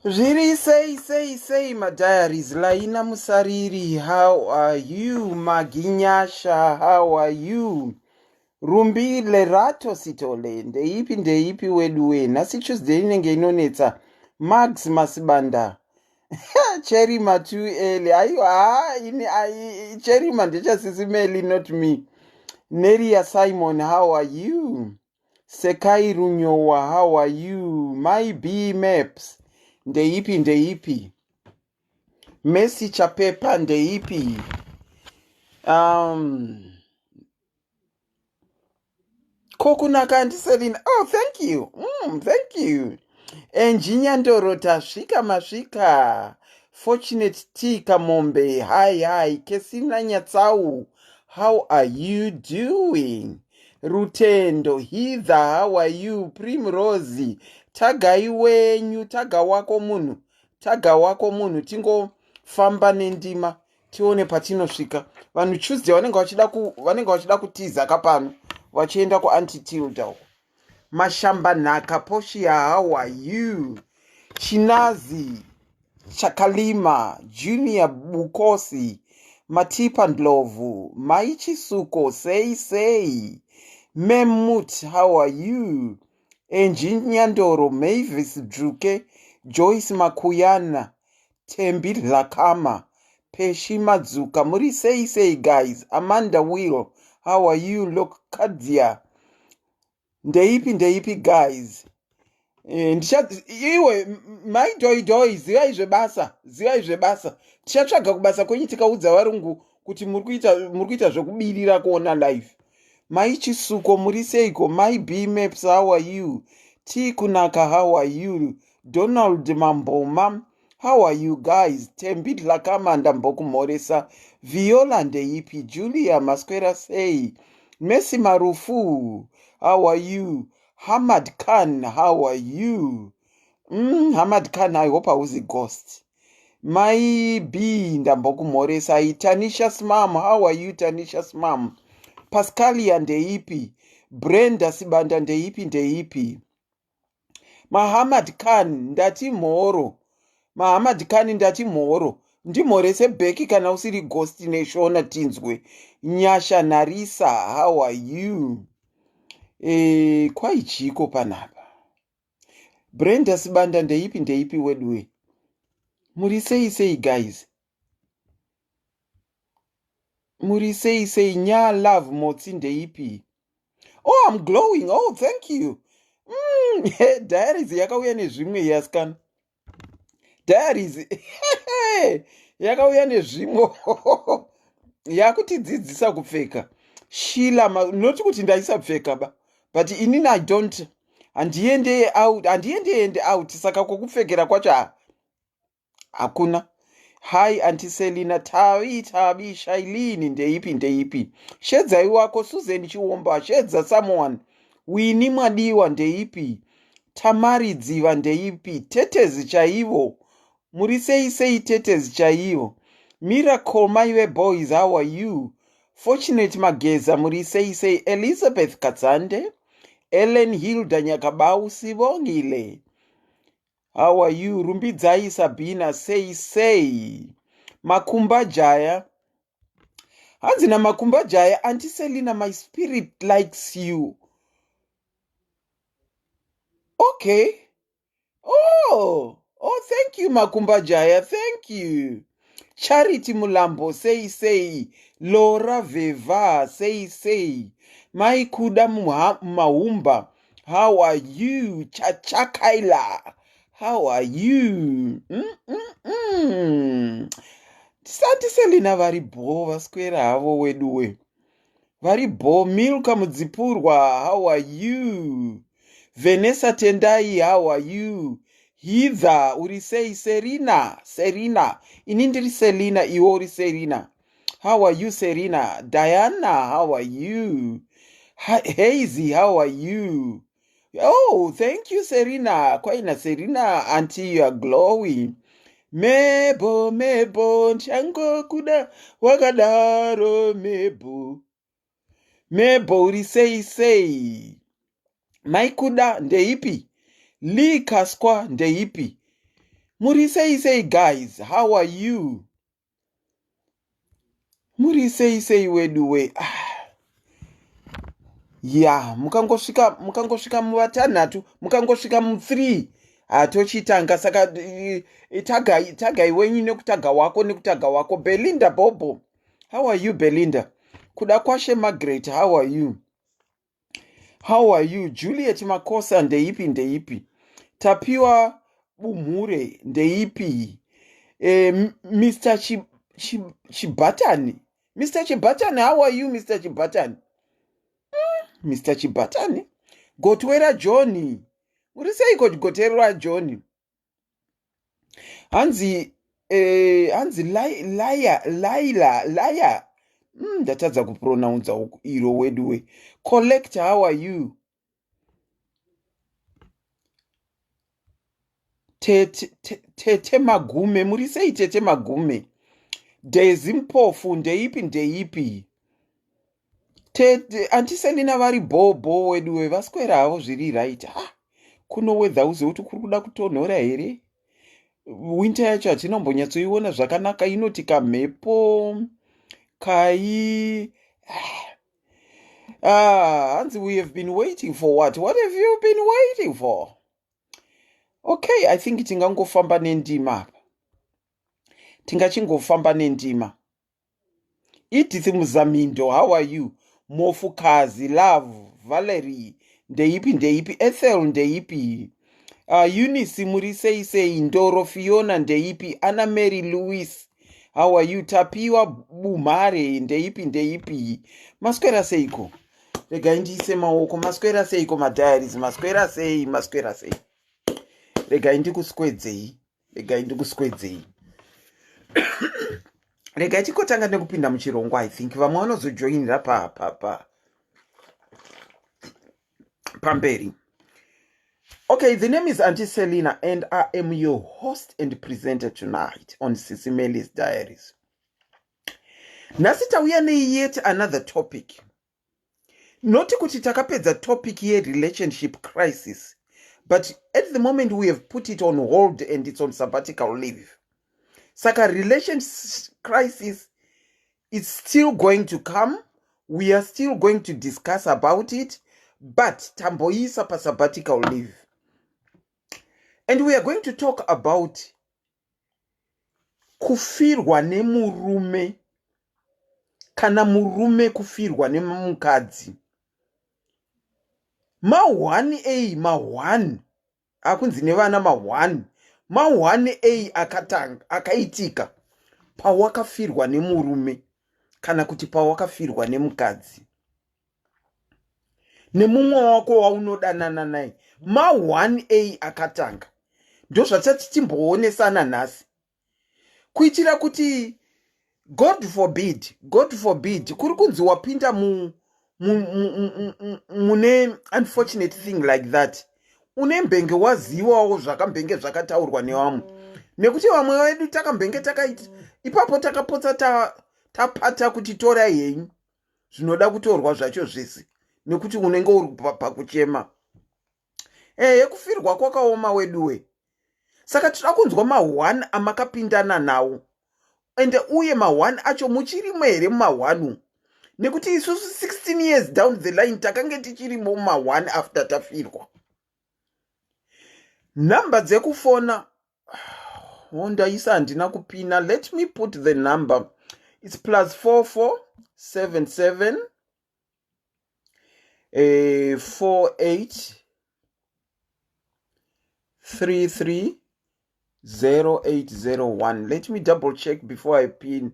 Zviri sei my diaries, Laina Musariri, how are you? Maginyasha, how are you? Rumbi lerato sitole, ndeipi wedue, nasi Tuesday inenge inonetsa, Max Masibanda. Cherima too early, Cherima SIS MELLY, not me. Neria Simon, how are you? Sekai Runyowa, how are you? My B Maps. Ndeipi Messi Chapepa ndeipi kokunaka andiselina. Oh, thank you. Thank you. Engineer Ndoro tasvika masvika. Fortunate T Kamombe, hi Kesina Nyatsau, how are you doing? Rutendo Hither, how are you? Primrose, tagai wenyu, taga wako munhu tingofamba nendima tione patinosvika. Vanhu Tuesday vanenge vachida kutiza kapano vachienda kuAntitilda. Mashambanaka Poshia, how are you? Chinazi Chakalima, Junior Bukosi, Matipa Ndlovu, Maichi Suko, say. Memut, how are you? Engineer Ndoro, Mavis Druke, Joyce Makuyana, Tembi Lakama, Peshi Mazuka, Muri say guys. Amanda Will, how are you? Look, Kadia. Ndeipi guys. Iwe maidhoidhoi zivai zvebasa tichatsvaga kubasa kwenyu tikaudza varungu kuti muri kuita zvokubirira kuona live. Maichisuko muri seiko? My B Maps, how are you? T Kunaka, how are you? Donald Mamboma, how are you guys? Tembi Lakamanda Mbokumoresa, Viola ndeipi? Julia Masquera say, Messi Marufu, how are you? Hamad Khan, how are you? Hamad Khan, I hope I was a ghost. My B Ndambokumoresa, Tanisha's mom, how are you? Tanisha's mom. Pascalia ndeipi? Brenda Sibanda ndeipi? Mahamad Khan ndati mhoro. Ndimhorese bheki kana usiri ghost neshona tinzwe. Nyasha Narisa, how are you? Kwaichiko panapa. Brenda Sibanda ndeipi wedwe? Muri sei guys. Muri sei nya love motsi ndeipi? Oh, I'm glowing. Oh, thank you. Diaries yakauya nezvimwe yaskana. Diaries yakauya nezvimwe. Yakutidzidzisa kupfeka. Shila noti kuti ndaisapfeka ba. But inini I don't. Handiende out. Saka kokupfekera kwacho hakuna. Hi Auntie Selina, Tabi Shailini ndeipi? Shedza iwako Susan Chiwomba, Shedza someone. Wini Madiwa ndeipi? Tamari Dziva ndeipi? Tetezi chaivo. Muri sei tetezi chaivo. Miracle Maiwe boys, how are you? Fortunate Mageza, muri sei. Elizabeth Katsande, Ellen Hilda Nyakabau Sibongile. How are you? Rumbidzai Sabina, say. Makumba Jaya. Hanzina Makumba Jaya, Auntie Selina, my spirit likes you. Okay. Oh, thank you, Makumba Jaya. Thank you. Charity Mulambo, say. Laura Veva, say. Maikuda Mahumba, how are you? Chachakaila, how are you? Tisati Selina varibo vaskwera havo weduwe. Varibo Milka Mudzipurwa, how are you? Vanessa Tendai, how are you? Hither uri sei? Serena. Inindiri Selina, iwo uri Serena. How are you, Serena? Diana, how are you? Hazy, how are you? Oh, thank you, Serena. Kwaina Serena, auntie, you are glowing. Mebo, mebo, nchango kuda, wakadaro, mebo. Mebo, uri sei. Maikuda, ndeipi. Li kaskwa, ndeipi. Muri sei, guys. How are you? Muri sei, weduwe. Yeah, mukangosvika muvatanhatu, mukangosvika mu3 hatochitanga. Saka tagai wenyu nekutaga wako. Belinda Bobo, how are you, Belinda? Kuda kwashe Margaret, how are you? Juliet Makosa, ndeipi. Tapiwa Bumure, ndeipi. Mr. Chibatani, how are you, Mr. Chibatani? Mr. Chibatani, gotwera Johnny. Uri seiko goterera Johnny? Hanzi Laila. Ndatadza kupronounce iro weduwe. Collector, how are you? Tete Magume, muri sei Tete Magume. Daisy Mpofu, ndeipi. Antiselina vari bobo weduwe vaswera havo zviri right. Kuno weather uze kuti kuri kuda kutonhora here. Winter yacho hatinombonyatsoiona zvakanaka, inoti kamhepo kai. Hanzi, we have been waiting for what? What have you been waiting for? Okay, I think tingangofamba nendima. Tingachingofamba nendima. Edith Muzamindo, how are you? Mofukazi, Love, Valerie, ndeipi. Ethel, ndeipi. Eunice muri sei. Ndoro Fiona, ndeipi. Anna Mary Louis, how are you? Tapiwa Bumare, ndeipi. Maswera seiko. Rega ndiise maoko. Maswera seiko madiaries. Maswera sei. Rega ndikuswedzei. Rega tikotanga nekupinda muchirongwa. I think vamwe vanozojoinira pamberi. Okay, the name is Auntie Selina and I am your host and presenter tonight on SIS MELLY's Diaries. Nasita we are yet another topic. Noti kuti takapedza topic ye relationship crisis, but at the moment we have put it on hold and it's on sabbatical leave. Saka relationship crisis is still going to come. We are still going to discuss about it, but tamboisa pa sabbatical leave. And we are going to talk about kufirwa nemurume, kana murume kufirwa nemukadzi. Ma1 akunzi nevana ma1 akaitika pawakafirwa nemurume kana kuti pawakafirwa nemukadzi. Nemumwe wako waunodanana naye ma1 akatanga. Ndo zvatati timboonesana nhasi. Kuitira kuti God forbid kuri kunzi wapinda mune unfortunate thing like that. Unembenge waziwawo zvakambenge zvakataurwa nevamwe. Nekuti vamwe vedu takambenge takaita ipapo takapotsa tapata kuti torai henyu zvinoda kutorwa zvacho zvese. Nekuti unenge uri pakuchema. Kufirwa kwakaoma weduwe. Saka tira kunzwa ma1 amakapindana nawo. Ende uye ma1 acho muchirimo here ma1. Nekuti isusu 16 years down the line takange tichirimo ma1 after tafirwa. Number dzekufona ndaisa handina kupina. Let me put the number. It's +44 77 48 33 0801. Let me double check before I pin.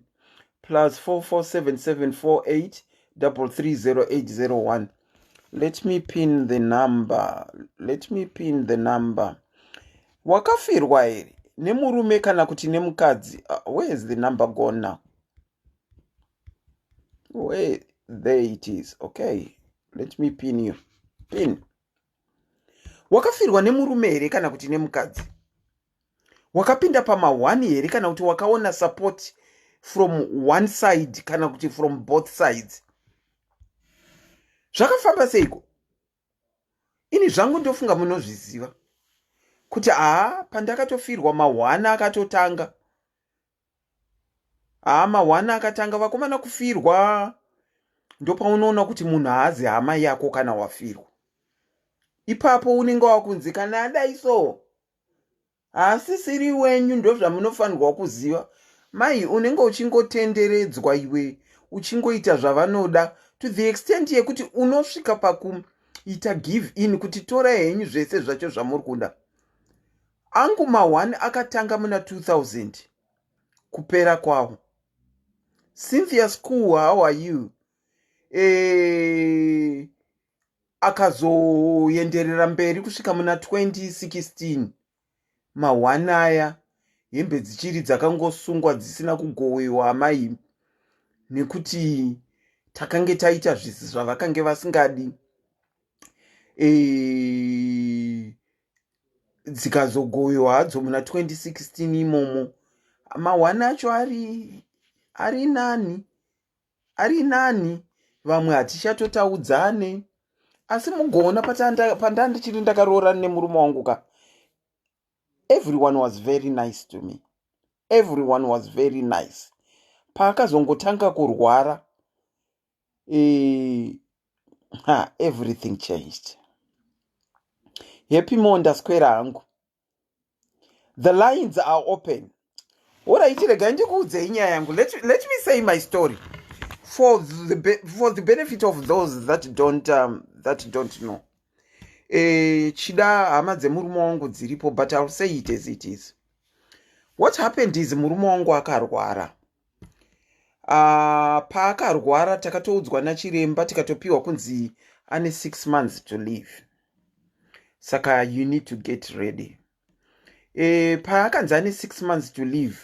+44 77 48 33 0801. Let me pin the number. Wakafirwa here nemurume kana kuti nemukadzi. Where is the number gone now? There it is. Okay, Let me pin you. Pin. Wakafirwa nemurume here kana kuti nemukadzi? Wakapinda pama1 here kana kuti wakaona support from one side kana kuti from both sides? Zvakafamba seiko? Ini zvangu ndofunga munozviziva kuti pandakatofirwa ma1 akatotanga. Ma1 akatanga, vakomana kufirwa ndopaunoona kuti munhu haazi hama yako kana wafirwa. Ipapo unenge wakunzi kana adai so asisiri wenyu, ndozvamunofanirwa kuziva. Mai unenge uchingotenderedzwa iwe, uchingoita zvavanoda to the extent yekuti unosvika pakuita give in kuti tora henyu zvese zvacho zvamuri kuda. Angu ma1 akatanga muna 2000 kupera kwawo. Cynthia School, how are you? Akazoenderera mberi kusvika muna 2016. Ma1 aya hembe dzichiri dzakangosungwa dzisina kugowewa mai, nekuti takange taita zvisi zvavakange vasingadi. Dzikazogowewa hadzo muna 2016 imomo. Ma1 acho ari nani, vamwe hatichatotaudzane. Asi mugoona pandandichiri ndakaroora nemurume wangu ka, everyone was very nice to me. Everyone was very nice. Paakazongotanga kurwara, everything changed. Happy Monda Square hangu. The lines are open. Alright, rega ndikuudzei nyaya yangu. Let me say my story for the benefit of those that don't know. Chida hama dzemurume wangu dziripo, but I'll say it as it is. What happened is murume wangu akarwara. Paakarwara takatoudzwa nachiremba tikatopiwa kunzi ane 6 months to live. Saka you need to get ready. Paakanzi ane 6 months to live,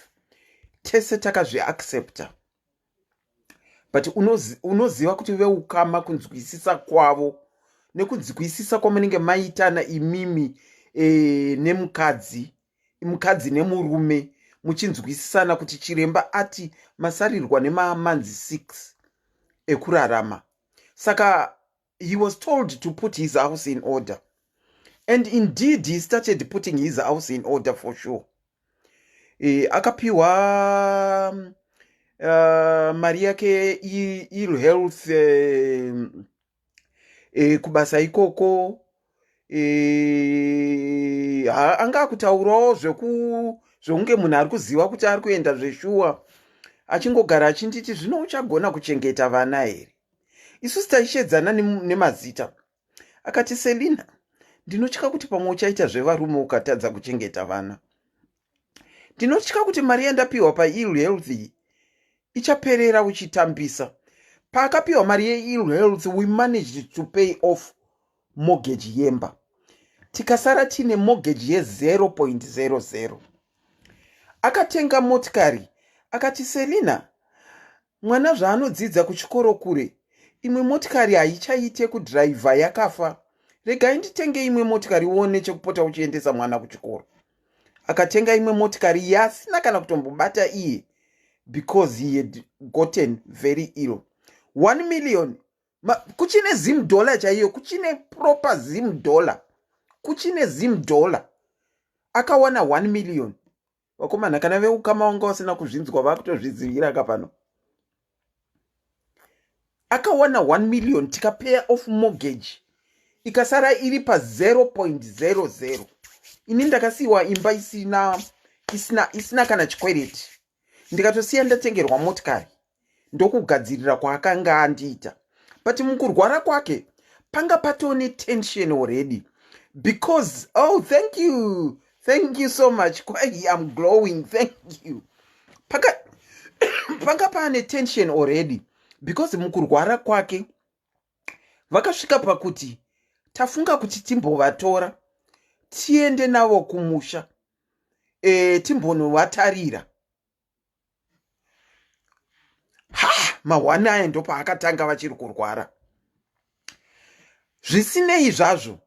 tese takazviaccepta. But unoziva kuti veukama kunzwisisa kwavo nekunzwisisa kwamunenge maitana imimi nemukadzi nemurume, muchinzwisisana kuti chiremba ati masarirwa nemamanzi 6 ekurarama. Saka he was told to put his house in order. And indeed he started putting his house in order for sure. Akapiwa mari yake ill health kubasa ikoko. Anga kutaurawo zvekunge munhu ari kuziva kuti ari kuenda zveshuwa, achingogara achinditi zvino uchagona kuchengeta vana here? Isusu taishedzana nemazita. Akati Selina, ndinotya kuti pamwe uchaita zvevarume ukatadza kuchengeta vana. Ndinotya kuti mari yandapiwa paill health ichaperera uchitambisa. Paakapiwa mari yeill health, we managed to pay off mortgage yemba. Tikasara tine mortgage ye 0.00. Akatenga motikari. Akati Selina, mwana zvaanodzidza kuchikoro kure, imwe motikari haichaite kudhiraivha yakafa. Regai nditenge imwe motikari uone chekupota uchiendesa mwana kuchikoro. Akatenga imwe motikari yasina kana kutombobata iye, because he had gotten very ill. 1 million. Kuchine $0 chaiyo, kuchine proper $0. Kuchine $0. Akawana 1 million. Wakomana kana veukama wanga wasina kuzvinzwa vakutozvizivira kapano. Akawana 1 million, tika pay off mortgage. Ikasara iri pa 0.00. Ini ndakasiwa imba isina kana chikwereti. Ndikatosiya ndatengerwa motikari. Ndokugadzirira kwaakanga andiita. But mukurwara kwake panga patone tension already. Because, thank you so much. I'm glowing, thank you. Panga pane tension already. Because mukurwara kwake vakasvika pakuti tafunga kuti timbovatora tiende navo kumusha, timbonovatarira. Ma1 aya ndo paakatanga vachiri kurwara. Zvisinei zvazvo,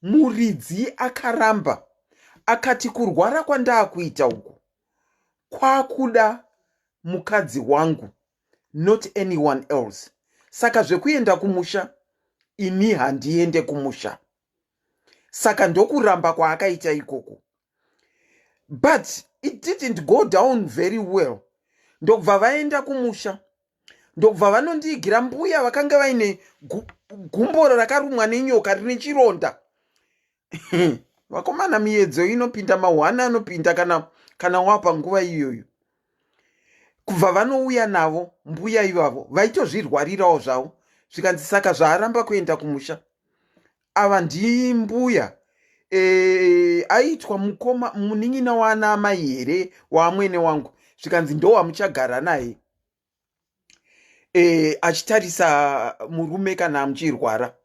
muridzi akaramba akati kurwara kwandaakuita uku kwakuda mukadzi wangu, not anyone else. Saka zvekuenda kumusha, ini handiende kumusha. Saka ndokuramba kwaakaita ikoko. But it didn't go down very well. Ndokubva vaenda kumusha, ndokubva vanondiigira mbuya vakanga vaine gumboro rakarumwa nenyoka rine chironda. Vakomana, miedzo inopinda mahwana anopinda kana wapa nguva iyoyo. Kubva vanouya navo mbuya ivavo vaitozvirwarirawo zvavo, zvikanzi saka zvaaramba kuenda kumusha. Ava ndimbuya aitwa mukoma munin'ina waana amai here waamwene wangu, zvikanzi ndowamuchagara naye achitarisa murume kana muchirwara.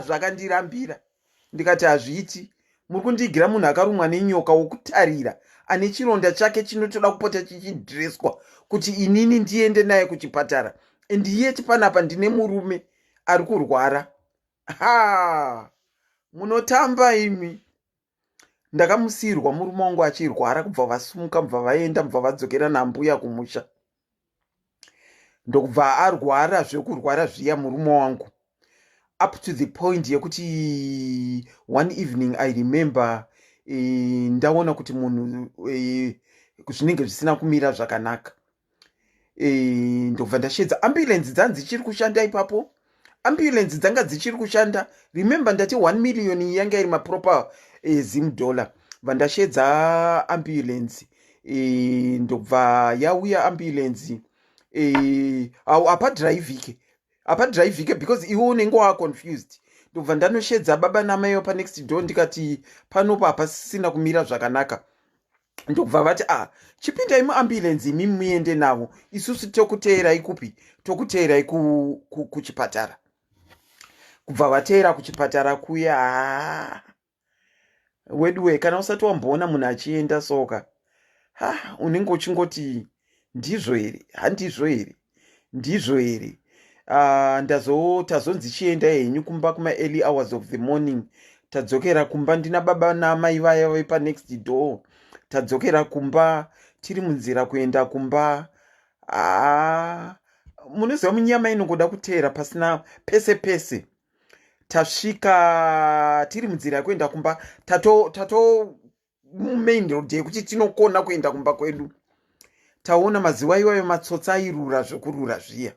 Zvakandirambira, ndikati hazviiti, muri kundiigira munhu akarumwa nenyoka wokutarira ane chironda chake chinotoda kupota chichidhireswa kuti inini ndiende naye kuchipatara, ndiyeti panapa ndine murume ari kurwara. Munotamba imi. Ndakamusiyirwa murume wangu achirwara, kubva vasumuka, mubva vaenda, mubva vadzokera nambuya kumusha. Ndokubva arwara zvekurwara zviya murume wangu, up to the point yekuti one evening I remember ndaona kuti munhu zvinenge zvisina kumira zvakanaka. Ndobva ndashedza ambulance dzanzi dzichiri kushanda ipapo. Ambulance dzanga dzichiri kushanda. Remember ndati 1 million yanga iri maproper $. Vandashedza ambulance. Ndobva yauya ambulance. Apa drive because iwo unenge wa confused. Ndobva ndanoshedza baba namai pa next door ndikati panopa hapasisina kumira zvakanaka. Ndobva vati chipindai muambulance imi muende navo, isusu tokuteerai kupi, tokuteerai kuchipatara. Kubva vateera kuchipatara kuya. Wedwe, kana usati wamboona munhu achienda soka, unenge uchingoti ndizvo here, handizvo here, ndizvo here. Tazonzi chienda henyu kumba kuma early hours of the morning. Tadzokera kumba ndina baba namai vaya vepa next door. Tadzokera kumba tiri munzira kuenda kumba. Munoziva munyama inongoda kuteera pasina pese pese. Tasvika tiri munzira kuenda kumba, tato main road yekuti tinokona kuenda kumba kwedu. Taona maziwa iwayo matsotsi airura zvokurura zviya.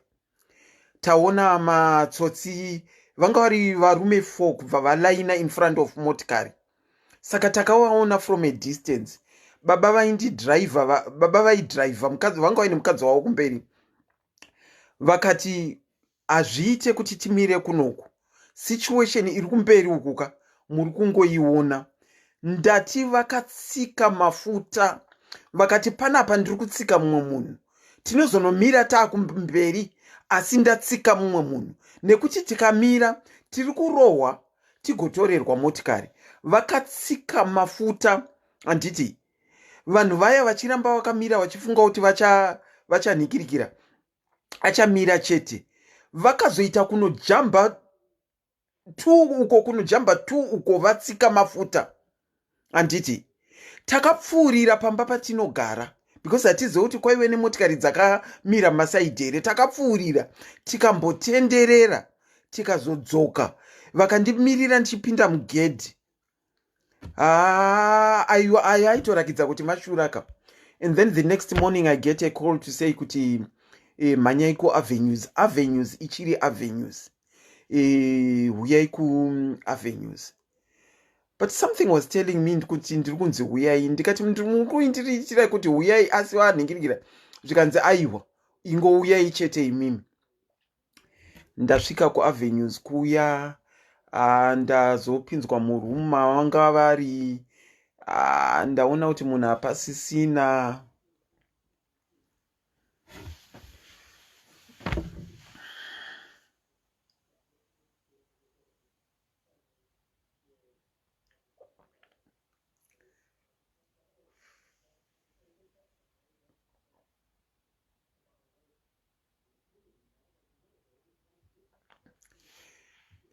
Taona matsotsi vanga vari varume 4 kubva valaina in front of motikari. Saka takawaona from a distance. Baba vaidriver, mukadzi vanga vaine mukadzi wavo kumberi. Vakati azviite kuti timire kunoku, situation iri kumberi ukuka muri kungoiona. Ndati vakatsika mafuta, vakati panapa ndiri kutsika mumwe munhu, tinozonomira taakumberi, asi ndatsika mumwe munhu, nekuti tikamira tiri kurohwa tigotorerwa motikari. Vakatsika mafuta. Handiti vanhu vaya vachiramba vakamira vachifunga kuti vachanhikirikira, achamira chete. Vakazoita kunojamba 2 uko vatsika mafuta. Handiti takapfuurira pamba patinogara, because hatizivi kuti kwaive nemotikari dzakamira masaidhi here. Takapfuurira tikambotenderera tikazodzoka, vakandimirira ndichipinda mugedhi. Aya aitorakidza kuti mashuraka. And then the next morning I get a call to say kuti mhanyai avenues ichiri avenues, huyai avenues. But something was telling me kuti ndiri kunzi huyai. Ndikati muri kuindiriitira kuti huyai, asi vanhingirikira zvikanzi aiwa ingouyai chete imimi. Ndasvika kuavenues kuya, ndazopinzwa muruma vanga vari, ndaona kuti munhu hapasisina.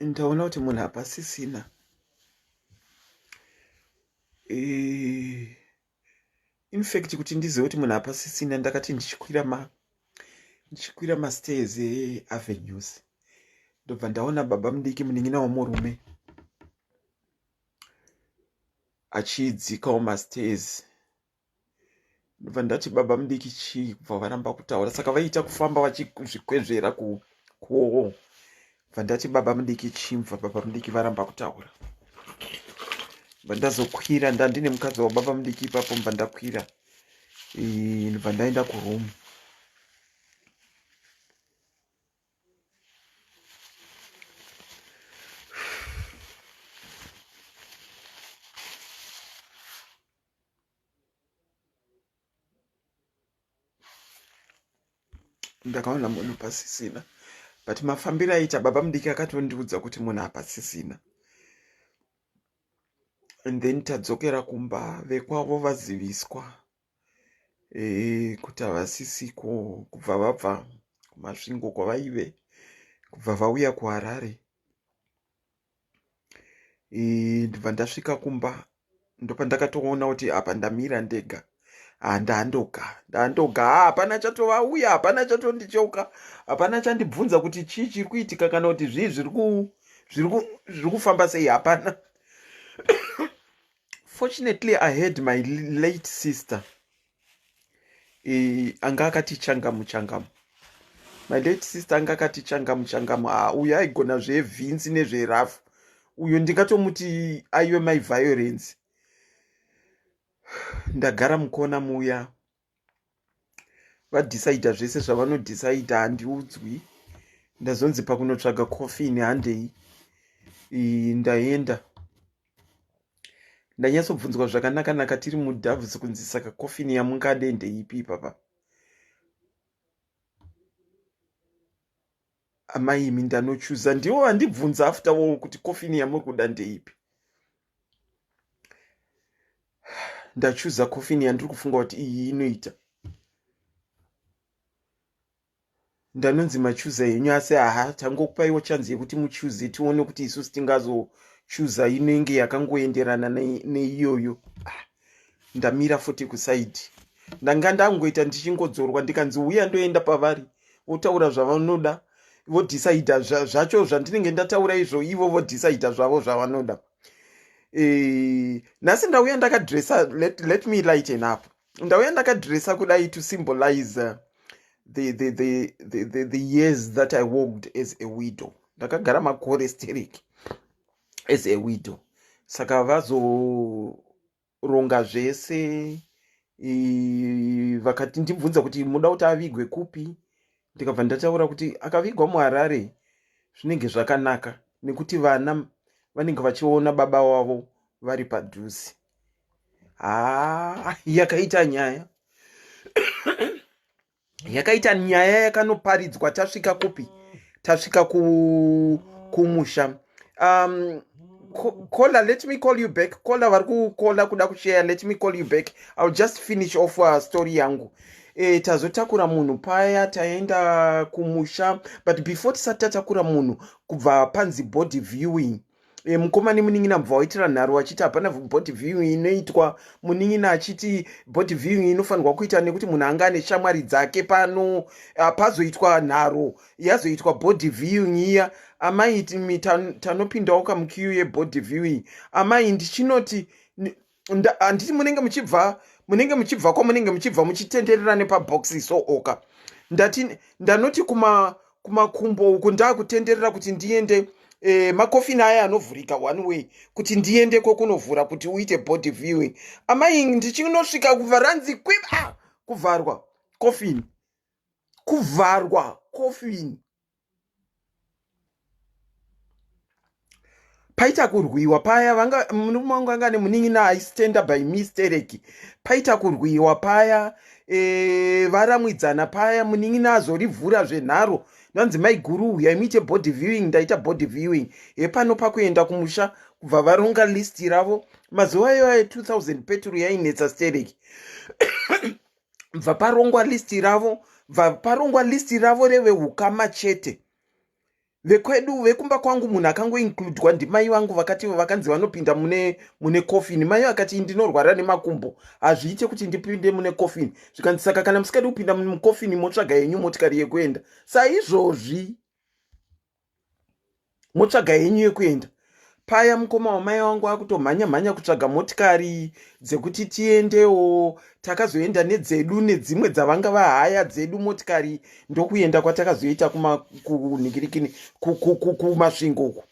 ndaona kuti munhu hapasisina. In fact kuti ndizive kuti munhu hapasisina ndakati ndichikwira mastairs eavenues ndobva ndaona baba mudiki munin'ina wemurume achidzikawo mastairs. Ndobva ndati baba mudiki chibva varamba kutaura, saka vaita kufamba vachizvikwezvera kuowo. Bva ndati baba mudiki chimva, baba mudiki varamba kutaura. Bva ndazokwira, ndandine mukadzi wababa mudiki ipapo, bva ndakwira. Ndobva ndaenda kuroom. Ndakaona munhu pasisina, but mafambiro aita baba mudiki akatondiudza kuti munhu hapasisina. And then tadzokera kumba, vekwavo vaziviswa kuti havasisiko, kubva vabva kumasvingo kwavaive, kubva vauya kuHarare. Ndobva ndasvika kumba, ndopa ndakatoona kuti apa ndamira ndega. Ndaandoga, hapana chatovauya, hapana chatondichoka, hapana chandibvunza kuti chii chiri kuitika kana kuti zvii zviri kufamba sei, hapana. Fortunately, I had my late sister. Anga akati changamu. My late sister anga akati changamu. Uyo aigona zvevhinsi nezverafu. Uyo ndingatomuti aive my violence. Ndagara mukona muya. Vadecida zvese zvavanodecida, handiudzwi. Ndazonzi pakunotsvaga coffee handei. Ndaenda. Ndanyatsobvunzwa zvakanaka tiri mudhavhisi kunzi saka coffee yamungade ndeipi papa. Amaimi ndanochuza, ndiwo handibvunza after all kuti coffee yamuri kuda ndeipi. Ndachuza coffee yandiri kufunga kuti iyi inoita. Ndanonzi machuza yenyu, asi tangokupaiwo chanzi yekuti muchuze tione kuti isusu tingazochuza inenge yakangoenderana neiyoyo. Ndamira futi kusaidi. Ndanga ndangoita ndichingodzorwa ndikanzi uya ndoenda pavari, votaura zvavanoda, vodecida zvacho zvandinenge ndataura izvo, ivo vodecida zvavo zvavanoda. Nhasi ndauya ndakadressa, let me lighten up. Ndauya ndakadressa kudai to symbolize the years that I walked as a widow. Ndakagara makore stereki as a widow. Saka vazoronga zvese, vakati ndibvunza kuti muda kuti avigwe kupi. Ndikabva ndataura kuti akavigwa muHarare zvinenge zvakanaka, nekuti vana vanenge vachiona baba wavo vari padhuze. Yakaita nyaya. Yakaita nyaya yakanoparidzwa. Tasvika kupi? Tasvika kumusha. Caller, let me call you back. Caller vari kukola kuda kushare, let me call you back. I'll just finish off story yangu. Tazotakura munhu paya, taenda kumusha, but before tisati tatakura munhu, kubva panzi body viewing. Mukomani munin'ina mubva waitira nharo achiti hapana body viewing inoitwa. Munin'ina achiti body viewing inofanirwa kuita nekuti munhu anga ane shamwari dzake pano, pazoitwa nharo yazoitwa body viewing iya. Amai tanopindawo kamukiyu yebody viewing. Amai ndichinoti handiti munenge muchibva kwamunenge muchibva muchitenderera nepabhoxi so oka. Ndanoti kumakumbo uku ndakutenderera kuti ndiende makofini aya anovhurika one way kuti ndiende kokunovhura kuti uite body viewing. Amai ndichinosvika kubva ranzi kwiba kuvharwa kofini. Kuvharwa kofini. Paita kurwiwa paya, murume wangu anga nemunin'ina aistenda by mistake. Paita kurwiwa paya, varamwidzana paya, munin'ina azorivhura zvenharo. Ndanzi maiguru uya muite body viewing, ndaita body viewing. Pano pakuenda kumusha, kubva varonga listi ravo. Mazuva iwayo 2000 petrol yainetsa stereki. Bva parongwa listi ravo, reve hukama chete. vekwedu vekumba kwangu munhu akangoinkludwa ndimai vangu vakanzi vanopinda mune coffin. Mai vakati ndinorwara nemakumbo, hazviite kuti ndipinde mune coffin. Zvikanzi saka kana musikadi kupinda mucoffin motsvaga yenyu motikari yekuenda. Saizvozvi motsvaga yenyu yekuenda. Paya mukoma wamai vangu akutomhanya kutsvaga motikari dzekuti tiendewo. Takazoenda nedzedu nedzimwe dzavanga vahaya dzedu motikari, ndokuenda kwatakazoita kunhikirikini kumasvingo.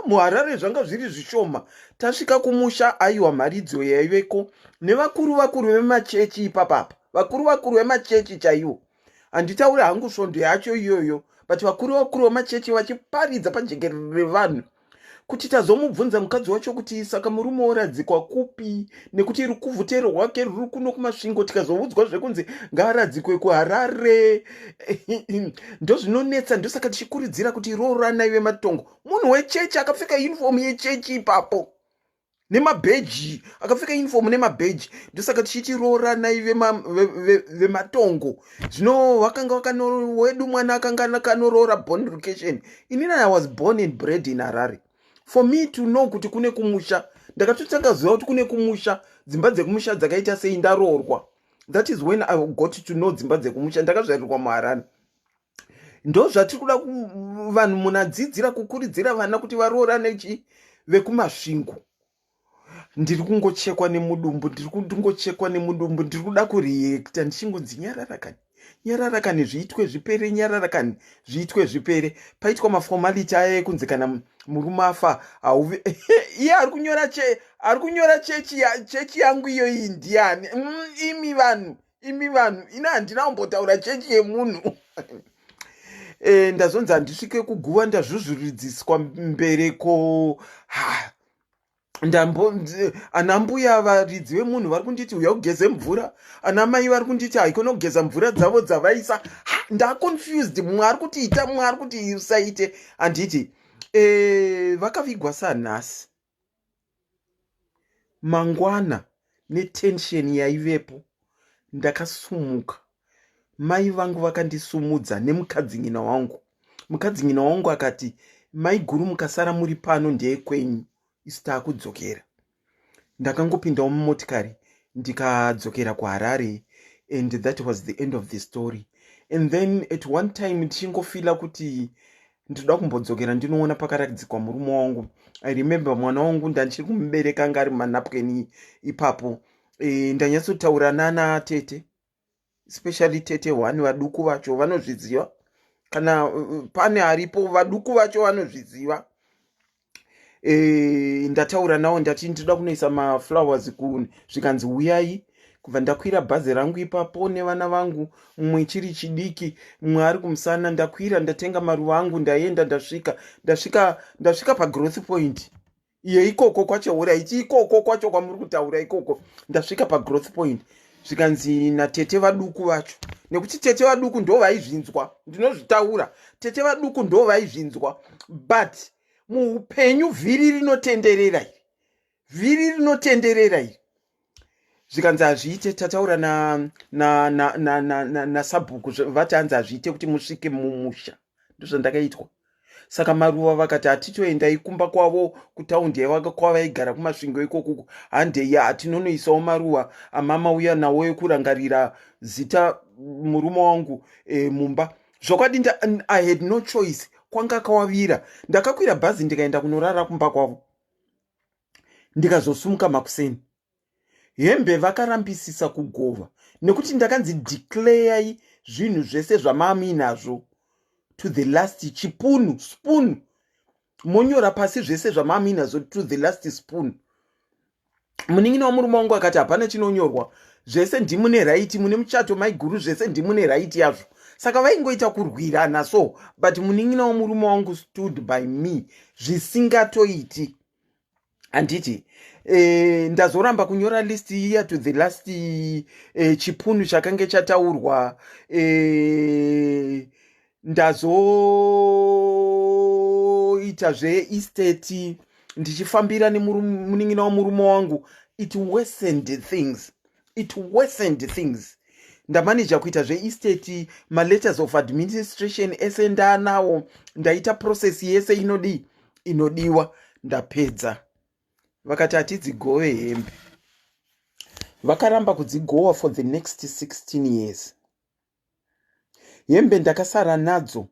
muHarare zvanga zviri zvishoma. Tasvika kumusha, aiwa mharidzo yaiveko nevakuru vemachechi ipapapa, vakuru vemachechi chaiwo. Handitauri hangu svondo yacho iyoyo, but vakuru vemachechi vachiparidza pajekerere revanhu kuti tazomubvunza mukadzi wacho kuti saka murume oradzikwa kupi, nekuti rukuvhutero rwake ruri kuno kumasvingo. Tikazoudzwa zvekunzi ngaaradzikwe kuHarare. Ndozvinonetsa. Ndosaka tichikurudzira kuti roorana ive matongo. Munhu wechechi akapfeka uniform yechechi ipapo nemabheji, akapfeka uniform nemabheji. Ndosaka tichiti roorana ive vematongo. Zvino wedu mwana akanga akanoroora born location. Inini I was born and bred in Harare. For me to know kuti kune kumusha, ndakatotanga ziva kuti kune kumusha, dzimba dzekumusha dzakaita sei ndaroorwa. That is when I got to know dzimba dzekumusha. Ndakazvarirwa muHarare. Ndo zvatiri kuda vanhu munadzidzira kukurudzira vana kuti varoorane vekumasvingo. Ndiri kungochekwa nemudumbu, ndiri kuda kureacta ndichingonzi nyararakani zviitwe zvipere, nyararakani zviitwe zvipere. Paitwa maformality aya ekunzi kana murume afa hauve iye ari kunyora chechi yangu iyoyi ndiani? imi vanhu ina handina kumbotaura chechi yemunhu. Ndazonzi handisvike kuguva ndazvuzvuridziswa mbereko. Ana mbuya varidzi vemunhu vari kunditi uya kugeze mvura, ana mai vari kunditi haikona kugeza mvura dzavo dzavaisa. Ndaconfused. Mumwe ari kutiita, mumwe ari kuti usaite. Handiti vakavigwa sanhasi. Mangwana netensheni yaivepo, ndakasumuka. Mai vangu vakandisumudza nemukadzingina wangu. Mukadzingina wangu akati, mai guru mukasara muri pano ndeyekwenyu, isu taakudzokera. Ndakangopindawo mumotikari ndikadzokera kuHarare, and that was the end of the story. And then at one time ndichingofila kuti ndoda kumbodzokera ndinoona pakaradzikwa murume wangu. I remember mwana wangu ndandichiri kumubereka anga ari mumanapukeni ipapo. Ndanyatsotaura nana tete, especially tete one, vaduku vacho vanozviziva. Kana pane aripo vaduku vacho vanozviziva. Ndataura nawo ndati ndoda kunoisa maflowers zvikanzi uyai. Kubva ndakwira bhazi rangu ipapo nevana vangu, mumwe chiri chidiki, mumwe ari kumusana. Ndakwira ndatenga maruva angu, ndaenda ndasvika pagrowth point. Iye ikoko kwacho uraichi, ikoko kwacho kwamuri kutaura ikoko. Ndasvika pagrowth point. Zvikanzi natete vaduku vacho, nekuti tete vaduku ndo vaizvinzwa. Ndinozvitaura, tete vaduku ndo vaizvinzwa. But muupenyu vhiri rinotenderera iri. Zvikanzi hazviite. Tataura nasabhuku vati hanzi hazviite kuti musvike mumusha. Ndozvandakaitwa. Saka maruva vakati hatitoendai kumba kwavo kutaundi kwavaigara kumasvingo ikoko. Handei hatinonoisawo maruva amama uya nawo ekurangarira zita murume wangu mumba. Zvokwadi I had no choice. Kwanga kwavira. Ndakakwira bhazi ndikaenda kunorara kumba kwavo. Ndikazosumuka makuseni. Hembe vakarambisisa kugova, nekuti ndakanzi declare zvinhu zvese zvamami nazvo to the last spoon. Monyora pasi zvese zvamami nazvo to the last spoon. Munin'ina wamurume wangu akati hapana chinonyorwa, zvese ndimune right, mune muchato maiguru, zvese ndimune right yazvo. Saka vaingoita kurwirana so, but munin'ina wamurume wangu stood by me zvisingatoiti. Handiti ndazoramba kunyora list iya to the last chipunu chakange chataurwa. Ndazoita estate ndichifambira nemunin'ina wamurume wangu. It worsened things. ndamanija kuita zveestate, maletters of administration ese ndaanawo, ndaita process yese inodiwa, ndapedza. Vakati hatidzigove hembe. Vakaramba kudzigova for the next 16 years. Hembe ndakasara nadzo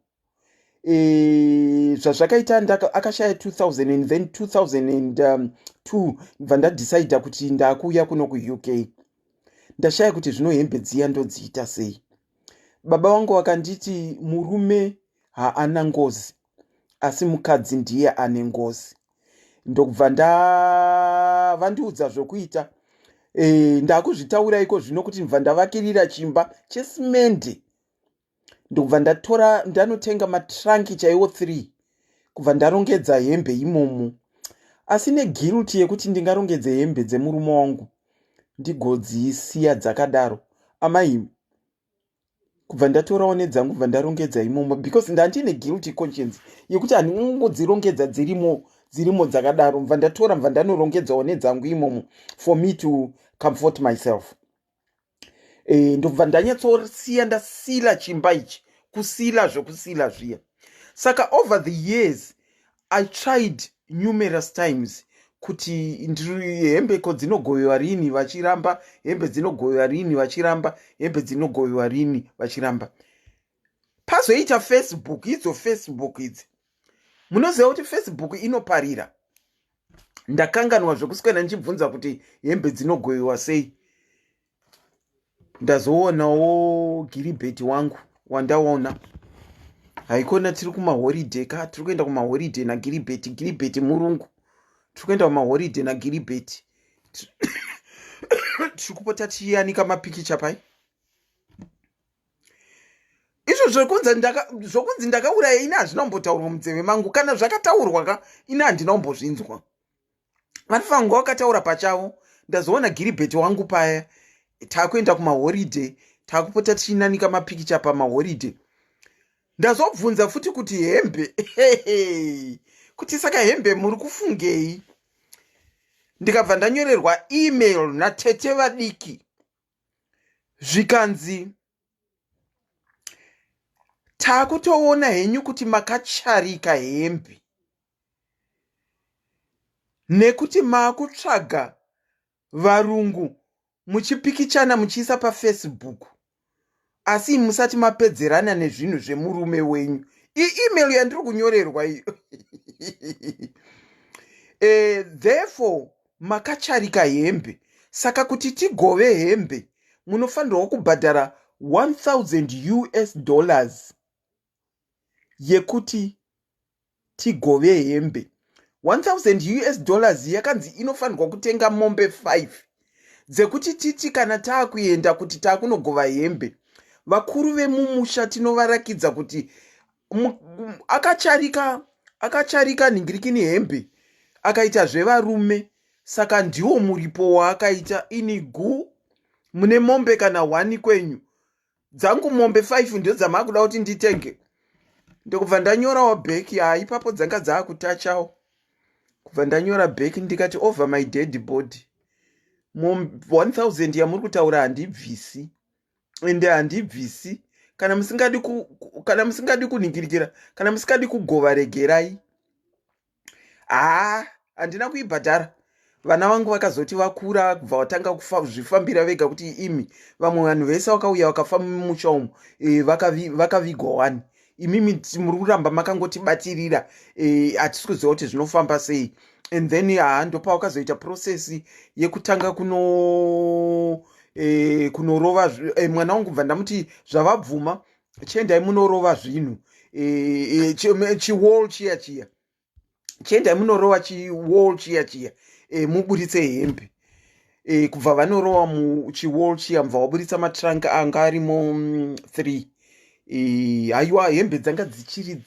zvazvakaita akashaya 2000 and then 2002 bva ndadecida kuti ndakuuya kuno kuuk. Ndashaya kuti zvino hembe dziya ndodziita sei. Baba vangu vakanditi murume haana ngozi asi mukadzi ndiye ane ngozi. Ndokubva vandiudza zvokuita. Ndakuzvitaura iko zvino kuti ndibva ndavakirira chimba chesimende. Ndokubva ndanotenga matranki chaiwo 3 kubva ndarongedza hembe imomo. Asi neguilt yekuti ndingarongedze hembe dzemurume wangu ndigodzisiya dzakadaro. Amai, kubva ndatorawo nedzangu kubva ndarongedza imomo because ndandine guilty conscience yekuti handingongodzirongedza dzirimo dzakadaro. Bva ndatora bva ndanorongedzawo nedzangu imomo for me to comfort myself. Ndobva ndanyatsosiya ndasila chimba ichi, kusila zviya. Saka over the years I tried numerous times kuti hembe ko dzinogoyiwa rini vachiramba, hembe dzinogoyiwa rini vachiramba, hembe dzinogoyiwa rini vachiramba. Pazoita Facebook, idzo Facebook idzi. Munoziva kuti Facebook inoparira. Ndakanganwa zvokuswera ndichibvunza kuti hembe dzinogoyiwa sei. Ndazoonawo giribheti wangu wandaona. Haikona tiri kumaholiday tiri kuenda kumaholiday nagiribheti. Giribheti murungu. Tiri kuenda kumaholiday nagiribheti. Tiri kupota tichiyanika mapikicha pai. Izvo zvokunzi ndakauraya ina hazvinombotaurwa munzeve mangu. Kana zvakataurwa ina handinombozvinzwa. Vanofanirwa vakataura pachavo. Ndazoona giribheti wangu paya. Takuenda kumaholiday, takupota tichinanika mapikicha pamaholiday. Ndazobvunza futi kuti hembe, kuti saka hembe muri kufungei? Ndikabva ndanyorerwa email natete vadiki. Zvikanzi, takutoona henyu kuti makacharika hembe. Nekuti makutsvaga varungu muchipikichana muchiisa paFacebook. Asi musati mapedzerana nezvinhu zvemurume wenyu. Email yandiri kunyorerwa iyo. Therefore, makacharika hembe. Saka kuti tigove hembe, munofanirwa kubhadhara $1,000 yekuti tigove hembe. $1,000 yakanzi inofanirwa kutenga mombe 5. Dzekuti titi kana taakuenda kuti taakunogova hembe, vakuru vemumusha tinovarakidza kuti akacharika ningirikini hembe, akaita zvevarume, saka ndiwo muripo waakaita. Inigu mune mombe kana 1 kwenyu, dzangu mombe 5 ndio dzamakuda kuti nditenge. Ndokubva ndanyorawo bheki, ipapo dzanga dzaakutachawo. Kubva ndanyora bheki ndikati over my dead body. 1,000 yamuri kutaura handibvisi. Ende handibvisi. Kana musingadi kuningirikira, kana musingadi kugova regerai. Handina kuibhadhara. Vana vangu vakazoti vakura, kubva watanga kuzvifambira vega kuti imi vamwe vanhu vese vakauya vakafa mumusha umu, vakavigwa 1. Imimi muri kuramba makangotibatirira, hatisi kuziva kuti zvinofamba sei. And then ndopa wakazoita process yekutanga kunorova mwana wangu bva ndamuti zvavabvuma chendai munorova zvinhu chiwall chiya chendai munorova chiwall chiya muburitse hembe. Kubva vanorova muchiwall chiya mubva waburitsa matranka anga arimo 3. Haiwa hembe dzanga dzichiri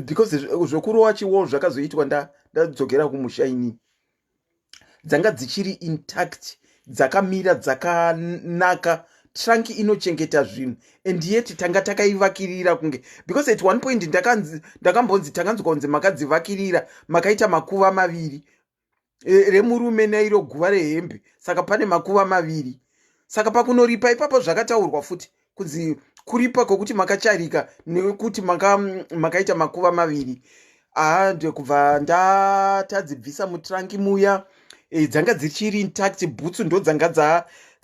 because zvokurova chiwall zvakazoitwa ndadzokera kumushaini. Dzanga dzichiri intact, dzakamira dzakanaka. Trunk inochengeta zvinhu, and yet tanga takaivakirira kunge, because at one point ndakambonzi takanzwa makadzivakirira makaita makuva 2 remurume nairo guva rehembe, saka pane makuva 2. saka pakunoripa ipapo zvakataurwa futi kunzi kuripa kwokuti makacharika nekuti makaita makuva maviri. Ndekubva ndatadzibvisa mutrangi muya, dzanga dzichiri intact, bhutsu ndo dzanga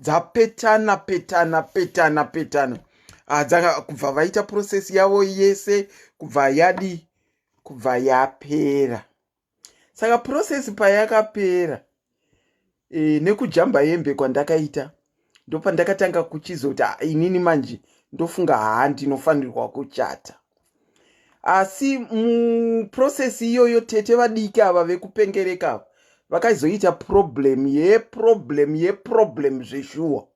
dzapetana petana petana petana. Kubva vaita process yavo yese kubva yapera. Saka process payakapera, nekujamba hembe kwandakaita, ndopandakatanga kuchizoti inini manje ndofunga ndinofanirwa kuchata. Asi muprocess iyoyo tete vadiki ava vekupengereka vakazoita problem zveshuwa,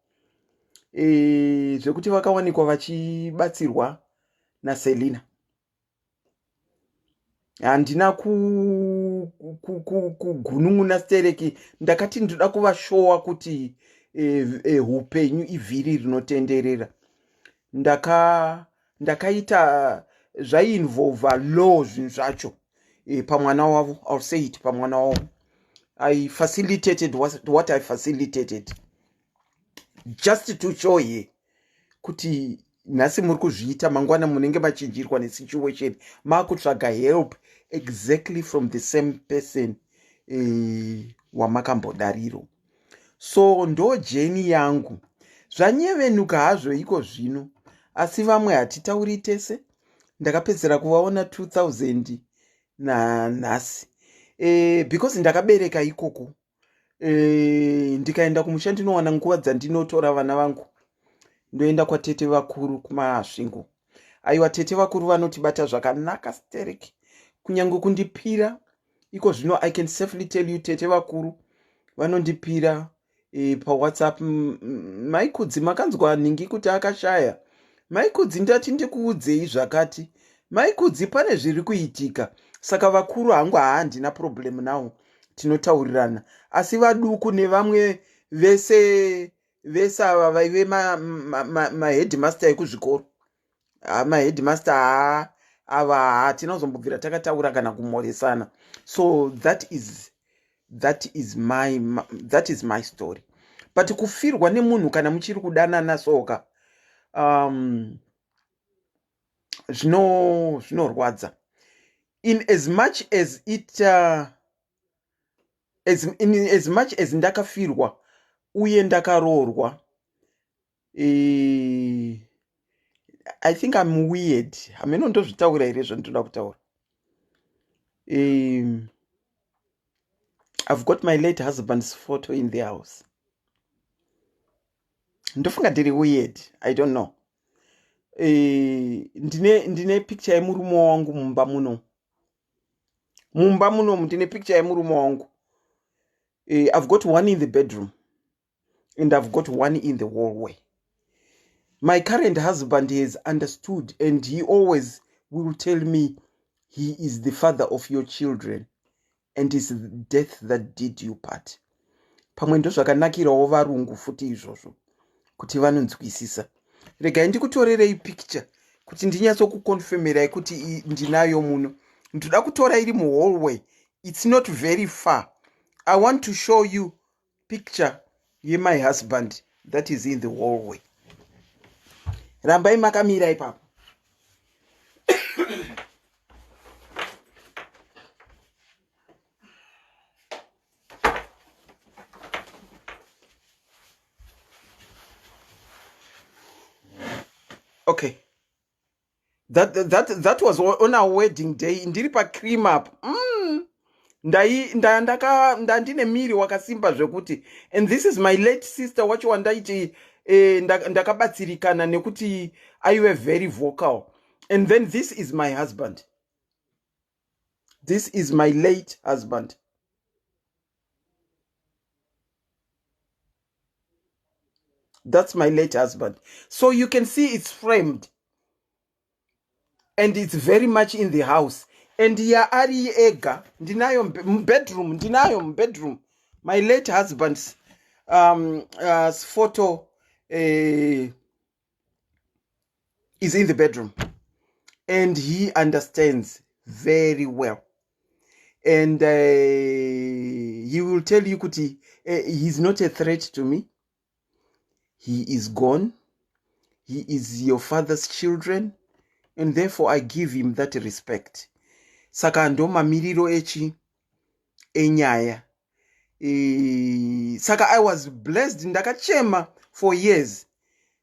zvekuti vakawanikwa vachibatsirwa naSelina. Handina kugunun'una stereki, ndakati ndoda kuvashowa kuti upenyu ivhiri rinotenderera. Ndakaita zvainvolva law zvinhu zvacho pamwana wavo. I'll say it, pamwana wavo. I facilitated what I facilitated just to show ye kuti nhasi muri kuzviita, mangwana munenge machinjirwa nesituation, makutsvaga help exactly from the same person wamakambodariro. So ndo jeni yangu. Zvanyevenuka hazvo iko zvino, asi vamwe hatitauri tese. Ndakapedzera kuvaona 2000 nanhasi, because ndakabereka ikoko. Ndikaenda kumusha ndinowana nguva dzandinotora vana vangu ndoenda kwatete vakuru kumasvingo. Aiwa, tete vakuru vanotibata zvakanaka stereki, kunyange kundipira iko zvino. I can safely tell you, tete vakuru vanondipira paWhatsApp. Maikudzi, makanzwa ningi kuti akashaya? Maikudzi, ndati ndikuudzei zvakati? Maikudzi, pane zviri kuitika. Saka vakuru hangu handina problem nawo, tinotaurirana. Asi vaduku nevamwe vese ava vaive maheadmaster ekuzvikoro, maheadmaster ava hatinozombobvira takataura kana kumhoresana. So that is my story. But kufirwa nemunhu kana muchiri kudanana soka, zvinorwadza. In as much as ndakafirwa uye ndakaroorwa, I think I'm weird. Hameno ndozvitaura here zvandinoda kutaura. I've got my late husband's photo in the house. Ndofunga ndiri weird, I don't know. Ndine picture yemurume wangu mumba muno. Ndine picture yemurume wangu. I've got one in the bedroom and I've got one in the hallway. My current husband has understood, and he always will tell me he is the father of your children and it's death that did you part. Pamwe ndo zvakanakirawo varungu futi izvozvo, kuti vanonzwisisa. Regai ndikutorerei picture kuti ndinyatsokukonfirmirai kuti ndinayo muno. Ndoda kutora iri muhallway. It's not very far. I want to show you picture ye my husband that is in the hallway. Rambai makamira ipapo. Okay. That was on our wedding day. Ndiri pa cream up. Ndandine miri wakasimba zvekuti. And this is my late sister wacho wandaiti ndakabatsirikana nekuti I were very vocal. And then this is my husband. This is my late husband. That's my late husband. So you can see it's framed. And it's very much in the house. And ya ari ega, ndinayo bedroom. My late husband's photo is in the bedroom. And he understands very well. And he will tell you kuti he's not a threat to me. He is gone. He is your father's children, and therefore I give him that respect. Saka ndo mamiriro enyaya. Saka I was blessed ndakachema for years,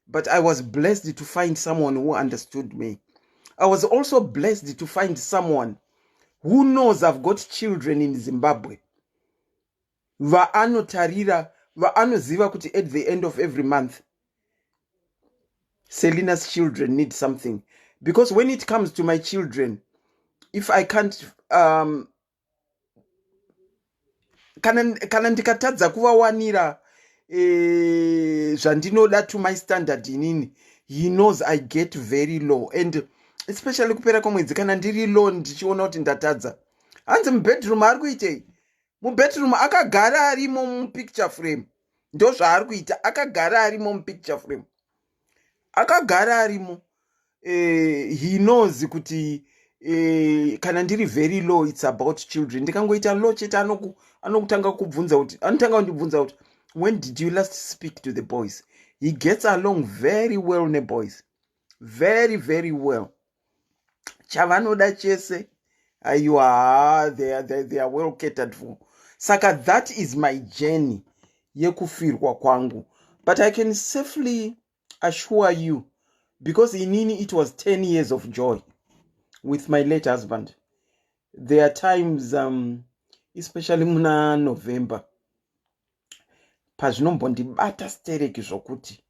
but I was blessed to find someone who understood me. I was also blessed to find someone who knows I've got children in Zimbabwe. Vaanotarira, vaanoziva kuti at the end of every month, Selina's children need something. Because when it comes to my children, if I can't, kana ndikatadza kuvawanira zvandinoda to my standard inini, he knows I get very low. And especially kupera kwemwedzi kana ndiri low ndichiona kuti ndatadza, hanzi mubedroom ari kuitei? Mubedroom akagara arimo mupicture frame. Ndo zvaari kuita, akagara arimo mupicture frame. Akagara arimo. He knows kuti kana ndiri very low, it's about children. Ndikangoita low chete anokutanga kubvunza kuti, anotanga kundibvunza kuti, when did you last speak to the boys? He gets along very well neboys. Very, very well. Chavanoda chese, you are, they are well catered for. Saka, that is my journey yekufirwa kwangu. But I can safely assure you, because inini it was 10 years of joy with my late husband. There are times, especially muna November, pazvinombondibata stereki zvokuti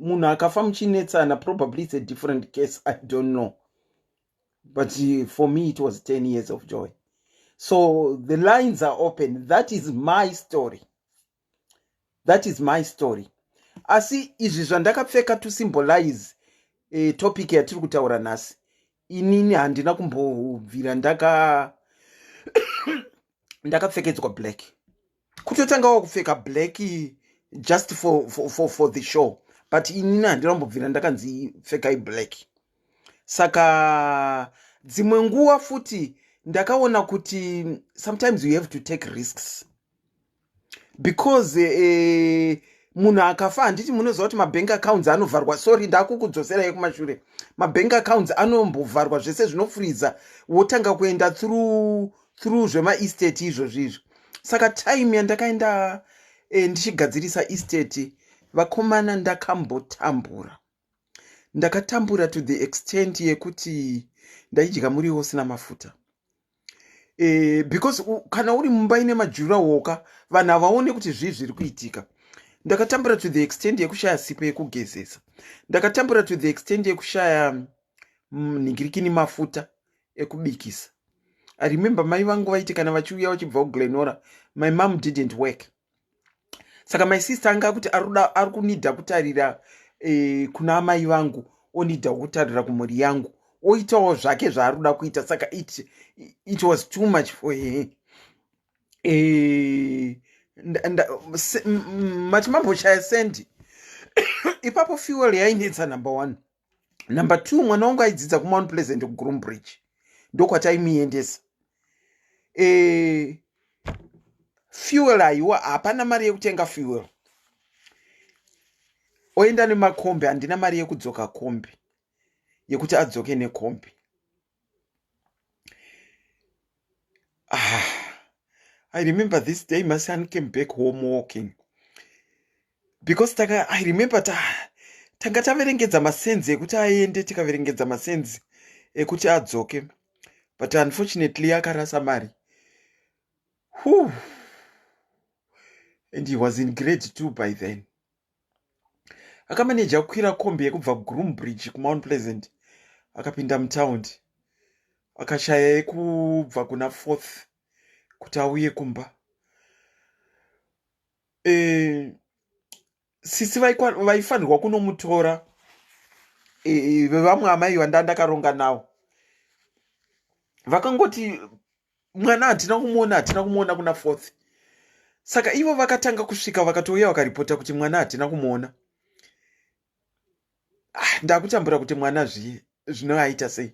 munhu akafa muchinetsana, probably it's a different case, I don't know. But for me, it was 10 years of joy. So the lines are open. That is my story. That is my story. Asi izvi zvandakapfeka to symbolize topic yatiri kutaura nhasi. Inini handina kumbobvira ndakapfekedzwa black. Kutotangawo kupfeka black just for the show. But inini handina kumbobvira ndakanzi pfekai black. Saka dzimwe nguva futi ndakaona kuti sometimes you have to take risks. Because munhu akafa, handiti munoziva kuti mabank accounts anovharwa. Sorry, ndakukudzosera kumashure. Mabank accounts anombovharwa zvese zvinofriza, wotanga kuenda through zvema estate izvozvizvo. Saka time yandakaenda ndichigadzirisa estate, vakomana ndakambotambura. Ndakatambura to the extent yekuti ndaidya muriwo usina mafuta. Because kana uri mumba ine majura woka, vanhu havaone kuti zvii zviri kuitika. Ndakatambura to the extent yekushaya sipo yekugezesa. Ndakatambura to the extent yekushaya nhingirikini mafuta ekubikisa. I remember mai vangu vaiti kana vachiuya vachibva kuGlenora, my mom didn't work. Saka my sister anga kuti ari kunidha kutarira kuna amai vangu, onidha kutarira kumhuri yangu, oitawo zvake zvaari kuda kuita. Saka it was too much for her. Machimamboshaya sendi. Ipapo fuel yainetsa number 1. Number 2, mwana wangu aidzidza kuMount Pleasant kuGroombridge. Ndokwataimuendesa. Fuel aiwa, hapana mari yekutenga fuel. Oenda nemakombi, handina mari yekudzoka kombi, yekuti adzoke nekombi. I remember this day my son came back home walking. Because I remember tanga taverengedza masenzi ekuti aende, tikaverengedza masenzi ekuti adzoke. But unfortunately akarasa mari. And he was in grade 2 by then. Akamaneja kukwira kombi yekubva kuGroombridge kuMount Pleasant, akapinda mutaundi, akashaya yekubva kuna 4th kuti auye kumba. Sisi vaifanirwa kunomutora, vamwe amai vandakaronga navo vakangoti mwana hatina kumuona kuna 4th. Saka ivo vakatanga kusvika, vakatouya vakaripota kuti mwana hatina kumuona. Ndakutambura kuti mwana zvinoaita sei.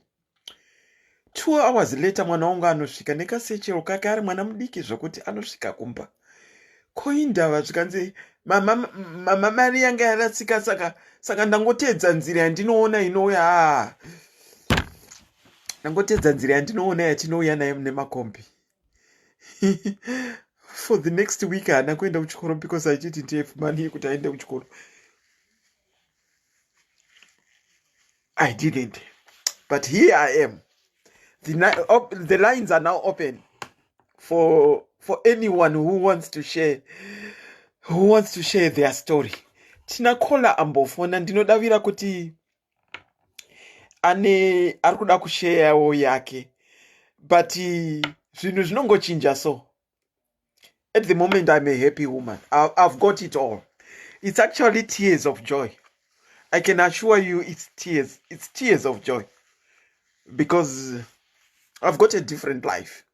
2 hours later mwana wangu anosvika nekasechero kake, ari mwana mudiki zvokuti anosvika kumba. Koindava zvikanzi mari yanga yaratsika saka ndangotedza nzira yandinoona inouya ndangotedza nzira yandinoona yatinouya nayo nemakombi. For the next week haana kuenda kuchikoro because achiti ndf mani yekuti aende kuchikoro. I didn't, but here I am. The lines are now open for anyone who wants to share their story. Tinakola ambofona ndinodavira kuti ane ari kuda kusheyawo yake, but zvinhu zvinongochinja. So at the moment I'm a happy woman. I've got it all. It's actually tears of joy. I can assure you it's tears of joy, because I've got a different life.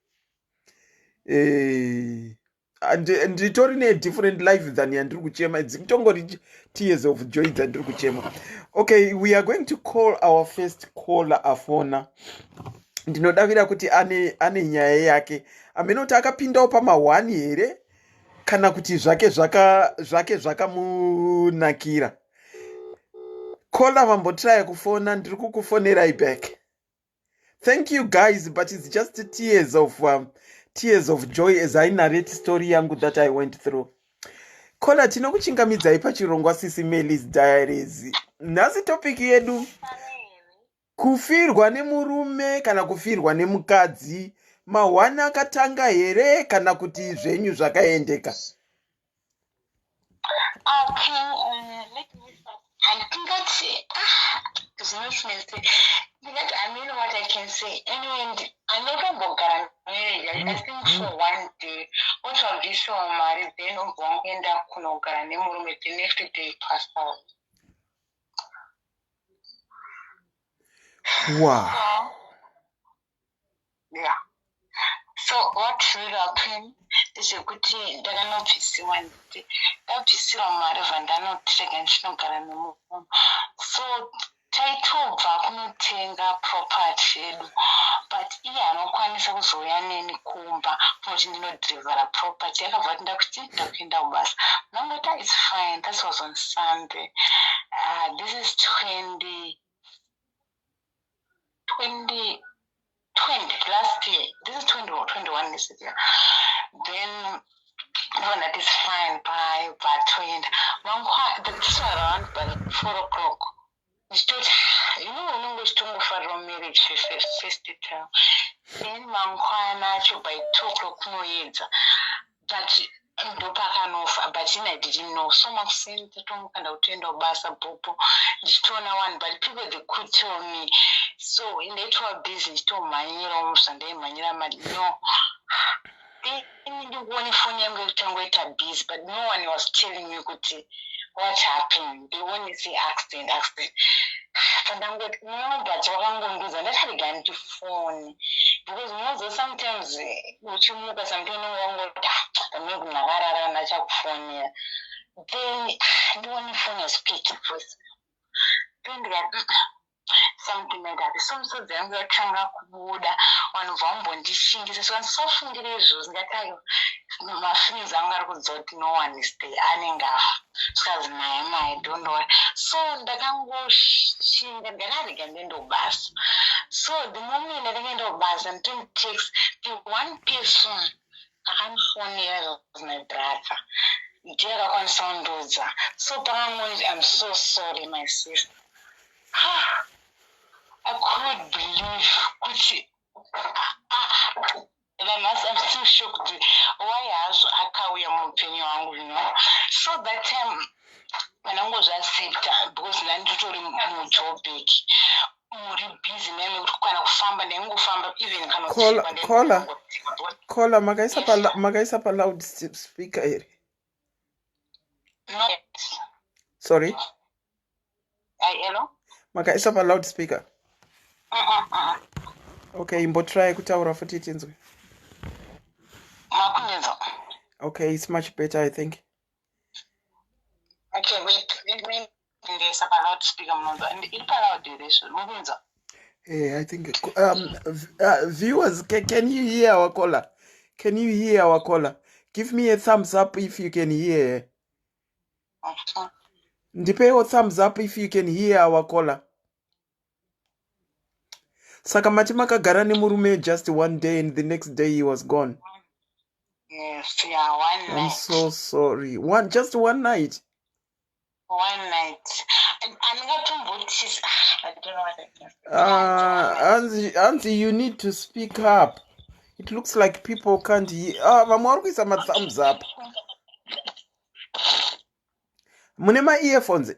And nditori a different life than yandiri kuchema. Dzitongori tears of joy dzandiri kuchema. Okay, we are going to call our first caller afona. Ndinodavira kuti ane nyaya yake amenoti akapindawo pama1 here kana kuti zvake zvakamunakira. Caller mambotraya kufona, ndiri kukufonerai back. Thank you guys, but it's just tears of joy as I narrate story yangu that I went through. Caller, tinokuchingamidzai pachirongwa SIS MELLY's Diaries. Nhasi topic yedu kufirwa nemurume kana kufirwa nemukadzi, mahwana akatanga here kana kuti zvenyu zvakaendeka? Okay, let me start. I think that's I mean what I can say. Anyway, I never bogara marriage. I think for one day, what of this show married, then end up kunogara nemurume the next day passed out. Wow. Yeah. So what really happened is a good thing that I know PC one day. That PC on my river and I know take and so title vakunotenga property, but iya anokwanisa kuzoya neni kumba kuti ndinodrivera property yakabva ndakuti ndakuenda kubasa. Nangota is fine. That was on Sunday. This is 20 last year. This is 20 or 21 this year. Then no, that is fine by 20. This was around by 4 o'clock. We stood, you know, we stood for a marriage first term. Then Mankwana by 2 o'clock no yet. But I didn't know so much sense to kind of tend of basa popo, one, but people they could tell me. So in the actual business to my and then my no. They want phone young to busy, but no one was telling me what happened. They want to say accident. And I'm like, no, but I'm going to do that. That's how began to phone. Because you know, sometimes which you move something wrong with phone. Then the one phone is speaking first. Then they something like that. Some sort of them were trying to wood on Vombo and distinguish one softened the issues that I my friends are no one is the aninga. I don't know. So the gang was seeing the Galarigan in the bus. So the moment that I end of bus and 10 takes the one person I'm 4 years of my brother. Dear on Sandoza. So I'm so sorry, my sister. I couldn't believe I'm still shocked. Why I can't opinion, you know. So that time when I was accepted, because I told him I'm job big. Busy name kind of farm and then farm even kind of caller magaisa pa loud speaker here. No. Sorry. Hello. Magaisa pa loud speaker. Okay, imbo try kutaura futi tinzwe. Okay, it's much better, I think. Okay, wait. There's a loud speaker and it allowed this. Hey, I think viewers, can you hear our caller? Can you hear our caller? Give me a thumbs up if you can hear. Okay. Ndipewo thumbs up if you can hear our caller. Saka mati makagara nemurume just one day and the next day he was gone. Yes, yeah, one night. I'm so sorry. Just one night. One night. And I don't know what it is. Anzi, you need to speak up. It looks like people can't hear. Vamwe vari kuisa thumbs up. Mune ma-earphones?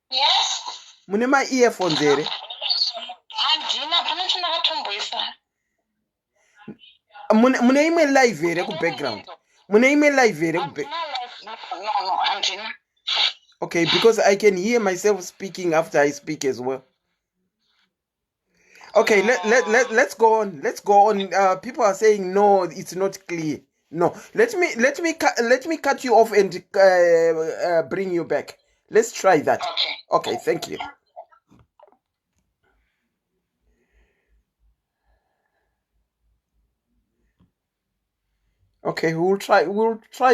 Yes. Mune ma-earphones here? Handina, pane chandakatomboisa. Mune imwe live here background? Mune imwe live here No, handina. Okay, because I can hear myself speaking after I speak as well. Okay, let's go on. Let's go on. People are saying no, it's not clear. No, let me cut you off and bring you back. Let's try that. Okay, thank you. Okay, we'll try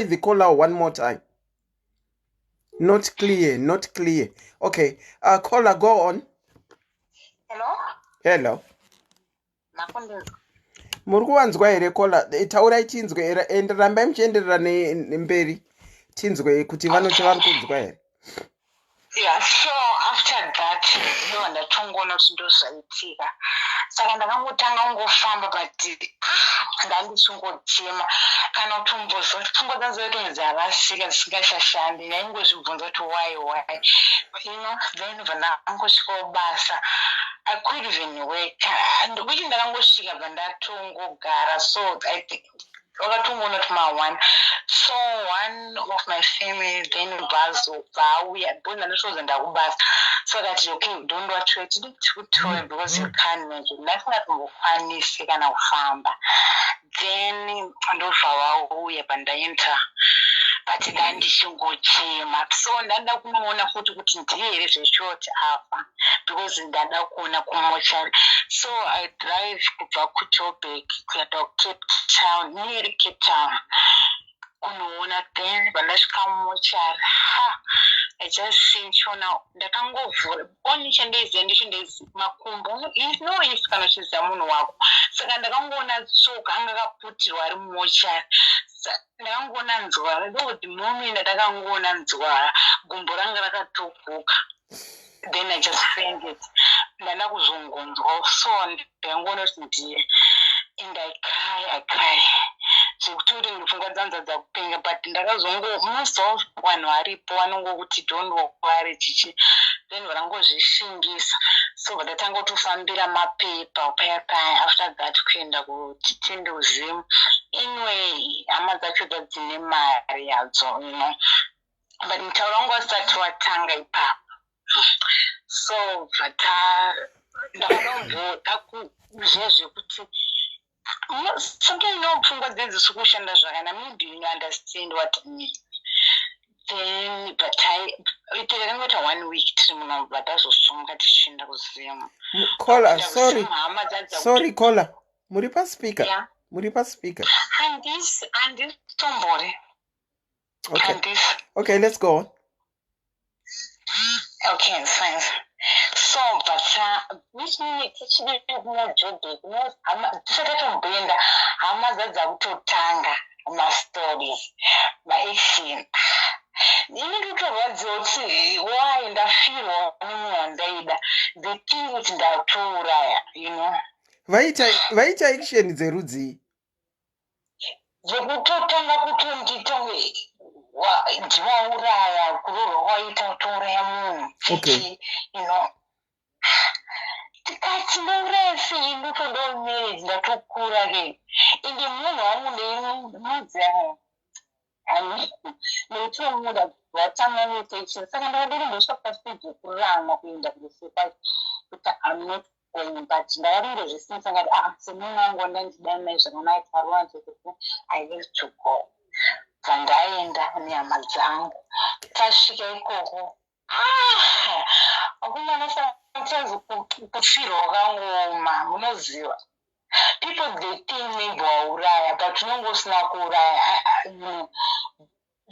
the caller one more time. Not clear. Okay, caller, go on. Hello. Muri kuvanzwa here caller? Taurai tinzwe and rambai muchienderera nemberi tinzwe kuti vanoti vari kunzwa here. Yeah, so after that, ndatongoona kuti ndozvaitika. Saka ndakangotanga kungofamba but ndandichingochema kana kutombozwa kuti pfungwa dzangu dzaitonge dzarasika dzisingachashandi. Ndaingozvibvunza kuti why. Then ndangosvika kubasa. I could even work. Which ndakangosvika pandatongogara. So I think wakatongoona kuti one. So one of my family then vauya because ndandoshoza ndakubasa. So that okay, don't watch it because you can't manage. Ndasingatombokwanisi kana kufamba. Then ndobva vauya pandaenda but ndandichingochema. So ndanda kunoona kuti ndiye here zveshort apa because ndada kuona kumochari. So I drive kubva kuJoburg kuenda kuCape Town, near Cape Town. Kunoona then pandasvika mumochari. I just think ndakangovhura only chandaiziva ndicho ndaiziva makumbo. You know if kana uchiziva munhu wako. Saka ndakangoona tsoka anga akaputirwa ari mumochari. Ndakangoona nzwara. Though the moment ndakangoona nzwara gumbo ranga rakatopuka. Then I just fainted. Ndanda kuzongonzwa. So ndangoona kuti ndiye. And I cry. Zvekuti ndipfungwa dzangu dzakupenga but ndakazongomuzwa vanhu varipo vanongokuti don't worry chichi. Then varangozvishingisa. So ndatanga kutofambira mapepa paya after that kuenda kuTinduzimu. Anyway, hama dzacho dzine mari yadzo, But mutauro wangu wasati watanga ipapo. So ndakanobvoda kuzvezvekuti sometimes pfungwa dzedzisi kushanda zvakanaka. Maybe you understand what I mean. Then but itekanga 1 week tiri muno but azosumuka tichienda kuzimu. Caller, sorry caller. Muri pa speaker. Yeah. Muri pa speaker. Andis tombore. Okay, let's go on. Okay, it's fine. So, but which means it's more joking. Tisakatombenda hama dzakutotanga ma-stories ma-action. Ini nditovadziva kuti why ndafirwa nemunhu wandaida the thing kuti ndatouraya, Vaita action dzerudzi. Dzekutotanga kutonditonge ndivauraya kurorwa waita kutouraya munhu. Okay. Tikati ndauraya sei ndotodawo marriage ndatokura ke. Ende munhu wangu ndeimudzana. Nekuti muda watanga meditation. Saka ndakadai ndosvika pastage yekurama kuenda kuresepa kuti I'm not going but ndakadai zvisinisa ngati semunhu wangu wandandida naye zvakanaka parwa kuti I have to go. Pandaenda nehama dzangu. Tasvika ikoko. Akumana sometimes kufirwa kwakaoma munoziva. People they think maybe wauraya but unonge usina kuuraya.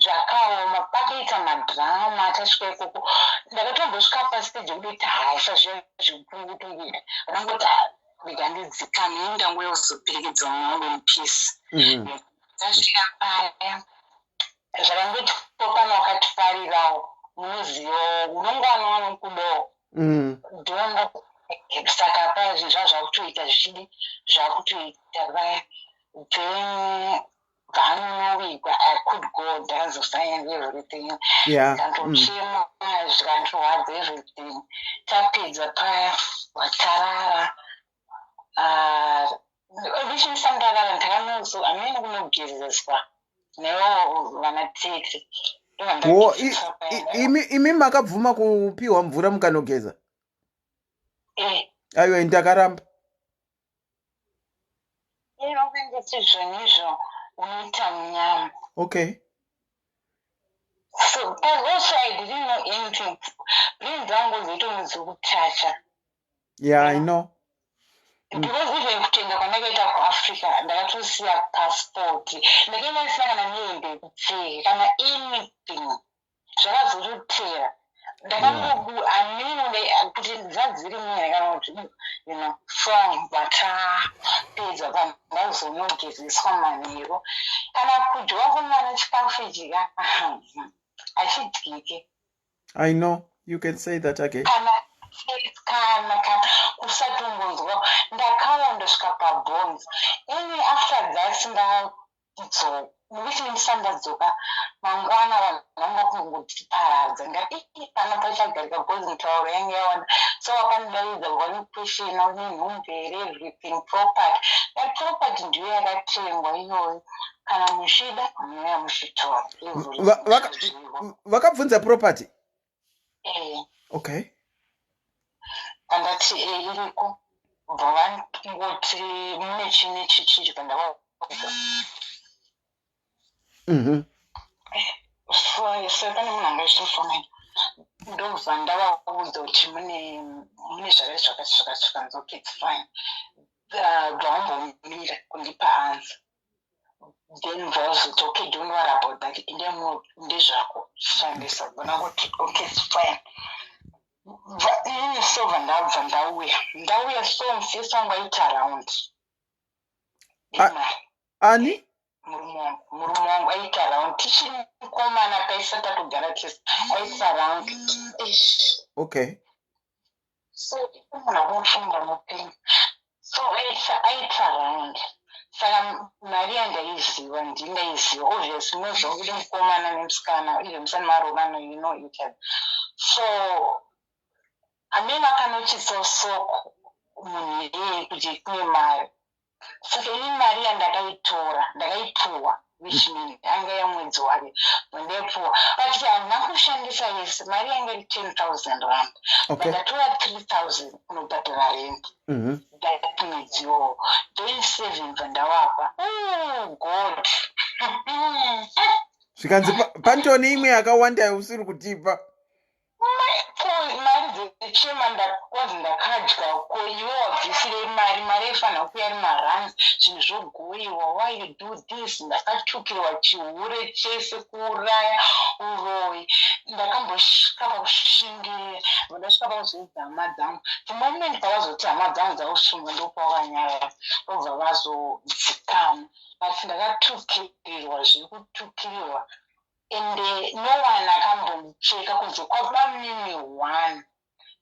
zvakaoma pakaita madhirama atasvika ikoko ndakatombosvika pasiteji kudoti hasha zvikuru rangoti rega ndidzikame indango yozoperekedza mwangu mupisi tasvika paya zvakangoti popana wakatifarirawo munozivawo unongwana wanokudawo ndonga saka paya zvinhu zvazvakutoita zvichidi zvakutoita paya then vanowigwa I could go ndazosign everything ndandochema zvikandirwadza everything tapedza paya watarara vichindisandarara ndakanozo amene kunogezeswa newo vanatete imi makabvuma kupiwa mvura mukanogeza aiwa ndakaramba inokunditi zvinizvo unoita munyama okay so also I didn't know anything brain dzangu dzaitomudzi kutacha I know because even kutenda kwandakaita kuafrica ndakatosiya passport ndakaenda ndisina kana nehembe yekupfeka kana anything zvakazototera ndakangoku amene kuti dzadziri mwene kana kuti from vatapedza pa ndazonogezeswa manheru kana kudyiwa kumwana chikafu chika achidyike I know you can say that again kana kusatombonzwa ndakaondosvika pabonzi any after that ndadzoka nokuti ndisandadzoka mangwana vanhu vanga kungotiparadza ngati pana pachagarika bhozi ntauro yange yawanda so wakandaidza vakwanikweshena unenhumbere everything property that property ndiyo yakatengwa iyoyo kana muchida munoya muchitora vakabvunza property okay pandati iriko bva vangoti mune chine chichichi pandava so pane munhu angaisofona ndobva ndavaudza kuti mune zvakasvika okay it's fine bvambomira kundipa hanzi then vazoti okay don't worry about that ndezvako shandisa vanangoti okay it's fine so vandabva ndauya so mufesi wangu aita around ani murume wangu aita around tichiri mukomana paisa tatogara tese aita around okay so munhu anofunda mupenyu so aita around saka mari yandaiziva ndingaiziva obviously munozvakuti mukomana nemusikana even musani marorano you know each other so amene akanochitsa soko munhu iyeye kuti kune mari saka ini mari yandakaitora ndakaipuwa which means anga yamwedzi wake ndaipuwa but handina kushandisa yese mari yanga iri 10,000 rand ndatora 3,000 kunobhadhara rent that mwedzi iwowo then 7 vandawapa god zvikanzi pantoni imwe yakawanda usiri kutipa mari dzechema ndakwazi ndakadya ko iwe wabvisire mari ifanira kuya iri maranzi zvinhu zvogoyiwa why you do this ndakatukirwa chihure chese kuuraya uroyi ndakambosvika pakushingirira vandasvika pakuzoudza hama dzangu the moment pavazoti hama dzangu dzakusungwa ndopavanyaya vobva vazodzikama but ndakatukirirwa zviri kutukirirwa ende no one akambomucheka kunze kwaba mimi one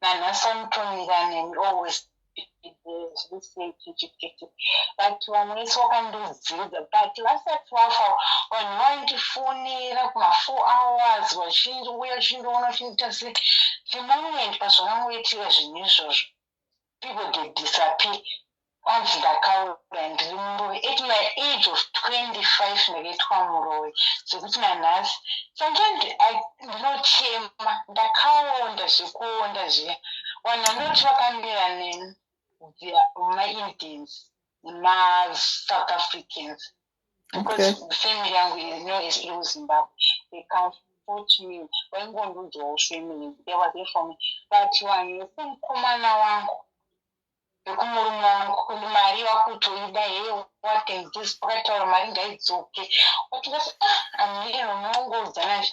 nanhasi anotomira nemi always but vamwe vese wakandodzidza but vasati vafa vanhu vaindifonera kuma4 hours vachindiuya vachindiona vachindiita sei the moment pazvakangoitika zvinhu izvozvo people they disappear once ndakaura ndiri muroyi at my age of 25 ndakaitwa muroyi zvekuti nanhasi sometimes ndinochema ndakaonda zvekuonda zviya vanhu vandoti vakamira neni ma-Indians nema-South Africans because family yangu iri muZimbabwe they comfort me vaingondiudzawo family they were there for me but vanhu vekumukomana wangu yekumurume wangu kuti mari vakutoida here what and this wakataura mari ngaidzoke watikati amiro munoungodzana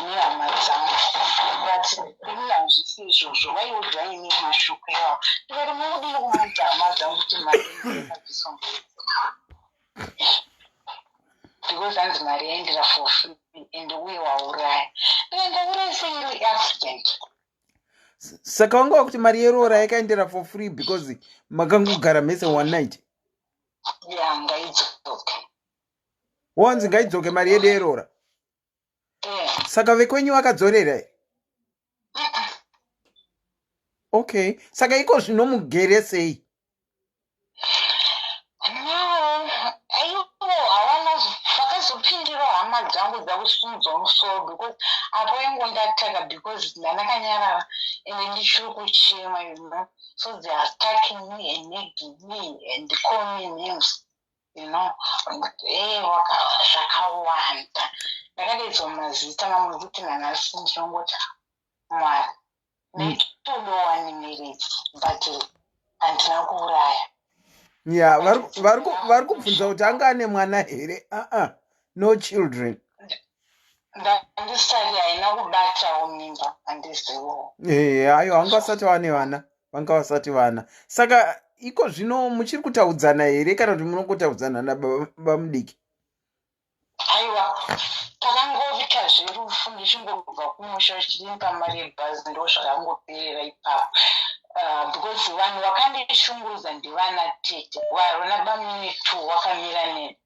nehama dzangu but ini hazvisi izvozvo vaiudza ini mashuku iwavo tikati munodii kumaita hama dzangu kuti mari abviswa because hanzi mari yaendera for free and uye wauraya ndauraya seiri accident. Saka wanga kuti mari yeroora yakaendera for free because makangogara mese one night. Yeah, ngaidzoke. Wanzi ngaidzoke mari yedu yeroora. Saka vekwenyu vakadzorera here? Okay. Saka iko zvino mugere sei? Vakazopindira hama dzangu dzakusimudzwa musoro because apo yangu ndataka because ndanakanyarara ende ndichiri kuchema you know so they are attacking me and nagging me and call me names you know zvakawanda ndakadaidzwa mazita mamwe kuti nanhasi ndinongoti mwari nditodowanimiriti but handina kuuraya. Yeah, vari kubvunza kuti anga ane mwana here? No children. Ndisati haina kubatawo mimba handiziwo. Hayo vanga vasati vane vana, vanga vasati vana. Saka iko zvino muchiri kutaudzana here kana kuti munongotaudzana nababa mudiki? Aiwa, takangovita zverufu ndichingobva kumusha chirimba mari yebhazi ndo zvakangoperera ipapo. Because vanhu vakandishungurudza ndivana tete varona baminitu wakamira neni.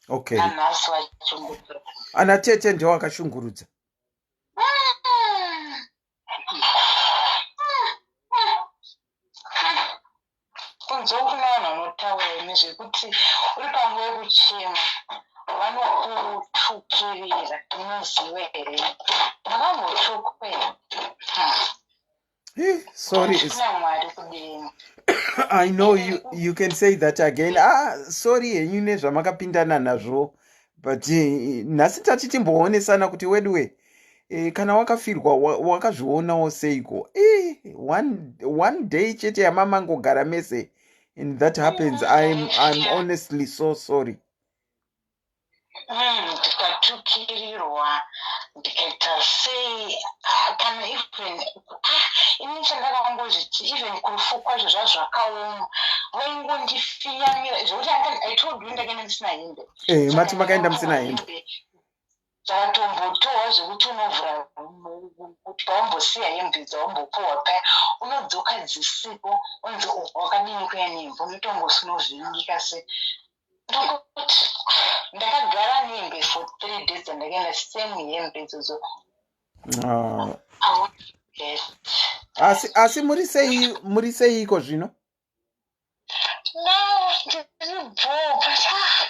Okay. Nanhasi vachishungurudza. Ana tete ndio wakashungurudza. Kunze kuna vanhu vanotaura nezvekuti uri panguva yekuchema vanokutukirira unoziva here ndakambotukwa. Sorry. I know you can say that again. Sorry henyu nezvamakapindana nazvo. But nhasi tati timboonesana kuti wedwe kana wakafirwa wakazvionawo seiko. One day chete yamama ngogara mese and that happens. I'm honestly so sorry. Ndikatukirirwa ndikaita sei kana ini chandakangozviti even kurufu kwazvo zvazvakaoma vaingondifiyamira zvokuti I told you ndakaenda ndisina hembe. Mati makaenda musina hembe. Zvatombotohwa zvekuti unovhura kuti paumbosiya hembe dzaumbopuhwa paya unodzoka dzisipo unzi wakadini kuya nehembe unotombosunovhiringika se ndokuti ndakagara nehembe for 3 days andakaenda same hembe idzodzo. Asi muri seiko zvino? No, ndizibhopa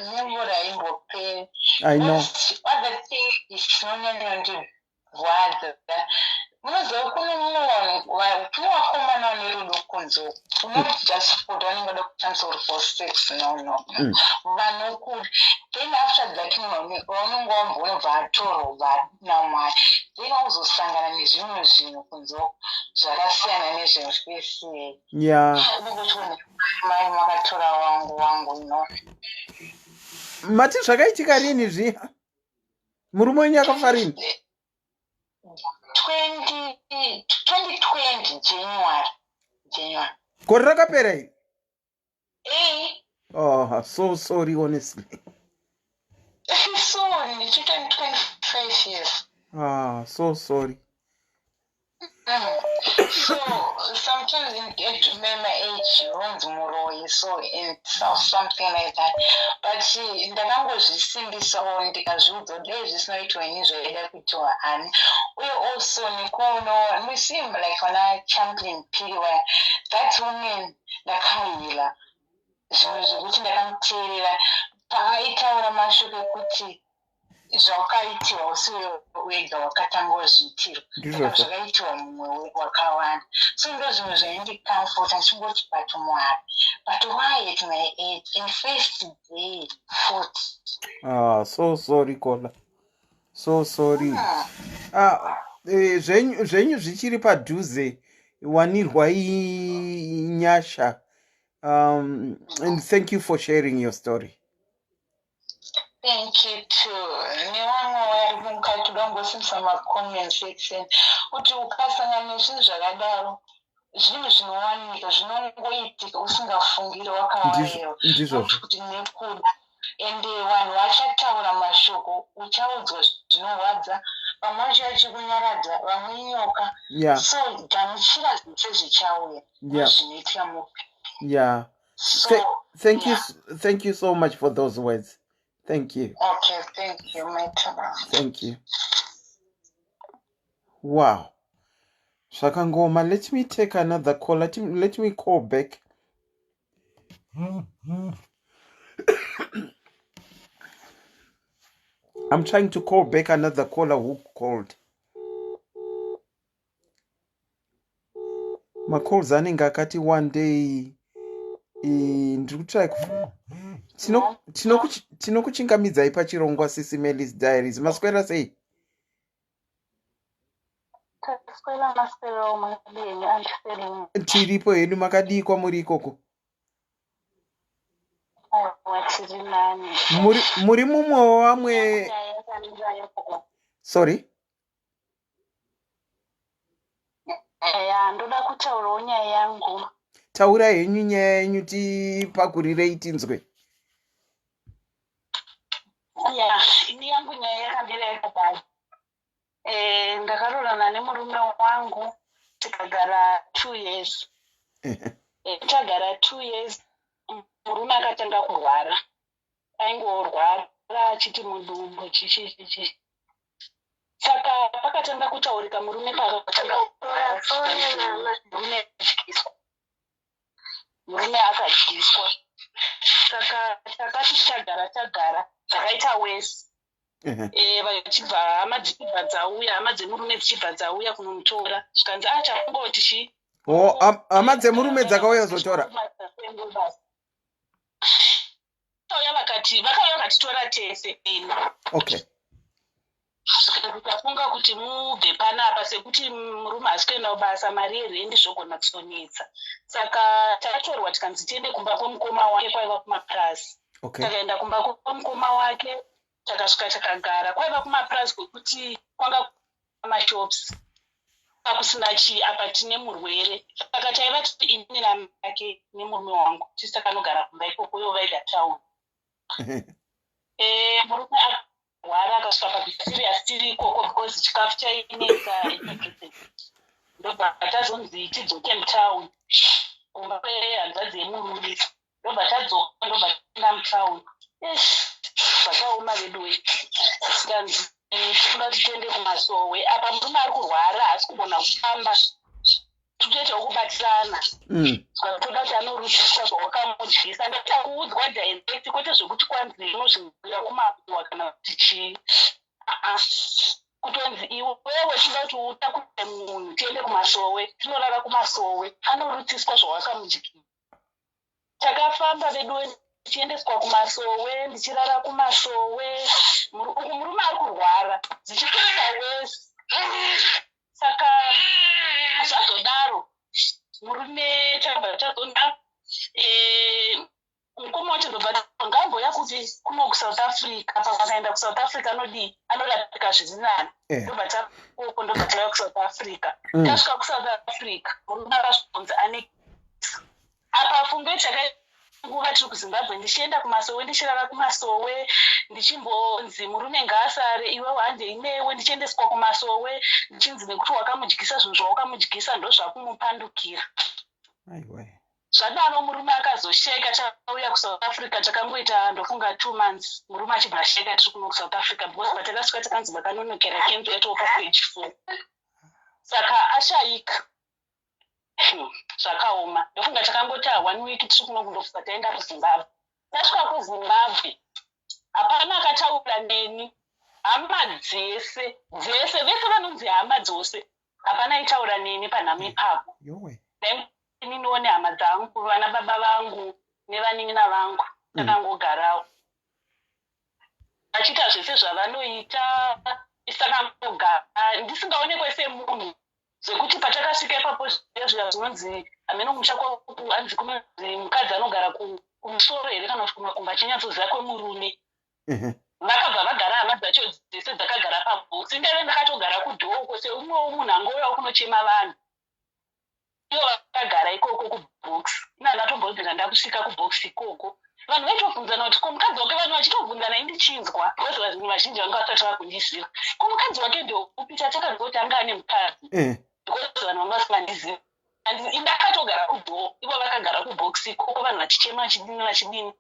nemvura imboperi. I know. Other thing chinonyanya ndirwadza munoziva kune kune vakomana vane rudo kunze not just food vanenge vada kushandisa uri for sex no vanokuri then after that vanonge vambonobva atorwa namwari then vauzosangana nezvimwe zvinhu kunzewo zvakasiyana nezvemfesi unongoti mai makatora wangu no. Mati zvakaitika rini zviya? Murume wenyu akafa rini? 2020 January. Gore rakapera iri? So sorry honestly. So it's 25 years. So sorry. So sometimes you get to remember age runs more so in something like that. But ndakangozvisimbisa ndikazviudza dai zvisinoitwa ini zvaida kuitwa ani uye also nikuono we seem like vana champion piriwa that woman ndakahila zvinhu zvekuti ndakamuteerera paaitaura mashoko ekuti zvawakaitiwa usiwe wega wakatangozviitirwa zvakaitiwa mumwe wakawanda so ndo zvimwe zvaindikamfota ndichingoti but mwari but why at my age in first day 40. So sorry Kola, so sorry. Zvenyu zvichiri padhuze wanirwa inyasha And thank you for sharing your story. Thank you too. Nevamwe vari mukati dongosimisa macomment section kuti ukasangana nezvinhu zvakadaro zvinhu zvinowanika zvinongoitika usingafungiri wakavayewa noti kuti nekuda ende vanhu vachataura mashoko uchaudzwa zvinorwadza vamwe vacho vachikunyaradza vamwe inyoka so gamuchira zvese zvichauya zvinoitika mupe Thank you so much for those words. Thank you. Okay, thank you, my brother. Thank you. Wow. Shakangoma, let me take another call. Let me call back. I'm trying to call back another caller who called. My calls anenge akati one day ndikutry tinokuchingamidzai pachirongwa SIS MELLY's Diaries. Maswera sei? Tiripo hedu makadikwa muri ikoko. Muri mumwe wamwe. Sorry? Ndoda kutaurawo nyaya yangu. Taura henyu nyaya yenyu tipakurirei tinzwe. Ini yangu nyaya yakambira yakadai. Ndakarorana nemurume wangu tikagara 2 years. Tagara 2 years. Murume akatanga kurwara. Aingorwara achiti mudumbu chichi. Saka pakatanga kutaurika murume pakatanga kurwara. Murume akadyiswa. Saka takati tagara zvakaita wese. Vachibva hama dzichibva dzauya, hama dzemurume dzichibva dzauya kunomutora. Zvikanzi achangoti chi. Hama dzemurume dzakauya zotora. Vakauya vakatitora tese. Okay. Tafunga kuti mubve panapa sekuti murume asi kuenda basa mari yerendi zvogona kusonetsa. Saka takatorwa tikanzi tiende kumba kwomukoma wake kwaiva kumapurazi. Takaenda kumba kwomukoma wake takasvika takagara. Kwaiva kumapurazi kwekuti kwanga mashops. Kusina apa tine murwere. Saka taiva tiri ini namai ake nemurume wangu. Tisi takanogara kumba ikoko ivo vaida town. Murume warwara akasvika pasirias tiri ikoko because chikafu chainetsa ndobva tazonzi tidzoke mutauni kumba kwehanzvadzi yemurume. Ndobva tadzoka ndobva taenda mutauni. Zvakaoma vedu we. Tikanzi tinoda kuti tiende kumasowe. Apa murume ari kurwara asi kugona kufamba. Totoita kubatsirana. Toda kuti anorutiswa zvawakamudyisa. Ndatakuudzwa direct kwete zvokuti kwanzi inozvibvira kumapuwa kana kuti chii. Kutonzi iwewe tinoda kuti utakure munhu tiende kumasowe. Tinorara kumasowe. Anorutiswa zvawakamudyisa. Takafamba vedu tichiendeswa kumasowe, ndichirara kumasowe. Murume ari kurwara. Dzichikuita wese. Saka zvazodaro murume tazonda mukoma wacho ndobva ngamboya kuti kuno kuSouth Africa. Pakaenda kuSouth Africa anorapika zvirinani. Ndobva takoko ndobva tauya kuSouth Africa. Tasvika kuSouth Africa murume akazvibvunza ane apa funge nguva tiri kuZimbabwe ndichienda kumasowe ndichirara kumasowe ndichimbonzi murume ngaasare iwewe hande inewe ndichiendeswa kumasowe ndichinzi nekuti wakamudyisa zvinhu zvawakamudyisa ndozvakumupandukira. Zvadaro murume akazosheka. Takauya kuSouth Africa takangoita ndofunga 2 months. Murume achibva asheka tiri kuno kuSouth Africa because patakasvika takanzi vakanonokera kenzo yatopa page 4. Saka ashayika. Zvakaoma. Ndofunga takangoti 1 week tiri kuno kundofika taenda kuZimbabwe. Tasvika kuZimbabwe hapana akataura neni. Hama dzese vese vanonzi hama dzose hapana aitaura neni panhamo ipapo. Ninione hama dzangu, vana baba vangu nevanin'ina vangu takangogarawo. Vachiita zvese zvavanoita takangogara ndisingaonekwe semunhu zvekuti patakasvika ipapo zviya zvinonzi amene kumusha kwaku anzi mukadzi anogara kumusoro here kana kuti kumakumbo achinyatsoziva kwemurume. Vakabva vagara hama dzacho dzese dzakagara pabhokisi. Ndeve ndakatogara kudhoo seumwewo munhu angouyawo kunochema vanhu. Ivo vakagara ikoko kubhokisi. Ina ndatombobvira ndakusvika kubhokisi ikoko. Vanhu vaitobvunzana kuti ko mukadzi wake vanhu vachitobvunzana indichinzwa. Because vanhu vazhinji vanga vasati vakundiziva. Ko mukadzi wake ndeupi chatakazwa kuti anga ane mukadzi. Because vanhu vanga vasingandizivi. Ndakatogara kudhoo. Ivo vakagara kubhokisi ikoko vanhu vachichema vachidini.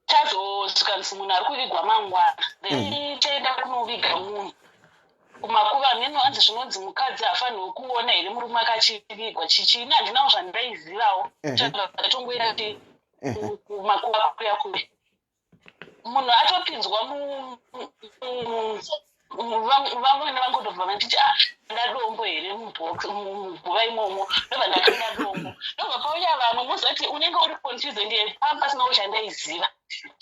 Tazosvika musi munhu ari kuvigwa mangwana. Then chaenda kunoviga munhu. Kumakuva meno anzi zvinonzi mukadzi hafanirwi kuona here murume akachivigwa. Chichini handinawo zvandaizivawo. Chatongoenda kuti kumakuva kuya kure. Munhu atopinzwa vamwe vangotobva vachiti ndadombo here muguva imomo. Ndobva ndakanda dombo. Ndobva pauya vamwe mozati unenge uri confused ndiye pasinawo chandaiziva.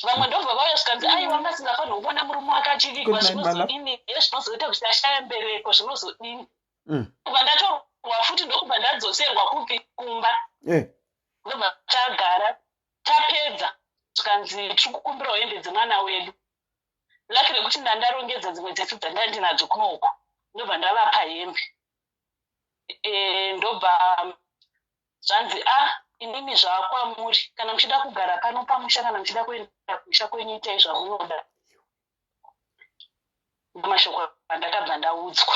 Vamwe ndobva vauya zvikanzi wanga singafanirwi kuona murume akachivigwa zvinozodini zvinozoita kuti ashaya mbereko zvinozodini. Kubva ndatorwa futi ndokubva ndadzoserwa kupi kumba. Ndobva tagara tapedza zvikanzi tiri kukumbirawo hembe dzemwana wedu. Laki rekuti ndandarongedza dzimwe dzetu dzandanga ndinadzo kunoko. Ndobva ndavapa hembe. Ndobva zvanzi inini zvakwamuri kana muchida kugara pano pamusha kana muchida kuenda kumusha kwenyu itai zvamunoda. Mashoko andakabva ndaudzwa.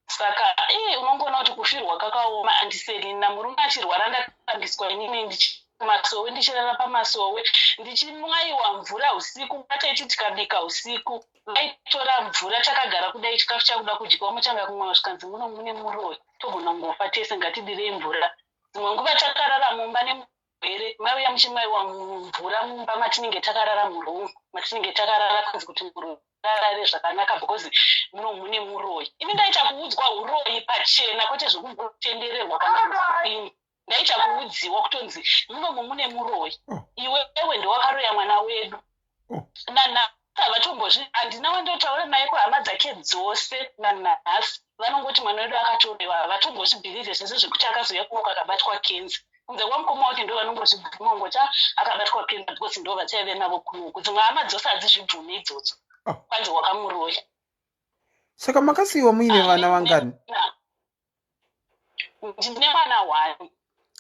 Saka unongoona kuti kufirwa kakaoma handiserina. Murume achirwara ndakambiswa inini ndichimasowe ndichirara pamasowe ndichinwaiwa mvura usiku. Ataiti tikabika usiku vaitora mvura takagara kudai chikafu chakuda kudyiwa muchanga kumwa zvikanzi muno mune muroyi togona kungofa tese ngatidirei mvura. Dzimwe nguva takarara mumba nemurwere mauya muchimwaiwa mvura mumba matinenge takarara murumu matinenge takarara kunzi kuti murarare zvakanaka because muno mune muroyi. Ini ndaita kuudzwa uroyi pachena kwete zvekumbotendererwa kana kudini. Ndaita kuudziwa kutonzi muno mune muroyi. Iwewe ndewakaroya mwana wedu. Handina wandotaura naye kuhama dzake dzose nanhasi. Vanongoti mwana wedu akatorewa. Vatombozvibhirire zvese zvekuti akazoya kunoka akabatwa kenzi. Kunze kwamukoma wake ndo vanongozvibvuma ngoti akabatwa kenzi because ndo vachaive navo kunoku. Dzimwe hama dzose hadzizvibvumi idzodzo. Kwanzi wakamuroya. Saka makasiyiwa muine vana vangani? Ndine mwana 1.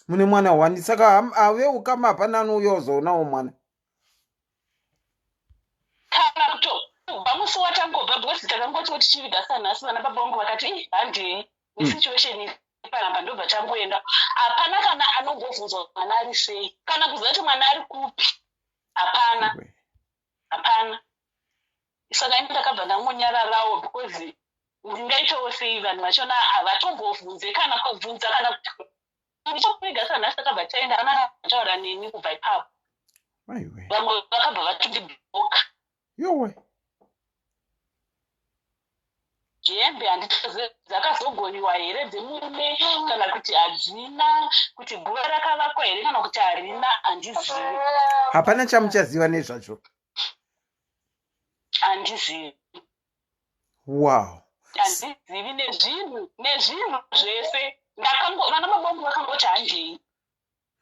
Mune mwana 1. Saka ave ukama hapana anouyozonawo mwana. Kana kuto bamusi watangobva because takangoti tichiviga sanhasi vana baba vangu vakati handei nesituation panapa ndobva tangoenda. Hapana kana anongobvunzwa mwana ari sei kana kuziva kuti mwana ari kupi. Hapana. Saka ini ndakabva ndangonyararawo because ndingaitawo sei vanhu vachona havatombobvunze kana kubvunza kana kuti ndichokuviga sanhasi takabva taenda ana taura neni kubva ipapo. Vamwe vakabva vatondibhoka. Yowe. Hembe handitoziva dzakazogoniwa here dzemurume kana kuti hadzina, kuti guva rakavakwa here kana kuti harina handizivi. Hapana chamuchaziva nezvacho. Handizivi. Wow. Handizivi nezvinhu zvese. Vana baba vangu vakangoti handei.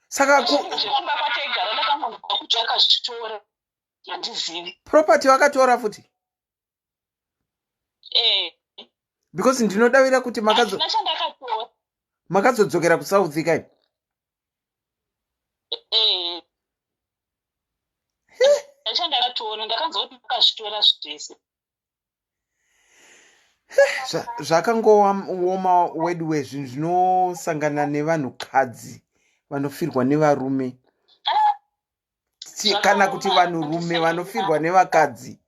Saka zvekumba kwataigara ndakangobva kuti vakazvitora. Handizivi. Property vakatora futi? Because ndinodavira kuti makazodzokera kuSouth kai? Ndakatoona ndakanzwa kuti vakazvitora zvese. Zvakangooma wedwe zvinhu zvinosangana nevanhukadzi vanofirwa nevarume. Kana kuti vanhurume vanofirwa nevakadzi.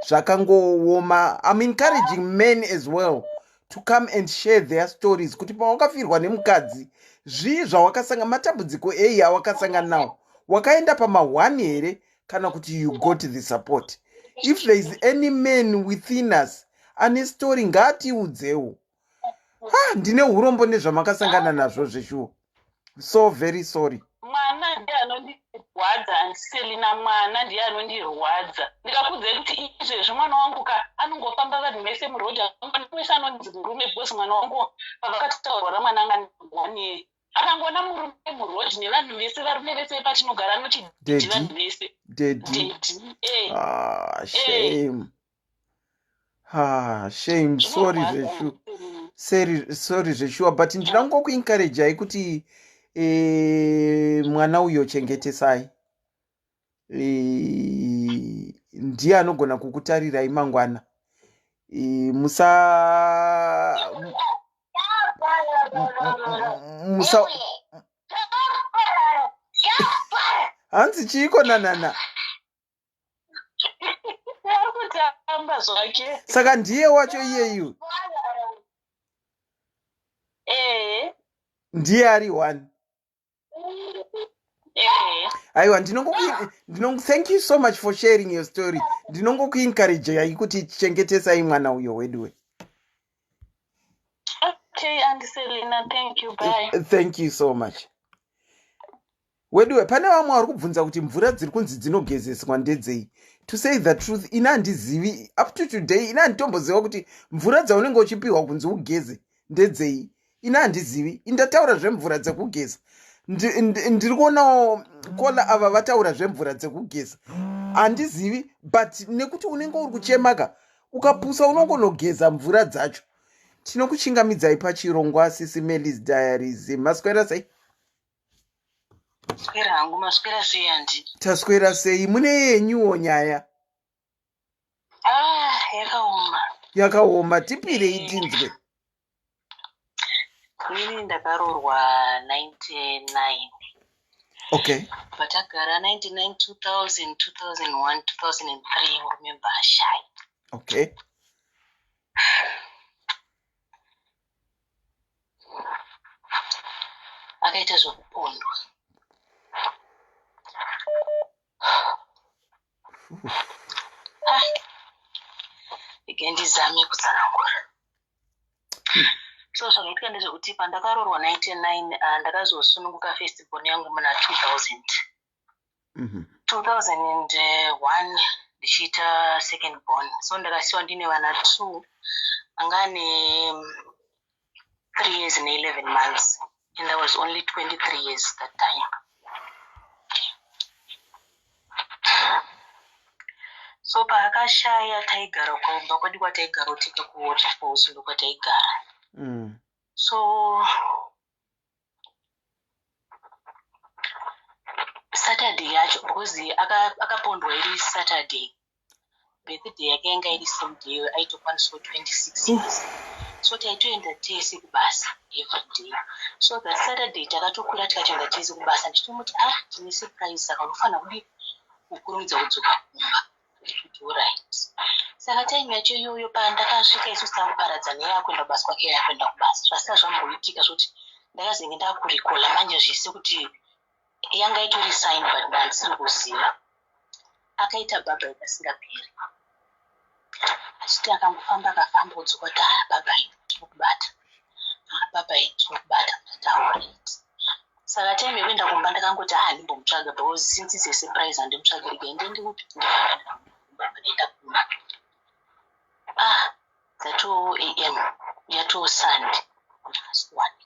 Zvakangooma. I'm encouraging men as well to come and share their stories. Kuti pawakafirwa nemukadzi, zvii zvawakasanga matambudziko ei awakasanga nawo. Wakaenda pama1 here kana kuti you got the support. If there is any man within us ane story ngatiudzewo. Ndine urombo nezvamakasangana nazvo zveshuwa. So very sorry. Mwana ndiye anondirwadza, handiselina mwana ndiye anondirwadza. Ndikakuudza kuti izvezvi mwana wangu anongofamba vanhu vese murodhi, mwana wese anonzi murume because mwana wangu pavakataurwa ramwana anga 1 year. akangona murume murodhi nevanhu vese varume vese patinogara nochidhidhi vanhu vese Daddy. Shame. Shame. Sorry, Reshu. Sorry, Reshu. But ndinango kuencourage kuti mwana uyo chengetesai. Ndiye anogona kukutarirai mangwana. Musa hanzi chiko nanana. Saka ndiye wacho iyeyu. Ndiye ari one. Aiwa, thank you so much for sharing your story. Ndinongo kuencourage yaikuti chengetesai mwana uyo wedwe. Okay, Auntie Selina, thank you. Bye. Thank you so much. Wedwe, pane vamwe vari kubvunza kuti mvura dziri kunzi dzinogezeswa ndedzei. To say the truth, ina handizivi up to today, ina handitomboziva kuti mvura dzaunenge uchipiwa kunzi ugeze ndedzei. Ina handizivi, indataura zvemvura dzekugeza. Ndiri kuonawo kola ava vataura zvemvura dzekugeza. Handizivi, but nekuti unenge uri kuchemaka ukapusa unongonogeza mvura dzacho. Tinokuchingamidzai pachirongwa SIS MELLY's Diaries. Maswera sei? Maswera hangu, maswera sei andi? Taswera sei? Mune yenyuwo nyaya? Yakaoma. Yakaoma, tipirei tinzwe. Ini ndakarorwa 99. Okay. Patagara 99, 2000, 2001, 2003, remember Ashai. Okay. Akaita zvokupondwa. Ndizame kutsanangura. So zvakaitwa ndezvekuti pandakarorwa 99 ndakazosununguka festival yangu muna 2000. 2001 ndichiita second born. So ndakasiwa ndine vana 2 angane 3 years and 11 months. And I was only 23 years that time. So paakashaya taigara kwaumba kwadi kwataigara utika kuwaterfalls ndo kwataigara. So Saturday yacho because akapondwa iri Saturday. Birthday yake yanga iri same day aitokwanisa 26 years. So taitoenda tese kubasa every day. So that Saturday takatokura tikaenda tese kubasa ndichitomuti tine surprise saka unofana kudi kukurumidza kudzoka kumba. Right. Saka time yacho iyoyo pandakasvika isusu tanguparadza neya kuenda kubasa kwake yakuenda kubasa. Zvasina zvamboitika zvoti ndakazenge ndakurikola manje zvise kuti yanga itori sign but ndasiri kuziva. Akaita baba ikasingaperi. Achiti akangofamba akafamba udzoka kuti baba tinokubata. Baba tinokubata ndataura. Saka time yekuenda kumba ndakangoti ndimbomutsvaga because since it's a surprise handimutsvagiri kuende ndikupi ndenda kumba. That 2 AM yato Sunday last one.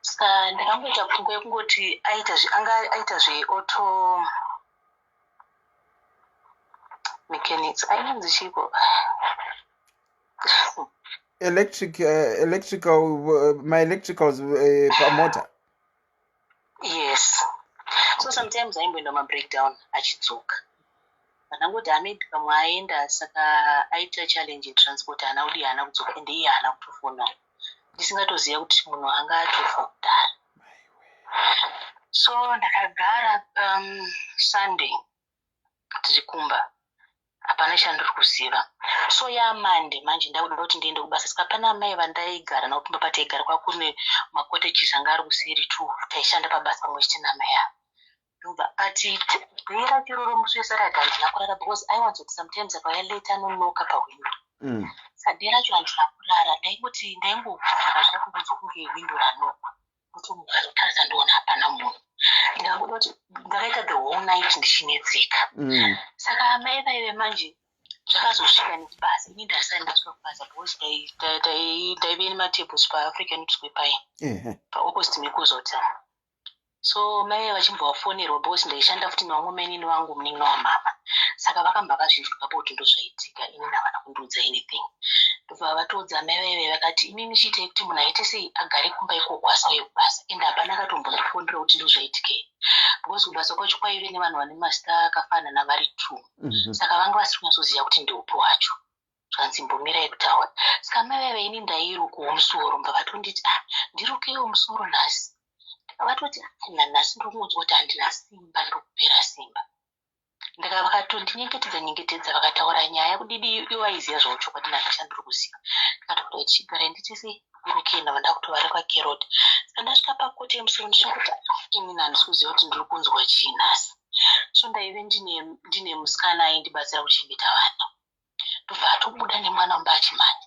Saka ndakangoita pfungwa yekungoti aita zveauto mechanics. Ainonzi chiko my electricals motor. Yes. So sometimes aimboenda mabreakdown achidzoka. Vanangoti maybe pamwe aenda saka aita challenge transport anaudi haana kudzoka ende iye haana kutofona. Ndisingatoziva kuti munhu anga atofa kudhara. So ndakagara Sunday tichikumba. Hapana chandiri kuziva. So Monday manje ndakuda kuti ndiende kubasa saka pana mai vandaigara navo kumba pataigara kwakune macottages anga ari kuseri tu taishanda pabasa pamwe chete namai avo. Ndobva ati bhera chiroro musi weSaturday handina kurara because I want to sometimes akauya late anonoka pahwindo. Sadei racho handina kurara ndaingoti ndaingovhura zvakungodza kunge hwindo ranokwa. Kuti munhu azotarisa ndoona hapana munhu. Ndakakuda kuti ndakaita the whole night ndichinetseka. Saka amai vaive manje zvakazosvika nebasa ini ndasandaswa kubasa because ndaive nematables paafrican newspaper pai paopposite mekuzota. So mai vachibva vafonerwa because ndaishanda futi nevamwe mainini vangu munin'ina wamama, saka vakamba vakazvinzwikapo kuti ndozvaitika, ini navana kundiudza anything. Ndobva vatoudza mai vaive vakati imimi chiitai kuti munhu aite sei agare kumba ikoko asauye kubasa, ende hapana akatombondifonera kuti ndozvaitikei because kubasa kwacho kwaive nevanhu vane mazita akafanana vari 2, saka vanga vasiri kunyazoziva kuti ndiupi wacho. Zvanzi mbomirai kutaura. Saka mai vaive ini ndairukawo musoro, mbva vatonditi ndirukewo musoro nhasi. Vatoti nhasi ndokungodzwa kuti handina simba, ndokupera simba. Vakatondinyengetedza vakataura nyaya kudidi ivo vaiziva zvauchokwadi ndandashandiri kuziva. Ndikatoda ichigara nditi sei urukenda vanda kuti vari kwakeroti. Saka ndasvika pakoti yemusoro ndichingoti ini handisi kuziva kuti ndiri kunzwa chii nhasi. So ndaive ndine musikana aindibatsira kuchengeta vana. Ndobva atobuda nemwana wamba achimhanya.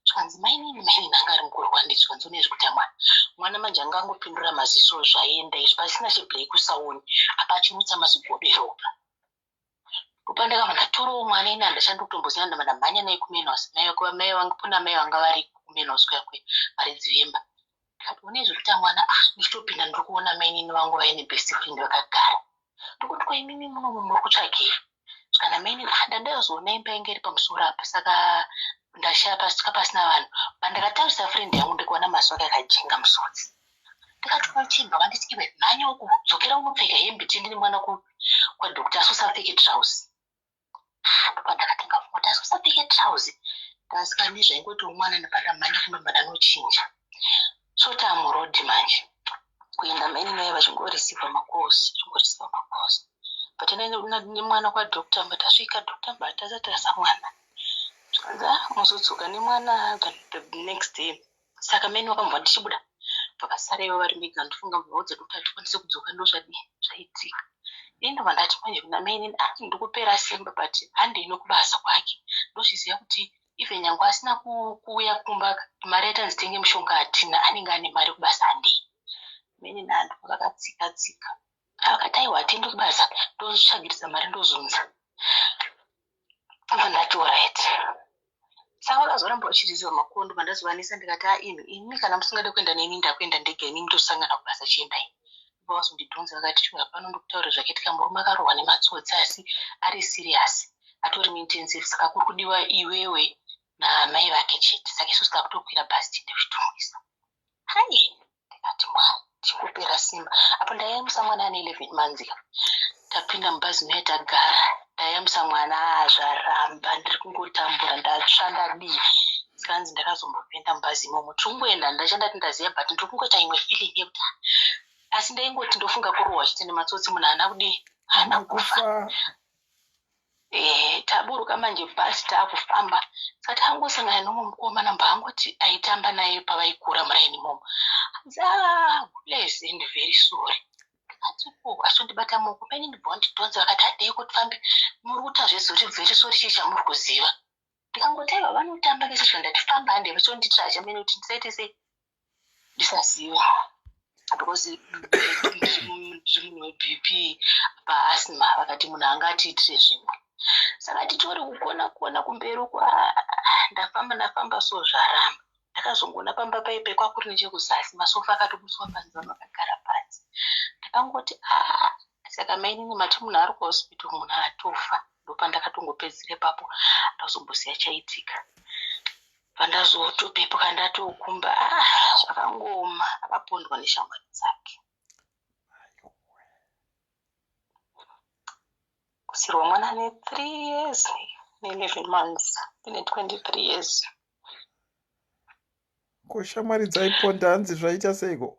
Zvanzi mainini anga ari mukuru kwanditi, zvanzi unezvikuti mwana manje anga angopindura maziso zvaenda izvi pasina chibhlei kusaoni apa achimutsa mazigodo eropa. Kupa ndakabva ndatorawo mwana ini handashanda kutomboziva ndamhanya naye kumenhouse. Mai vangu puna mai vanga vari kumenhouse kwakwe vari dzivemba. Ndikati unezvikuti mwana ndichitopinda ndiri kuona mainini vangu vaine best friend vakagara. Ndikuti kwa imimi munomu muri kutsvagei? Kana mainini ndandazoona imba inge iri pamusoro apa, saka ndasvika pasina vanhu. Pandakatarisa friend yangu ndikuona maso ake akajenga musodzi. Ndikati kwachibva vanditi iwe mhanya uku dzokera unopfeka hembe tindini mwana kwadhokta asosapfeke trousi. Pandakatanga kuti asosapfeke trousi. Ndasika ndizvaingoti umwana ndapandamhanya kumbamba ndanochinja. So taamurodi manje kuenda maini naye vachingorisiva makosi. But nemwana kwadhokta mbatasvika dhokta mbatasatasa mwana. Muzodzoka nemwana the next day. Saka maini vakambva ndichibuda vakasara ivo vari mega. Ndofunga mvaudza kuti hatikwanise kudzoka ndozvaitika. Ini ndobva ndati manje kuna maini ndikupera simba but handi inokubasa kwake. Ndozviziva kuti even nyange asina kuuya kumba mari yatanzitenge mushonga hatina, anenge ane mari kubasa handei. Maini nando vakakatsika vakati aiwa hatiendi kubasa ndotsvagiridza mari ndozunza. Ndobva ndati alright. Saka vakazoramba vachiriziva makondo mandazovanisa ndikati ini kana musingade kuenda neni ndakuenda ndega, ini ndosangana kubasa chiendai. Vazondidhonza vakati chiwa pano ndokutaura zvakaitika murume akarohwa nematsotsi asi ari serious, atori muintensive, saka kuri kudiwa iwewe namai vake chete, saka isusu takutokwira basi tiende kuchitongesa. Hai ndikati tikupera simba. Apo ndaiyamusa mwana ane 11 months. Tapinda mubhazi meye tagara. Ndayamusa mwana zvaramba ndiri kungotambura ndatsva ndadii. Sikanzi ndakazombopinda mubhazi imomo tongoenda ndachandati ndaziva but ndiri kungoita imwe feeling yekuti asi ndaingoti ndofunga kurohwa chete nematsotsi munhu haana kudii, haana kufa. Taburuka manje bhazi taakufamba. Saka tangosangana nomwe mukomana mbaangoti aitamba naye pavaikura muraini imomo. Bless and very sorry. Achondibata maoko paini ndibva ndidhonza vakati hadei kuti fambi muri kuita zvezvo kuti very sorry chii chamuri kuziva. Ndikangoti aiwa vanotamba vese zvandati famba hande vachonditira mene kuti ndisaite sei ndisaziva because munhu weBP paasima vakati munhu angatiitire zvimwe. Saka titori kuona kumberi uko ndafamba so zvaramba. Ndakazongoona pamba paipe kwakuri nechekuzasi masofa akatobuswa panze vakagara pasi. Ndakangoti saka mainini mati munhu ari kuhospital munhu atofa. Ndopandakatongopedzire papo ndazombosiya chaitika. Pandazotopepuka ndatokumba zvakangoma, akapondwa neshamwari dzake. Kusirwa mwana ane 3 years ne11 months ine 23 years. Ko shamwari dzaiponda hanzi zvaita seiko?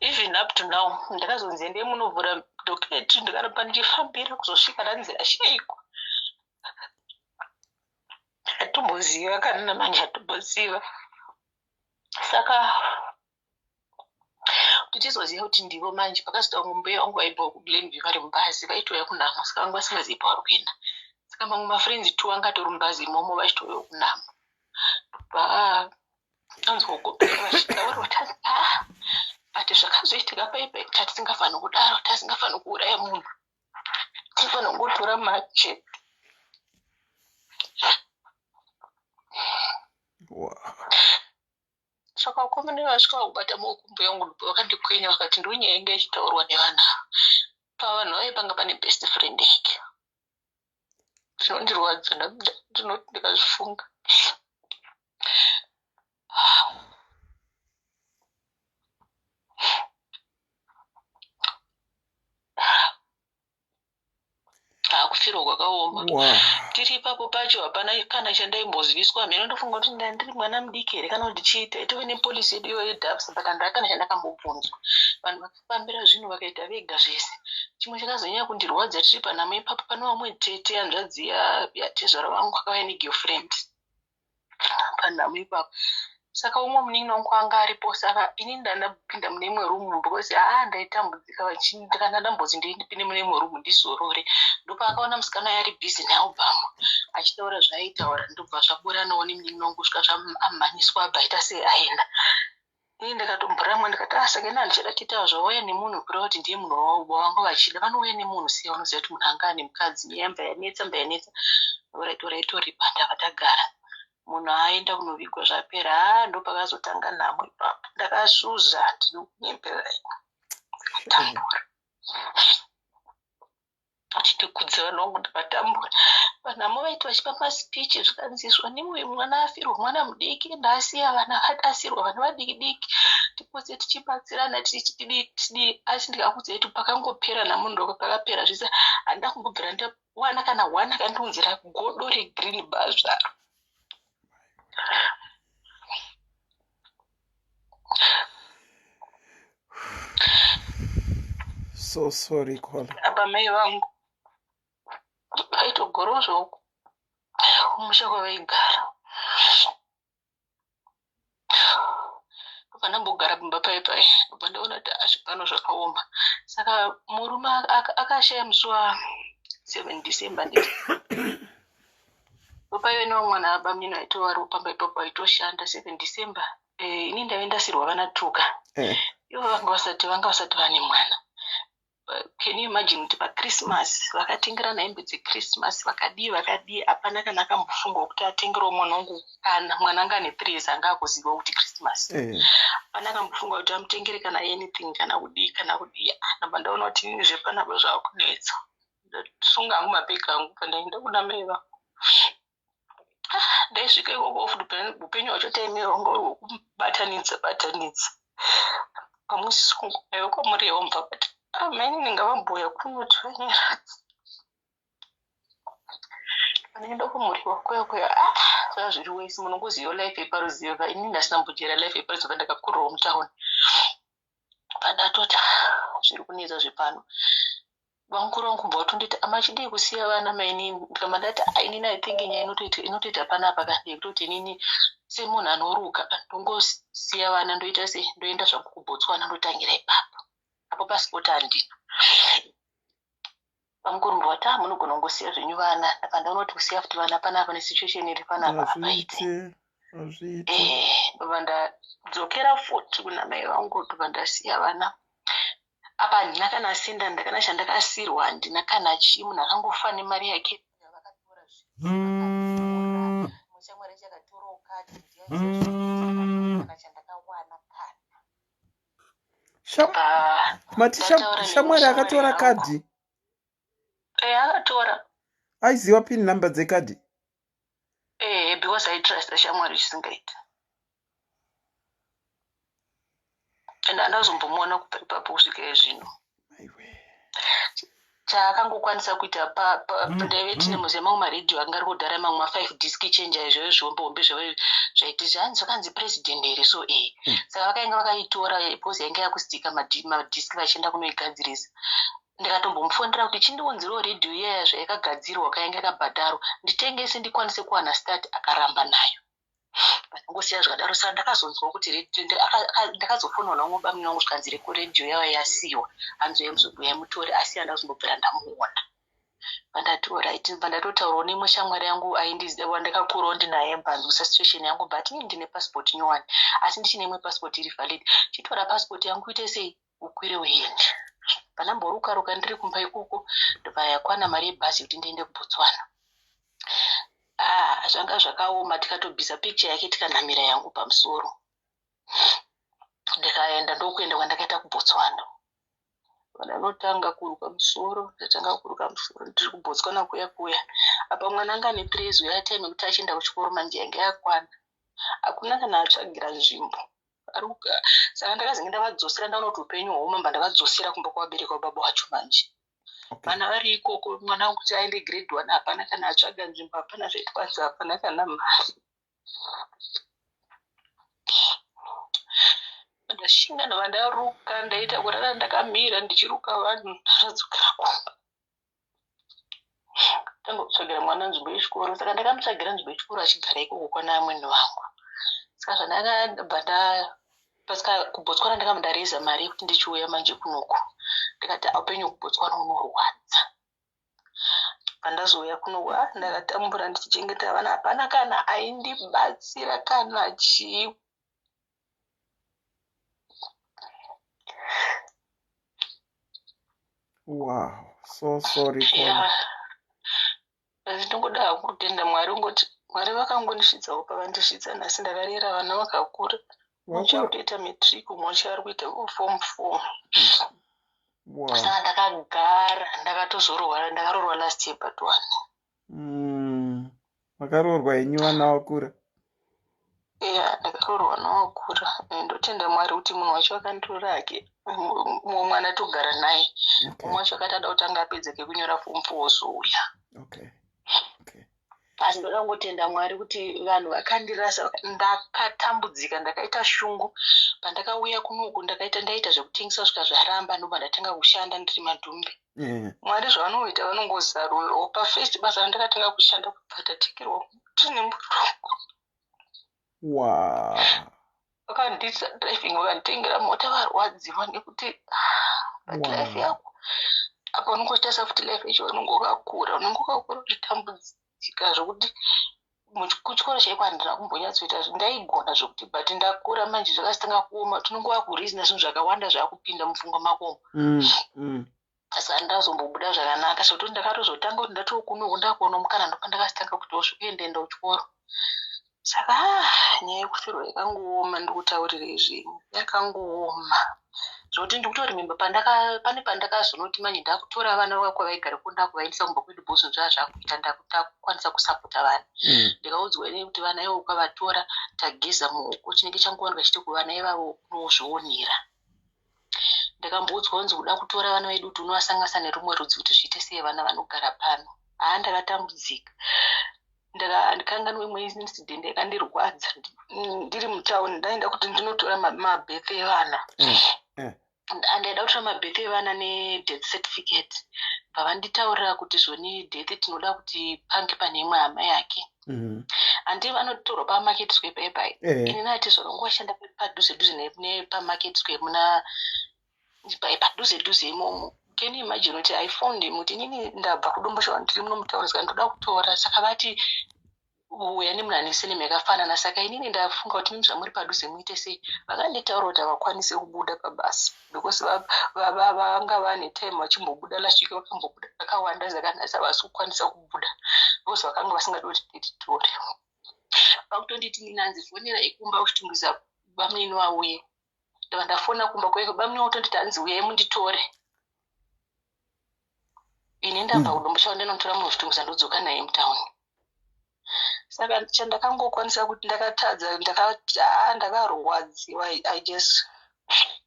Even up to now ndakazonzi ndiye munovhura document ndikaramba ndichifambira kuzosvika ndanzi ashaiko. Hatomboziva kana namanje hatomboziva. Saka kuti tizoziva kuti ndivo manje pakazita mumbuya wangu vaibva kuGlenview vari mubhazi vaitouya kunhamo, saka vanga vasingazivi pavari kuenda. Saka mamwe mafriends 2 anga atori mubhazi imomo vachitouya kunhamo. Anzwa kukopera vachitaura kuti paipai tatisingafani kudaro tasingafani kuuraya munhu tifana kungotora machete. Saka vakomana vasvika vakubata maoko yangu vakandikwenya vakati ndonyaya inge ichitaurwa nevana pavanhu vaipanga pane best friend yake. Zvinondirwadza ndinoti ndikazvifunga. Kufirwa kwakaoma. Tiri ipapo pacho hapana kana chandaimbozviswa. Mene ndofunga kuti ndiri mwana mudiki here kana kuti chiita itove nepolisi yedu iyoyo yedhabs saka ndakana chandakambobvunzwa. Vanhu vakafambira zvinhu vakaita vega zvese. Chimwe chakazonyanya kundirwadza tiri panhamo ipapo pane vamwe tete hanzvadzi yatezvara vangu akauya negirlfriend panhamo ipapo. Saka umwe munin'i wangu anga aripo saka ini ndandapinda mune imwe rumu because ndaitambudzika kana ndambozi ndipinde mune imwe rumu ndizorore. Ndopaakaona musikana yari busy nealbum achitaura zvaaitaura ndobva zvabura nawo nemunin'i wangu kusvika zvamhanyiswa abva aita sei aenda. Ini ndikatomboramwa ndikati saka ina ndichada tiitawo zvauya nemunhu kureva kuti ndiye munhu wavanga vachida vanouya nemunhu siya unoziva kuti munhu anga ane mukadzi yamba yanetsa oratoripa ndava tagara. Munhu aenda kunovigwa zvapera ndopakazotanga nhamo ipapo. Ndakazvuza ndinokunyemberera ndikatambura achindikudza vanhu vangu ndikatambura. Vanhamo vaiti vachipa masipichi zvikanziswa nemuye mwana afirwa mwana mudiki ndaasiya vana asirwa vana vadiki diki tipotse tichibatsirana tichidii asi ndikakudza kuti pakangopera nhamo ndoko pakapera zvese handida kumbobvira ndawana kana hwana kandiunzira godo regreen bar zvaro. So sorry Kola. Abamai vangu vaitogorozva uku kumusha kwavaigara. Ndopandambogara pamba paipai ndobva ndaona kuti zvipano zvakaoma. Saka murume akashaya musi wa7 December nditi. Paive newo mwana abamino aitowariwo pamba ipapo aitoshanda 7 December. Ini ndaendasirwa vana tuka. Ivo vanga vasati vane mwana. Can you imagine kuti paChristmas vakatengerana hembe dzeChristmas vakadii hapana kana akambofunga kuti atengerawo mwana wangu kana mwana anga ane 3 years anga akuziva kuti Christmas. Hapana akambofunga kuti amutengere kana anything kana kudii. Ndabva ndaona kuti ini zvepanapa zvaakunetsa. Ndasunga hangu mabhegi angu pandaenda kuna mai vangu. Ndaisvika ikoko futi upenyu hwacho taimira wanga uri hwekubatanidza pamusi sungu aiwa kwamuriwo mubva kuti maini ndingavamboya kunoti vanyeradzi. Panoenda kumuriwa kweya zvazviri wese munongoziva life yeparuziva. Ini ndasina mbojera life yeparuziva ndakakurirawo mutauni. Pandatoti zviri kunetsa zvepano. Vankuru vangu mbautonditi amachidii kusiya vana maini ndikamba ndati inini I think nyaya inotoita panapa kandi yekutoti inini semunhu anoruka ndongosiya vana ndoita sei ndoenda zvangu kuBotswana ndotangira ipapo. Apo pasipoti handina. Vamukuru mbavati munogona kungosiya zvenyu vana. Ndabva ndaona kuti kusiya futi vana panapa nesituation iri panapa hapaiti. Ndobva ndadzokera futi kuna mai vangu ndobva ndasiya vana. Apa handina kana senda ndakana chandakasirwa handina kana chii. Munhu akangofa nemari yake vakatora mushamwari chakatorawo kati kana chandakawana kana shamwari akatora kadhi. Akatora. Aiziva pin number dzekadhi. Because I trust shamwari chisingaita. And andazombomuona kubva ipapo kusvika zvino. Chaakangokwanisa kuita ndaive tine muziva mamwe maredhiyo anga ari kudhara mamwe ma5 disk changer izvozvo zvombombe zvaiti zvanzi vakanzi president here so saka vakainga vakaitora because yainge yakustika madisk vachienda kunoigadzirisa. Ndikatombomufondera kuti chindiunzirawo redhiyo iyaya zvayakagadzirwa kainge yakabhadharwa nditengese ndikwanise kuwana start akaramba nayo. Ngosiya zvakadaro saka ndakazonzwa kuti ndakazofonwa naumwe bamwe wangu zvikanzi rekoredhiyo yayo yasiyiwa hanzi yamutore asi handazombobvira ndamuona. Ndatotaurawo nemwe shamwari yangu aindiziva ndakakurawo ndinaye mbanzusa situation yangu but ini ndine passport nyowani asi ndichine imwe passport iri valid. Chitora passport yangu ite sei ukwire uende. Panamboruka ndiri kumba ikoko ndobva yakwana mari yebhasi kuti ndiende kuBotswana. Zvanga zvakaoma, tikatobvisa picture yake tikanamira yangu pamusoro. Ndikaenda ndokuenda kwandakaita kuBotswana. Vanotanga kuruka musoro, ndatanga kuruka musoro ndiri kuBotswana kuya. Apa mwana anga ane prezo yatime kuti achienda kuchikoro manje yange yakwana. Hakuna kana atsvagira nzvimbo. Aruka. Saka ndakazi ndavadzosera ndaona kuti upenyu hwaoma ndavadzosera kumba kwabereka baba wacho manje. Vana vari ikoko, mwana wangu kuti aende grade 1 hapana kana atsvaga nzvimbo, hapana zvaitwadza, hapana kana mari. Ndashinga ndava ndaruka ndaita kurara ndakamira ndichiruka vanhu ndakadzokera kumba. Tangotsvagira mwana nzvimbo yechikoro, saka ndakamutsvagira nzvimbo yechikoro achigara ikoko kwana amweni vangu. Saka zvandakabva pasika kuBotswana ndakamdareza mari yekuti ndichiuya manje kunoku. Ndikati upenyu kuBotswana unorwadza. Pandazouya kunoku ndakatambura ndichichengeta vana, hapana kana aindibatsira kana chii. Wow, so sorry Kona. Asi ndingoda kutenda Mwari, ngoti Mwari vakangondisvitsawo pavandisvitsa nhasi ndakarera vana vakakura. Mmoja akutoita matric, mmoja ari kuita form 4. Wow. Saka ndakagara ndakatozorwara, ndakarorwa last year but 1. Makarorwa henyu vana vakura? Ndakarorwa navakura. Ndotenda Mwari kuti munhu wacho akanditora hake. Mumwe mwana togara naye. Mumwe wacho akati ada kutanga apedzeke kunyora form 4 ozouya. Asi ndoda kungotenda Mwari kuti vanhu vakandirasa, ndakatambudzika, ndakaita shungu. Pandakauya kunoku ndaita zvekutengesa kusvika zvaramba, ndobva ndatanga kushanda ndiri madhumbe. Mwari zvavanoita vanongozarura. Pafirst basa randakatanga kushanda kubva tatekerwa kuti nemurungu. Wow. Vakandisa driving, vakanditengera mota, varwadziwa nekuti life yako apa unongotarisa kuti life yacho unongokakura uchitambudzika zvokuti kuchikoro chaiko handina kumbonyatsoita ndaigona zvokuti but ndakura manje zvakasitanga kuoma, tinongova kurizina zvinhu zvakawanda zvakupinda mupfungwa makomo. Saka ndazombobuda zvakanaka sokuti ndakatozotanga kuti ndatokunoku ndakuona mukana ndopandakasitanga kuti osvikuendaenda kuchikoro. Saka nyaya yekufirwa yakangooma, ndikutaurire zvinhu yakangooma zvokuti ndikutorimemba pane pandakazonoti manje ndakutora vana kwavaigara ndakuvaendesa kumba kwedu bhoso zvazvakuita ndakukwanisa kusapota vana. Ndikaudzwa kuti vana ivo ukavatora tageza muoko, chinenge changowanika chiti kuvana ivavo unozvionera. Ndakamboudzwa kunzi kuda kutora vana vedu kuti unovasanganisa nerumwe rudzi kuti zviite sei vana vanogara pano. Ndakatambudzika. Ndikanganwe imwe incident yakandirwadza ndiri mutauni. Ndaenda kuti ndinotora mabirthday evana. Ndaida kutora mabirthday evana nedeath certificate. Pavanditaurira kuti zvoni death tinoda kuti pange pane imwe hama yake. Andi vanotorwa pamarket square paipai. Ini nati zvongoshanda padhuze nepamarket square muna padhuze imomo. Can you imagine kuti I found him kuti nini ndabva kudombosha ndiri muno mutauni saka ndoda kutora. Saka vati uya nemunhu ane senemu yakafanana. Saka inini ndafunga kuti zvamuri padhuze muite sei. Vakanditaura kuti havakwanisi kubuda pabasi because vanga vane time vachimbobuda last week vakambobuda vakawanda zakanasa vasi kukwanisa kubuda because vakanga vasingadi kuti titore. Vakutonditi nini hanzi fonera ikumba kuchitumbiza bamweni vauye. Ndava ndafona kumba kweko bamweni vakutonditi hanzi uyai munditore. Ini ndabva kudombosha ndinotora munhu kuchitumbiza ndodzoka naye mutauni. Saka chandakangokwanisa kuti ndakatadza ndakarwadziwa. I just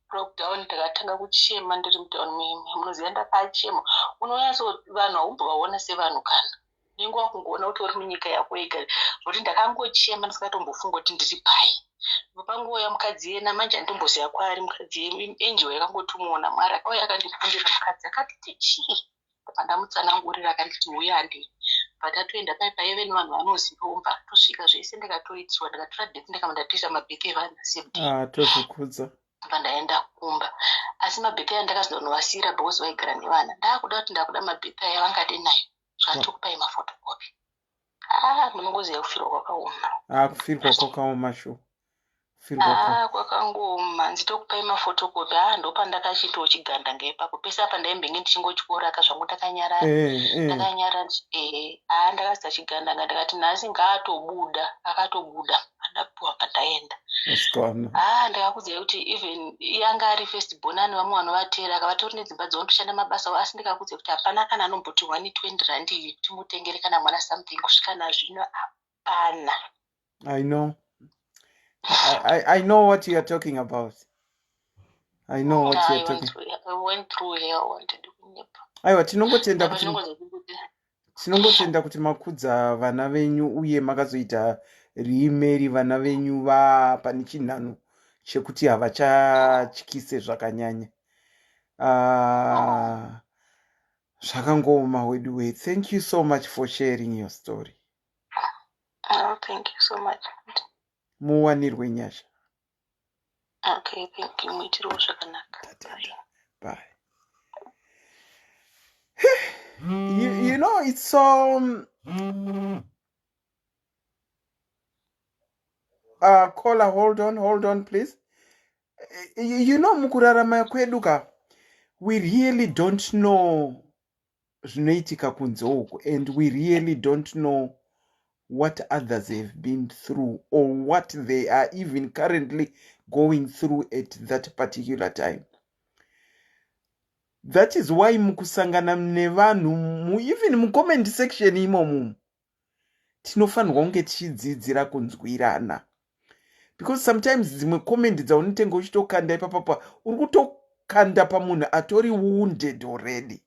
broke down. Ndakatanga kuchema ndiri mutauni munoziva ndakachema. Unonyatso vanhu haumbovaona sevanhu kana nenguva kungoona kuti uri munyika yako yega zvokuti ndakangochema ndisikatombofunga kuti ndiri pai. Panguva mukadzi yena manje handitomboziva kwaari mukadzi enjoy yakangotumona Mwari akauya akandifundira mukadzi akati chii pandamutsanangurira akanditi uya handei patatoenda paipai even vanhu vanozivomba tosvika zvese ndikatoitiswa ndikatora deti ndikamandatoisa mabheke evana tozvikudza pandaenda kumba. Asi mabheke andakazondovasiyira because vaigara nevana. Ndakuda kuti ndakuda mabheke aya vangade nayo zvanditokupai mafotokopi. Munongoziva kufirwa kwakaoma. Kufirwa kwakaoma sho. Kufirwa kwakangoma nditokupai mafotokopi ndopandakachitawo chiganda ngeipapo pese apa ndaimbenge ndichingotyora kazvangu ndakanyarara ndakanyarara ndakaisa chiganda ndakati nhasi ngaatobuda akatobuda pandapuwa pandaenda ndakakuziva kuti even yanga ari first born ane vamwe vanovateera akavatori nedzimba dzaunotoshanda mabasa asi ndikakuziva kuti hapana kana anomboti 120 rand iyi timutengere kana mwana something kusvika nazvino hapana. I know. I know what you are talking about. I know what you are talking. I went through hell. Aiwa, tinongotenda kuti makudza vana venyu uye makazoita remarry vana venyu pane chinhano chekuti havachatyise zvakanyanya. Zvakangoma wedu. Thank you so much for sharing your story. Oh, thank you so much. Muwanirwe nyasha. Okay, thank you. Muitiro zvakanaka. Bye. You know, it's so... caller, hold on, please. You know, mukurarama kweduka, we really don't know zvinoitika kunze uku, and we really don't know what others have been through or what they are even currently going through at that particular time. That is why mukusangana nevanhu even mucomment section imomo tinofanirwa kunge tichidzidzira kunzwirana, because sometimes dzimwe comment dzaunotenga uchitokanda ipapapa uri kutokanda pamunhu atori wounded already,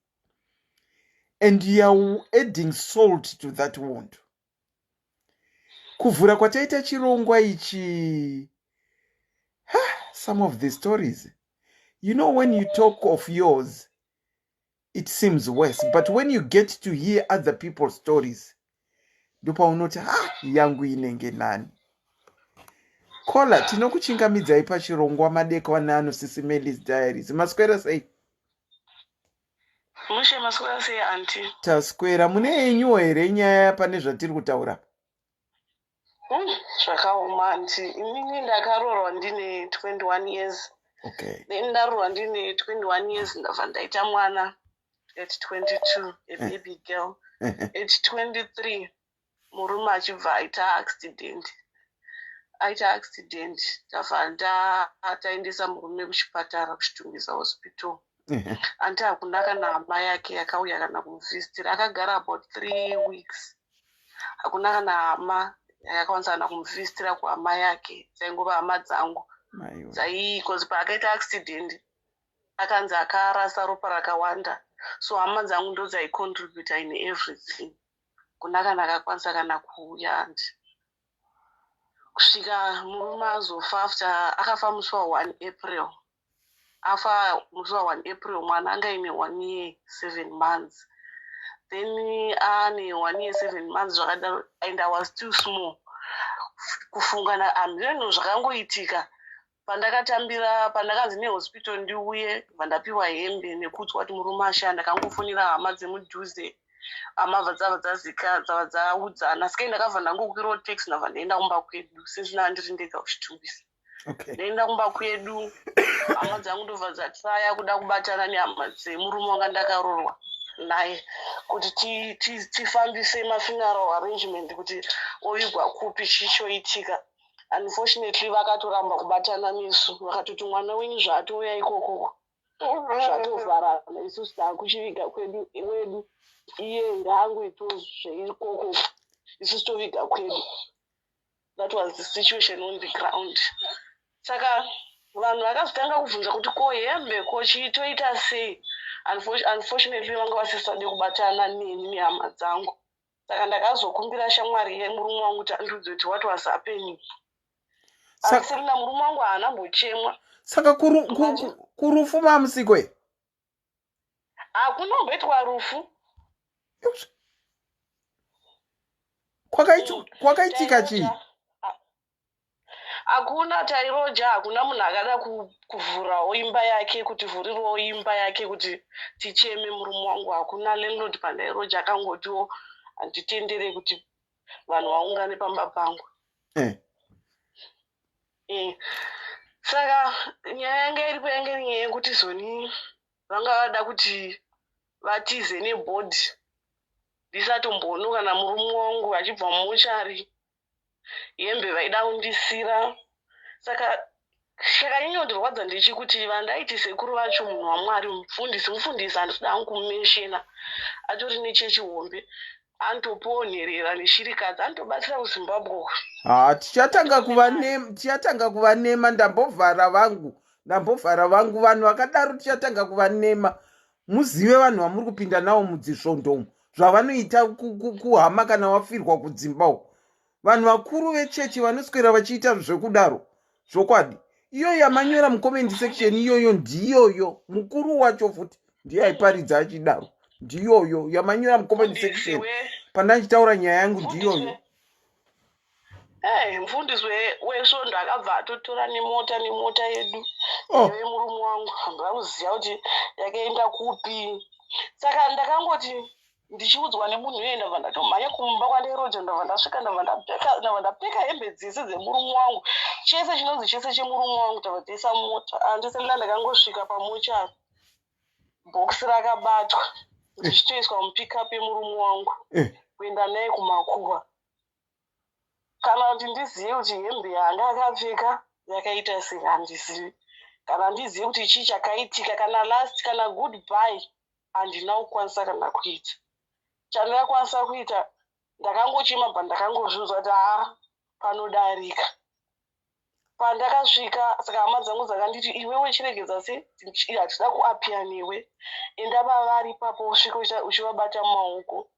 and you are adding salt to that wound. Kuvhura kwataita chirongwa ichi, some of the stories, you know, when you talk of yours it seems worse, but when you get to hear other people's stories ndopa unoti yangu inenge nani. Kola, tinokuchingamidzai pachirongwa madekwana ano SIS MELLY's Diaries. Maswera sei? Mushe maswera sei auntie? Taswera. Mune enyu here nyaya pane zvatiri kutaura? Zvakaoma auntie. Inini ndakaroorwa ndine 21 years. Okay. Then ndaroorwa ndine 21 years ndabva ndaita mwana at 22, a baby girl. At 23, murume achibva aita accident. Ndabva taendesa murume kuchipatara kuchitungisa hospital. Anti hakuna kana hama yake yakauya kana kumuvhizitira. Akagara about 3 weeks. Hakuna kana hama yakakwanisa kana kumuvhizitira kuhama yake. Dzaingova hama dzangu. Because paakaita accident akanzi akarasa ropa rakawanda. So hama dzangu ndo dzaicontributa in everything. Kuna kana akakwanisa kana kuuya anti. Kusvika murume azofa akafa musi wa1 April. Afa musi wa1 April mwana anga ine 1 year 7 months. Then ane 1 year 7 months zvakadaro, and I was too small. Kufungana ameno zvakangoitika. Pandakanzi nehospital ndiuye vandapiwa hembe nekuti kuti murume ashanda, kangofonera hama dzemudhuze. Amabva dzava dzaudzana. Sike ndakabva ndangokwira taxi ndabva ndaenda kumba kwedu since ndiri ndega kuchitumbisa. Ndaenda kumba kwedu, hama dzangu ndobva dzatsaya kuda kubatana nehama dzemurume wanga ndakaroorwa naye kuti tifambise mafuneral arrangement kuti oigwa kupi chichoitika. Unfortunately vakatoramba kubatana nesu, vakatoti mwana wenyu zvatouya ikoko zvatovharana isusu taakuchiviga kwedu wedu iye ngaangoito zveikoko isusu toviga kwedu. That was the situation on the ground. Saka vanhu vakazotanga kubvunza kuti ko hembe ko chiitoita sei. Unfortunately vanga vasisade kubatana neni nehama dzangu. Saka ndakazokumbira shamwari yemurume wangu kuti andiudze kuti what was happening. Asi rina murume wangu haana mbochemwa. Saka kurufu mamusikwe? Hakunomboitwa rufu. Kwakaitika chii? Hakuna tairoja, hakuna munhu akada kuvhurawo imba yake, kuti vhurirawo imba yake kuti ticheme murume wangu. Hakuna landlord pandairoja akangotiwo handitendere kuti vanhu vaungane pamba pangu. Saka nyaya yanga iripo yanga iri nyaya yekuti zoni vanga vada kuti vatize nebhodhi ndisatombono kana murume wangu achibva mumochari hembe vaida kundisira. Saka chakanyanyondirwadza ndechikuti vandaiti sekuru vacho munhu waMwari mufundisi handisida hangu kumeshena atori nechechihombe antoponherera neshirikadzi anotobatsira kuZimbabwe. tichatanga kuvanema. Ndambovhara vangu vanhu vakadaro tichatanga kuvanema. Muzive vanhu vamuri kupinda navo mudzisvondomo zvavanoita kuhama kana wafirwa kudzimba. Vanhu vakuru vechechi vanoswera vachiita zvekudaro zvokwadi. Iyoyo yamanyora mucomment section iyoyo ndiyoyo mukuru wacho futi ndiye aiparidza achidaro. Ndiyoyo yamanyora mucomment section pandachitaura nyaya yangu ndiyoyo. Mufundisi wesvondo akabva atotora nemota yedu yemurume wangu hamba kuziva kuti yakaenda kupi. Saka ndakangoti ndichiudzwa nemunhu uye ndabva ndatomhanya kumba kwanderoja ndabva ndasvika ndabva ndapfeka hembe dzese dzemurume wangu chese chinonzi chese chemurume wangu tabva taisa mota. Handisenda ndakangosvika pamochari bhokisi rakabatwa ndichitoiswa mupikapu yemurume wangu kuenda naye kumakuva. Kana kuti ndizive kuti hembe yanga akapfeka yakaita sei handizivi. Kana ndizive kuti chii chakaitika kana last kana goodbye handina kukwanisa kana kuita. Chandakakwanisa kuita ndakangochema pandakangozvinzwa kuti panodarika. Pandakasvika saka hama dzangu dzakanditi iwewe chiregedza sei hatida kuapia newe enda pavari ipapo usvika uchivabata maoko.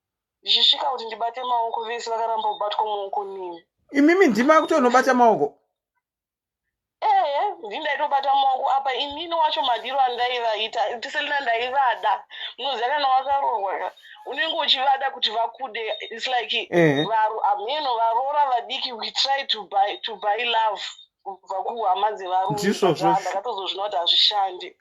Ndichisvika kuti ndibate maoko vese vakaramba kubatwa maoko nini. Imimi ndima kutonobata maoko. Ndindaitobata maoko apa inini wacho madiro andaivaita tiselina ndaivada. Munoziva kana wakaroorwa unenge uchivada kuti vakude. It's like ameno varora vadiki we try to buy love kubva kuhama dzevarume. Ndakatozozvina kuti hazvishandi.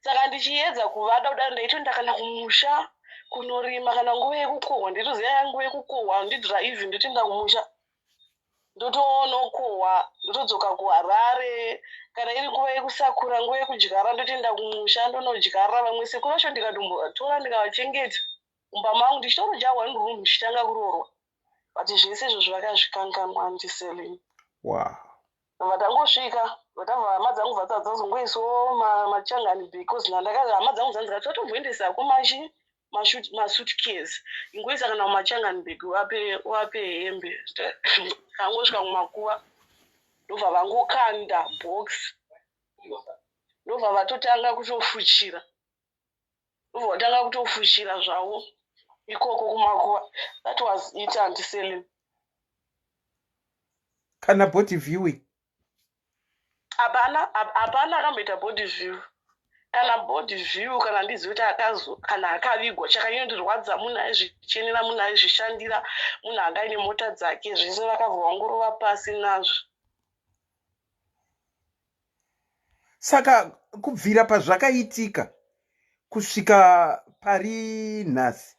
Saka ndichiedza kuvada kudaro ndaitoenda kana kumusha kunorima kana nguva yekukohwa. Nditoziva yanguva yekukohwa handidhiraivhi ndotoenda kumusha ndotonokohwa ndotodzoka kuHarare. Kana iri nguva yekusakura nguva yekudyara ndotoenda kumusha ndonodyara. Vamwe sekuru vacho ndikatombotora ndikavachengeta mumba mangu ndichitorodyawa ndirunhu ndichitanga kuroorwa. But zvese izvo zvakazvikanganwa ndiselini. Vatangosvika vatabva hama dzangu dzadzazongoiswawo machangani because ndandakaza hama dzangu dzanzi totomboendesako masuitcase ingoisa kana mumachangani bhegi wape hembe. Kangosvika kumakuva ndobva vangokanda box ndobva vatotanga kutofuchira zvavo ikoko kumakuva. That was it andiselini. Kana body viewing hapana akamboita body view. Kana body view kana ndizive kuti kana akavigwa chakanyondirwadza munhu aizvichenera munhu aizvishandira munhu anga aine mota dzake zvese vakabva ngorova pasi nazvo. Saka kubvira pazvakaitika kusvika pari nhasi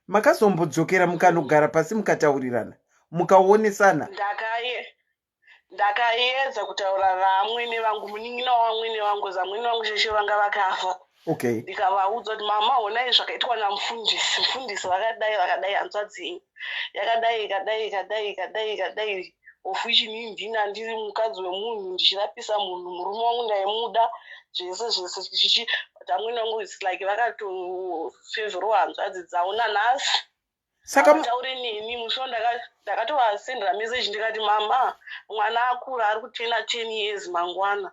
makazombodzokera mukanogara pasi mukataurirana mukaonesana? Ndakaedza kutaura vamwene vangu munin'ina wamwene vangu zamwene vangu sheshe vanga vakafa. Ndikavaudza kuti mama honai zvakaitwa namufundisi vakadai hanzvadzi yakadai of which inini ndini handiri mukadzi wemunhu ndichirapisa munhu murume wangu ndaimuda zvese but amwene vangu its like vakatofevheriwa hanzvadzi dzavo nanhasi. Saka taure neni musi ndakatovasendera message ndikati mama mwana akura ari kutena 10 years mangwana.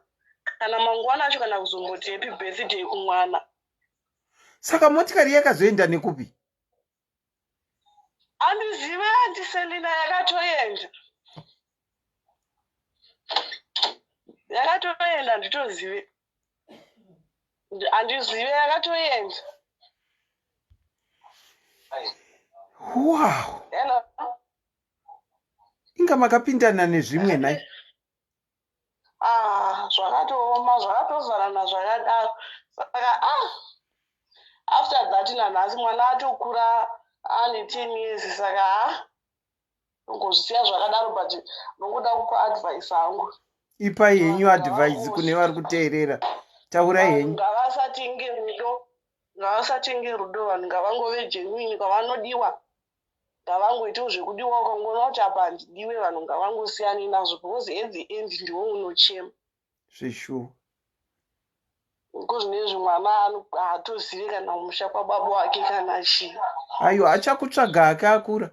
Kana mangwana acho kana kuzomboti happy birthday kumwana. Saka motikari yakazoenda nekupi? Handizive andiselina yakatoenda nditozive. Handizive yakatoenda. Wow. Hello. Inga makapindana nezvimwe nai. Zvakatooma zvakatozarana zvakadaro. Saka after that nanhasi mwana atokura ane 10 years. Saka ngozvisiya zvakadaro but nokuda kupa advice hangu. ipa yenyu advice kune vari kuteerera. Taurai henyu. Ngavasatenge rudo. Ngavasatenge rudo, vanhu ngavangove genuine kwavanodiwa. Ngavangoitawo zvekudiwa ukangoona kuti apa handidiwe, vanhu ngavangosiyane nazvo because at the end ndiwo unochema. Zvishuwa. Zvinezvi mwana haatozivi kana kumusha kwababa wake kana chii. Aiwa, achakutsvaga akakura.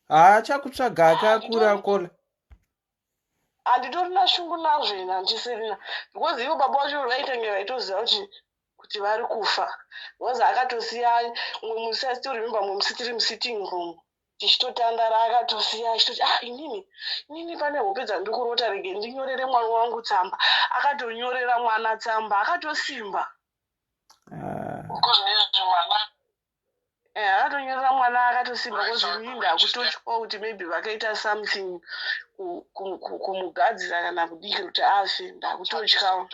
Achakutsvaga akakura Kola. Handitorina shungu nazvo ina handisirina. Because ivo baba vacho vaitenge vaitoziva kuti vari kufa. Because akatosiya umwe musi asitorememba mumwe musi tiri musitting room. Tichitotandara akatosiya achitoti inini pane hope dzandiri kurota rege ndinyorere mwana wangu tsamba. Akatonyorera mwana tsamba akatosimba. Akatonyorera mwana akatosimba kozvinini ndakutotya kuti maybe vakaita something kumugadzira kana kudiki kuti afe ndakutotyawo.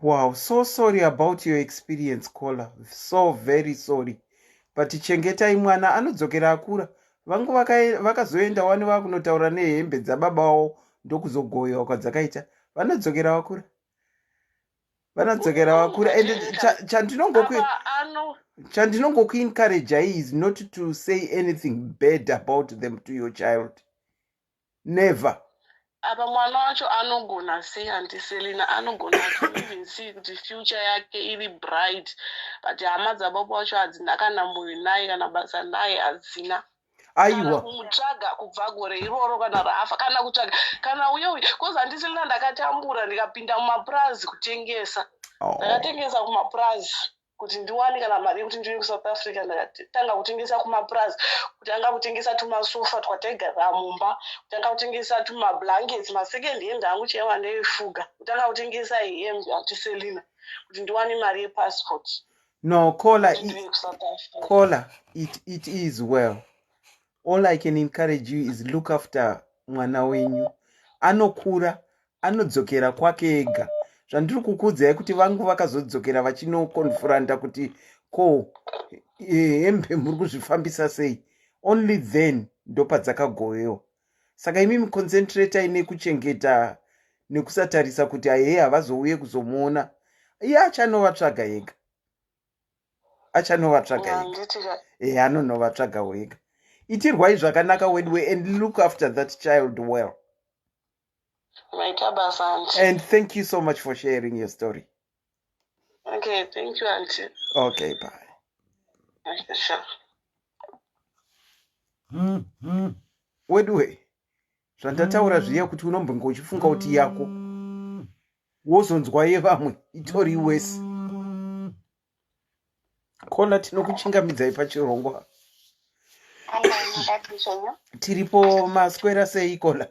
Wow, so sorry about your experience Kola. So very sorry. But chengetai mwana anodzokera akura. Vangu vakazoenda wani vakunotaura nehembe dzababa wavo ndokuzogoyewa kwadzakaita. Vanodzokera vakura. Vanodzokera vakura. And chandinongokuencourage is not to say anything bad about them to your child. Never. Apa mwana wacho anogona sei andiselina anogona even see kuti future yake iri bright, but hama dzababa wacho hadzina kana mwoyo naye kana basa naye hadzina. Aiwa. Kumutsvaga kubva gore iroro kana rafa kana kutsvaga kana uyewi kozi handiselina ndakatambura ndikapinda mumapurazi kutengesa. Ndakatengesa kumapurazi kuti ndiwane kana mari yekuti ndiuye kuSouth Africa. Ndakatanga kutengesa kumapurazi, kutanga kutengesa tumasofa twataigara mumba, kutanga kutengesa tumablankets, masecond hand angu chaiva ndeifuga, kutanga kutengesa hembe hatiselina kuti ndiwane mari yepassport. No, Kola, it is well. All I can encourage you is look after mwana wenyu. Anokura, anodzokera kwake ega. Zvandiri kukuudzai kuti vangu vakazodzokera vachinokonfuranda kuti hembe muri kuzvifambisa sei. Only then ndopadzakagoyewa. Saka imi concentrate nekuchengeta nekusatarisa kuti havazouye kuzomuona. Iye achanovatsvaga ega. Anonovatsvaga wega. Itirwai zvakanaka wedwe and look after that child well. And thank you so much for sharing your story. Okay, thank you, Auntie. Okay, bye. Okay, sure. Wedwe, zvandataura zviya kuti unombonge uchifunga kuti yako wozonzwa yevamwe itori wese. Kola tinokuchingamidzai pachirongwa. Tiripo maswera sei Kola?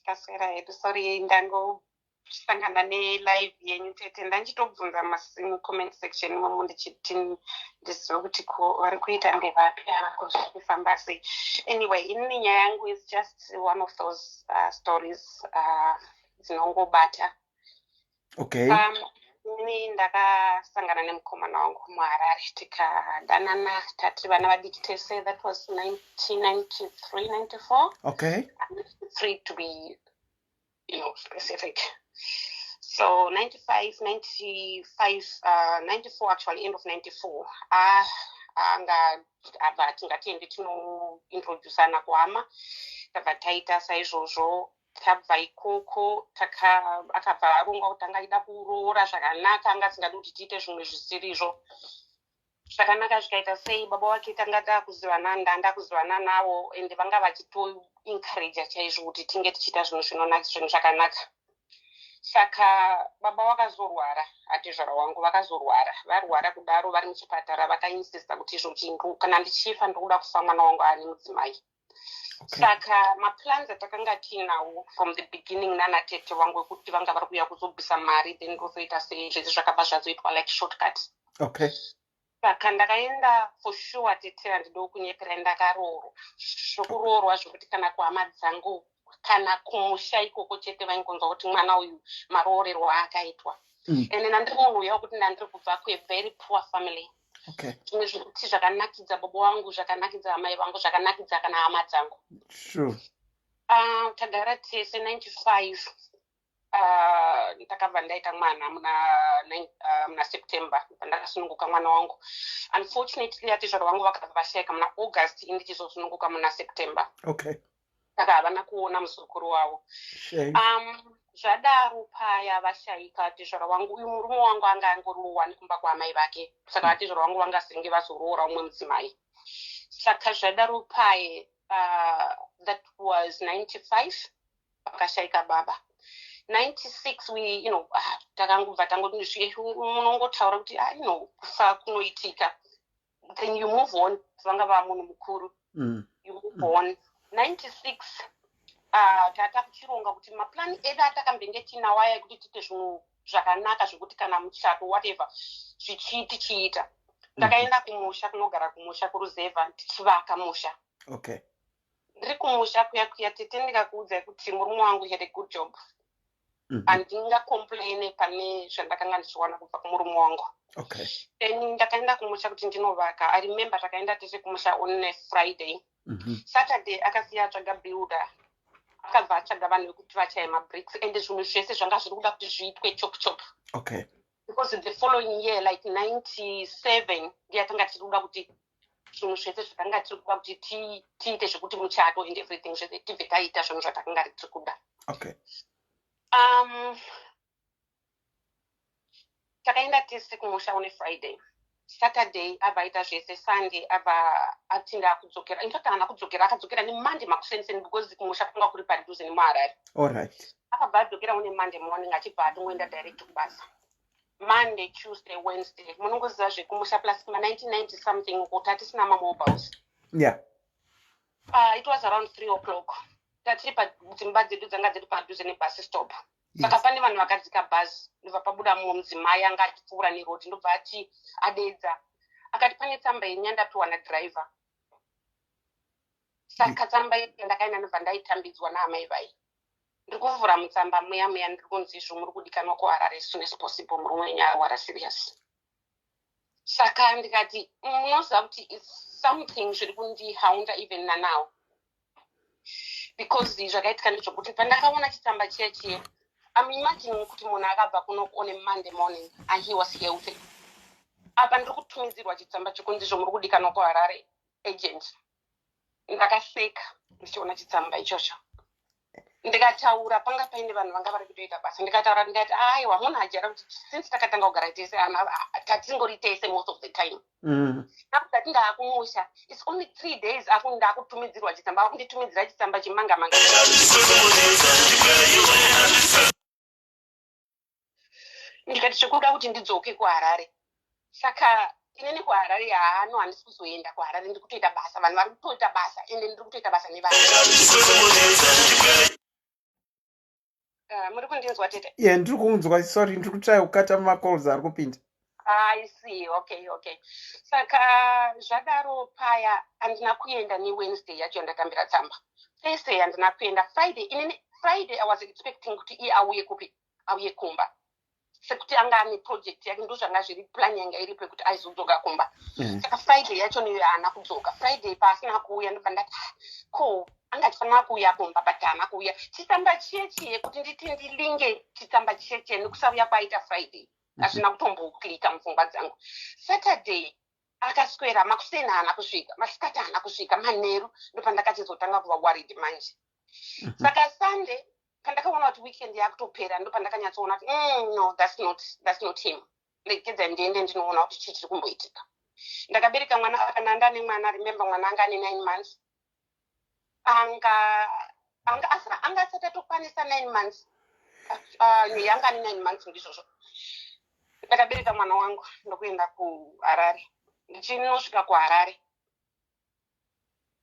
Kaswera hedu, sorry ndangosangana nelive yenyu tete ndanchitobvunza comment section imomo ndichiti ndizive kuti vari kuita ndevapi zviri kufamba sei. Anyway, inini nyaya yangu is just one of those stories dzinongobata. Okay. Inini ndakasangana nemukomana wangu muHarare tikadanana tati vana vadiki tese. That was 1993-94. Okay. 93 to be specific. So 95, 94 actually, end of 94. Anga tingatende tinointroducana kuhama tabva taita saizvozvo. Tabva ikoko akabva arongwa kuti angaida kuroora zvakanaka, anga asingadi kuti tiite zvimwe zvisirizvo. Zvakanaka zvikaita sei, baba wake tanga takuzivana, ndanda kuzivana navo, ende vanga vachitoencourage chaizvo kuti tinge tichiita zvinhu zvakanaka. Saka baba vakazorwara, atizvara wangu vakazorwara. Varwara kudaro vari muchipatara vakainsista kuti izvo chingu kana ndichifa ndokuda kufa mwana wangu ari mudzimai. Okay. Saka maplans atakanga tinawo from the beginning nana tete wangu kuti vanga vari kuuya kuzobvisa mari then ndozoita sezvese zvakabva zvazoitwa like shortcut. Okay. Saka ndakaenda for sure tete handidi kunyepera ndakaroorwa. Zvokuroorwa zvokuti kana kuhama dzangu kana kumusha ikoko chete vaingonzwa kuti mwana uyu maroorerwo akaitwa. Ende nandiri munhu uya wekuti ndandiri kubva kuvery poor family. Okay. Zvimwe zvekuti zvakanakidza baba wangu, zvakanakidza amai vangu, zvakanakidza kana hama dzangu. Sure. Tagara tese 95. Ndakabva ndaita mwana muna September pandakasununguka mwana wangu. Unfortunately atizvaro vangu vakabva vashayika muna August ndichizosununguka muna September. Okay. Saka havana kuona muzukuru wavo. Zvadaro paya vashayika atizvaro vangu uyu murume wangu anga angorohwa nekumba kwaamai vake. Saka atizvaro vangu vangasenge vazoroora umwe mudzimai. Saka zvadaro paye that was 95 vakashayika baba. 96 we takangobva tangoti unongotaura kuti kufa kunoitika, then you move on. Vanga va munhu mukuru, you move on. 96 tata kuchironga kuti maplani edu atakambenge tinawo ekuti tiite zvinhu zvakanaka zvekuti kana muchato whatever tichiita. Ndakaenda kumusha, kunogara kumusha kuruzevha tichivaka musha. Okay. Ndiri kumusha kuya tete ndikakuudza kuti murume wangu had a good job. Handingacomplaine pane zvandakanga ndichiwana kubva kumurume wangu. Okay. Then ndakaenda kumusha kuti ndinovaka. I remember takaenda tese kumusha on a Friday. Saturday akasiya atsvaga builder. Akabva atsvaga vanhu vekuti vachaye mabricks ende zvinhu zvese zvanga zviri kuda kuti zviitwe chop. Okay. Because the following year like 97 ndiyatanga tiri kuda kuti zvinhu zvese zvakanga tiri kuda kuti tiite zvekuti muchato and everything zvese tibve taita zvinhu zvatakanga tiri kuda. Okay. Takaenda tese kumusha on a Friday. Saturday abaita zvese, Sunday atinda kudzokera. In fact akadzokera neMonday makusenseni because kumusha kwanga kuri padhuze nemuHarare. All right. Akabva adzokera on a Monday morning achibva atongoenda direct kubasa. Monday, Tuesday, Wednesday. Munongoziva zvekumusha plus 1990 something kuti hatisina mamobiles. Yeah. It was around 3 o'clock. Tatiri dzimba dzedu dzanga dziri padhuze nebus stop. Saka pane vanhu vakadzika bhazi, ndobva pabuda mumwe mudzimai anga achipfuura nerodi, ndobva ati adedza. Akati pane tsamba yenyandapiwa nadhiraivha. Saka tsamba iyi ndakaenda ndobva ndaitambidzwa naamai vai. Ndiri kuvhura mutsamba muya ndiri kunzi izvo muri kudikanwa kuHarare as soon as possible, murume wenyu arwara serious. Saka ndikati munoziva kuti it's something zviri kundihaunda even now. Because zvakaitika ndezvokuti pandakaona chitsamba chiye I'm imagining kuti munhu akabva kuno on a Monday morning and he was healthy. Apa ndiri kutumidzirwa chitsamba chokunzi izvo muri kudikanwa kuHarare agent. Ndakaseka ndichiona chitsamba ichocho. Ndikataura panga paine vanhu vanga vari kutoita basa. Ndikataura ndikati aiwa munhu ajara kuti since takatanga kugara tese tatingori tese most of the time. Nakudati ndaakumusha it's only 3 days ndakutumidzirwa chitsamba. Akunditumidzira chitsamba chimanga. Ndikati chikuda kuti ndidzoke kuHarare. Saka inini kuHarare handisi kuzoenda kuHarare, ndiri kutoita basa. Vanhu vari kutoita basa ende ndiri kutoita basa nevanhu. Muri kundinzwa tete? Yeah, ndiri kunzwa. Sorry, ndiri kutry kukata macalls ari kupinda. I see. Okay. Saka zvadaro paya handina kuenda neWednesday yacho yandakambira tsamba. Thursday handina kuenda. Friday I was expecting kuti iye auye kupi? Auye kumba. Sekuti anga ane project yake ndo zvanga zviri plan yanga iripo kuti aizodzoka kumba. Saka Friday yacho niyo haana kudzoka. Friday pasina kuuya ndobva ndati angafanira kuuya kumba but haana kuuya. Chitsamba chiye kuti nditi ndilinge chitsamba chiye nekusauya kwaita Friday. Hazvina kutomboklika mupfungwa dzangu. Saturday akaswera makuseni haana kusvika, masikati haana kusvika, manheru ndobva ndakachizotanga kuva worried manje. Saka Sunday pandakaona kuti weekend yakutopera ndobva ndakanyatsoona kuti no, that's not him. Ndegedza ndiende ndinoona kuti chii chiri kumboitika. Ndakabereka mwana kana ndane mwana, remember mwana anga ane 9 months. Anga asati atokwanisa 9 months. Yanga ane 9 months ndizvozvo. Ndakabereka mwana wangu ndokuenda kuHarare. Ndichinosvika kuHarare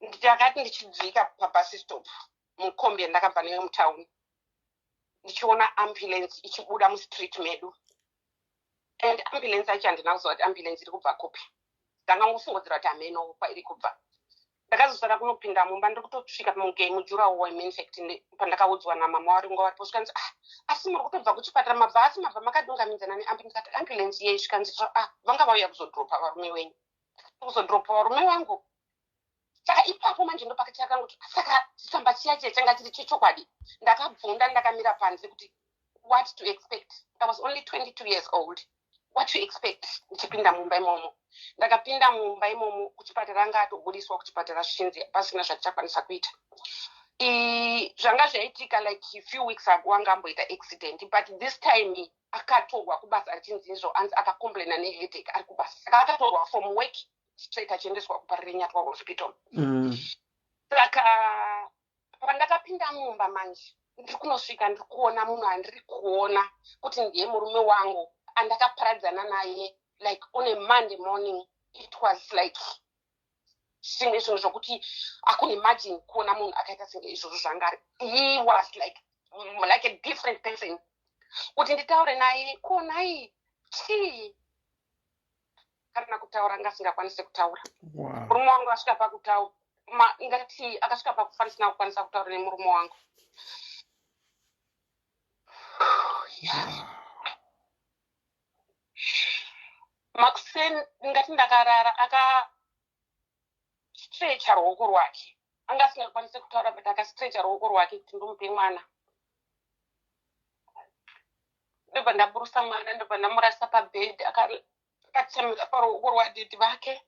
ndakati ndichidzika pabus stop mukombi yandakabva nayo mutauni, ndichiona ambulance ichibuda mustreet medu. And ambulance yacho handina kuziva kuti ambulance iri kubva kupi. Ndangangofungidzira kuti hameno kwairi kubva. Ndakazosara kunopinda mumba, ndiri kutosvika mujurawo in fact pandakaudzwa namama waringo varipo zvikanzi asi muri kutobva kuchipatara mabva makadungaminzana neambulance yeyi zvikanzi vanga vauya kuzodropa varume wenyu. Kuzodropa varume wangu. saka ipapo manje ndopakati yakangoti saka chitsamba chiya changa chiri chechokwadi. Ndakabvunda ndakamira panze kuti what to expect. I was only 22 years old. What to expect? Ndichipinda mumba imomo. Ndakapinda mumba imomo kuchipatara anga atobudiswa kuchipatara Shinzi pasina zvachakwanisa kuita. Zvanga zvaitika like a few weeks ago anga amboita accident, but this time akatorwa kubasa achinzi izvo anzi akacomplaina neheadache ari kubasa. Saka akatorwa from work straight achiendeswa kuParirenyatwa hospital. Saka pandakapinda mumba manje ndiri kunosvika ndiri kuona munhu andiri kuona kuti ndiye murume wangu andakaparadzana naye like on a Monday morning. It was like singe izvozvo zvokuti akuni imagine kuona munhu akaita singe izvozvo zvangari. He was like a different person. Kuti nditaure naye kuonai chii kana kutaura ngasingakwanise kutaura. Murume wangu asvika pakutaura ingati akasvika pakufanisina kukwanisa kutaura nemurume wangu. Makuseni ngati ndakarara akastretcha ruoko rwake. Anga asingakwanise kutaura but akastretcha ruoko rwake kuti ndomupe mwana. Ndobva ndaburusa mwana ndobva ndamurasa pabhedhi akatsamira paruoko rwadhidhi vake.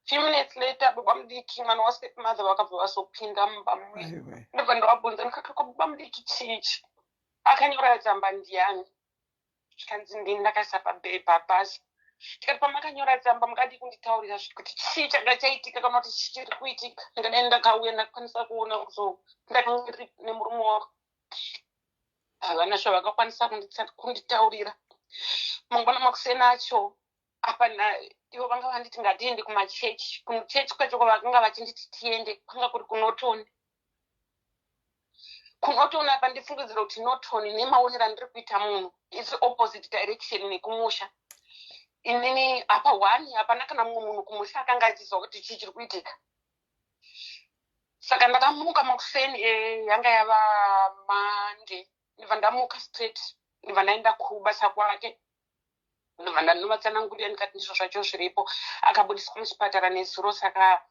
Few minutes later baba mudiki mwana wastepmother vakabva vasopinda mumba muya. Ndobva ndavabvunza ndikati ko baba mudiki chichi. Akanyora tsamba ndiani. Zvikanzi ndini ndakaisa pabhazi. Tikati pamakanyora tsamba mukadi kunditaurira kuti chii changa chaitika kana kuti chichiri kuitika. Ndakadai ndakauya ndakakwanisa kuona kuzo ndakangiri nemurume wako. Havana zvavakakwanisa kunditaurira. Mangwana makuseni acho apana ivo vanga vanditi ngatiende kumachechi. Kuchechi kwacho kwavakanga vachinditi tiende kwanga kuri kuNotoni. Kunotoni apa ndifungidzira kuti Notoni nemaonero andiri kuita munhu it's opposite direction nekumusha. Inini apa one hapana kana mumwe munhu kumusha akanga achiziva kuti chii chiri kuitika. Saka ndakamuka makuseni yanga yava Monday. Ndibva ndamuka straight ndibva ndaenda kubasa kwake. Ndibva ndanovatsanangurira ndikati ndizvo zvacho zviripo. Akabudiswa muchipatara nezuro saka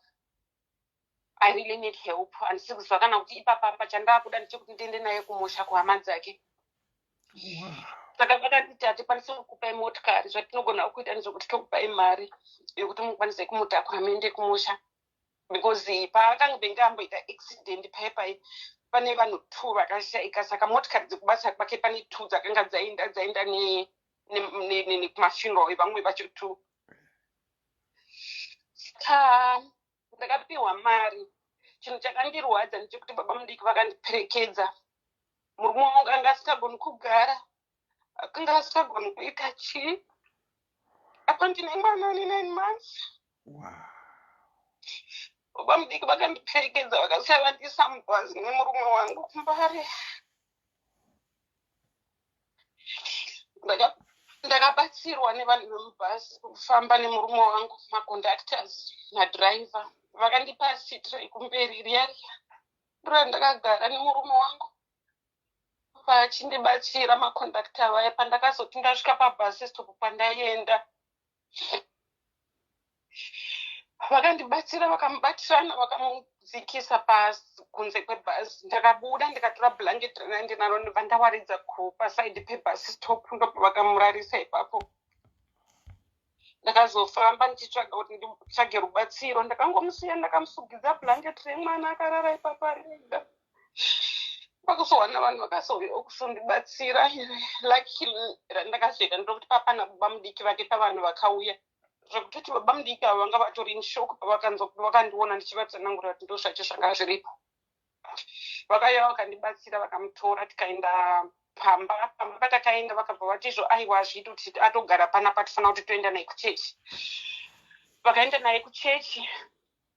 I really need help. Handisi kuziva kana kuti ipapa chandakuda ndechekuti ndiende naye kumusha kuhama dzake. Saka vakanditi hatikwanisi kukupai motikari. Zvatinogona kuita ndezvokuti tokupai mari yokuti mukwanise kumutakura muende kumusha. Because paakange amboita accident paipai pane vanhu 2 vakashaika. Saka motikari dzekubasa kwake pane 2 dzakanga dzaenda nekumafuneral evamwe vacho 2. Ndakapiwa mari. Chinhu chakandirwadza ndechekuti baba mudiki vakandiperekedza. Murume wangu anga asingagoni kugara. Akanga asingagoni kuita chii. Apa ndine mwana 9 months. Baba mudiki vakandiperekedza vakasiya vandisa mubhazi nemurume wangu kuMbare. Ndakabatsirwa nevanhu vemubhazi kufamba nemurume wangu, maconductors nadriver. Vakandipa siti rekumberi riya riya. Ndakagara nemurume wangu. Vachindibatsira maconductor vaya pandakazoti ndasvika pabhazi stop pandaienda. Vakandibatsira vakamubatirana vakamudzikisa pasi kunze kwebhazi. Ndakabuda ndikatora blanket randinaro ndibva ndawaridza paside pebhazi stop ndobva vakamurarisa ipapo. Ndakazofamba ndichitsvaga kuti nditsvage rubatsiro. Ndakangomusiya ndakamusugidza blanket remwana akarara ipapo ari ega. Pakuzowana vanhu vakazouyawo kuzondibatsira. Luckily randakasvika ndokuti papana baba mudiki vake pavanhu vakauya. Zvekutoti baba mudiki ava vanga vatori neshoko pavakandiona ndichivatsanangurira kuti ndozvacho zvanga zviripo. Vakauya vakandibatsira vakamutora tikaenda pamba patakaenda vakabva vati izvo aiwa hazviiti kuti atogara panapa tifanira kuti toenda naye kuchechi. Vakaenda naye kuchechi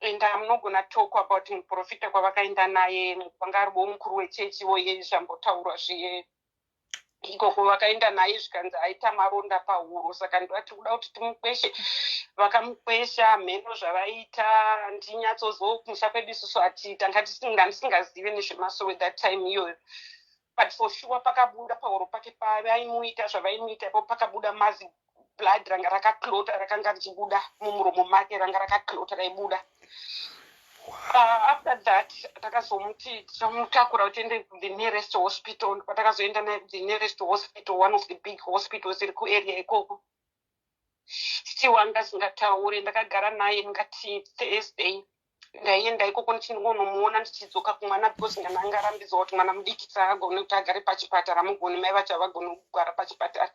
and munogona talk about muprofita kwavakaenda naye vanga ariwo mukuru wechechi woye zvambotaurwa zviye ikoko. Vakaenda naye zvikanzi aita maronda pahuro saka ndivati kuda kuti timukweshe. Vakamukwesha mheno zvavaita ndinyatsozvokumusha kwedu isusu atiita ndisingazive nezvemasowe that time iyoyo. But for sure pakabuda pahuro pake pavaimuita zvavaimuita ipo pakabuda mazi blood ranga rakaklota rakanga richibuda mumuromo make ranga rakaklota raibuda. After that takazomuti tichamutakura tiende the nearest hospital. Patakazoenda naye the nearest hospital, one of the big hospitals iri kuarea ikoko. Still andasingataure, ndakagara naye ngati Thursday. Ndaienda ikoko ndichingonomuona ndichidzoka kumwana because ndangarambidzwa kuti mwana mudiki saagone kuti agare pachipatara, mugoni mai vacho havagone kugara pachipatara.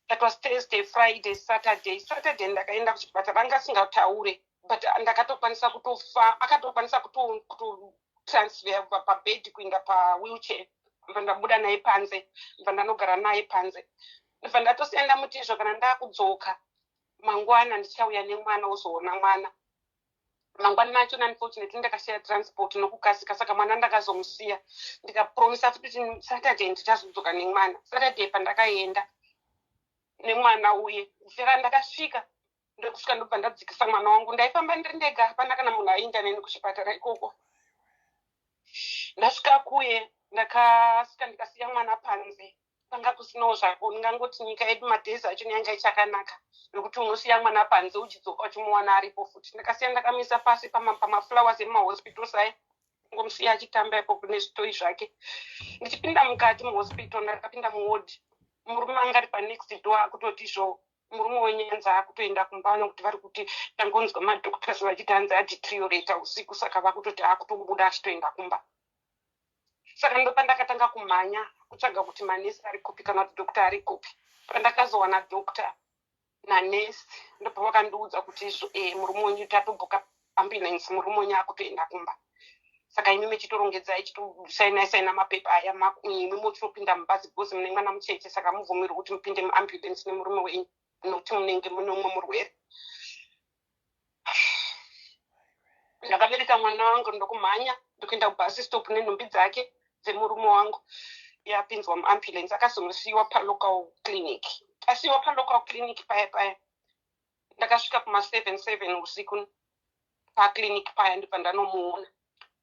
That was Thursday, Friday, Saturday. Saturday ndakaenda kuchipatara, anga asingataure, but ndakatokwanisa kutofa, akatokwanisa kutotransfer pabed kuenda pawheelchair. Ndobva ndabuda naye panze, ndobva ndanogara naye panze. Ndobva ndatosienda mutizvo kana ndakudzoka mangwana ndichauya nemwana ozoona mwana. Mangwana macho unfortunately ndakashaya transport nokukasika, saka mwana ndakazomusiya. Ndikapromisa futi kuti Saturday ndichazodzoka nemwana. Saturday pandakaenda nemwana uye, saka ndakasvika ndokusvika ndobva ndadzikisa mwana wangu. Ndaifamba ndiri ndega, hapana kana munhu ainda neni kuchipatara ikoko. Ndasvika kuye ndakasvika ndikasiya mwana panze. Panga kusinawo zvako, ndingangoti nyika yedu madhezi acho yanga ichakanaka nokuti unosiya mwana panze uchidzoka uchimuwana aripo futi. Ndakasiya ndakamisa pasi pamaflowers emumahospital sai, ngomusiya achitamba ipo kune zvitoi zvake. Ndichipinda mukati muhospital, ndakapinda muward, murume anga ari panext door akutotizvo murume wenyenza akutoenda kumba nokuti vari kuti tangonzwa madhoktors vachiti hanzi adeteriorata usiku, saka vakutoti akutobuda achitoenda kumba. Saka ndopandakatanga kumhanya kutsvaga kuti manesi ari kupi kana kuti dokta ari kupi. Pandakazowana dokta nanesi ndobva vakandiudza kuti murume wenyu tatobhuka ambulance, murume wenyu akutoenda kumba. Saka imi mechitorongedzai chitosaina mapepa aya imi mochitopinda mubhazi because mune mwana mucheche, saka mubvumirwi kuti mupinde muambulance nemurume wenyu nokuti munenge mune umwe murwere. Ndakabereka mwana wangu ndokumhanya ndokuenda kubhasi stop nenhumbi dzake dzemurume wangu. Yapinzwa muambulance, akazonosiyiwa palocal clinic. Asiyiwa palocal clinic paya ndakasvika kuma7 usiku paclinic paya ndibva ndanomuona.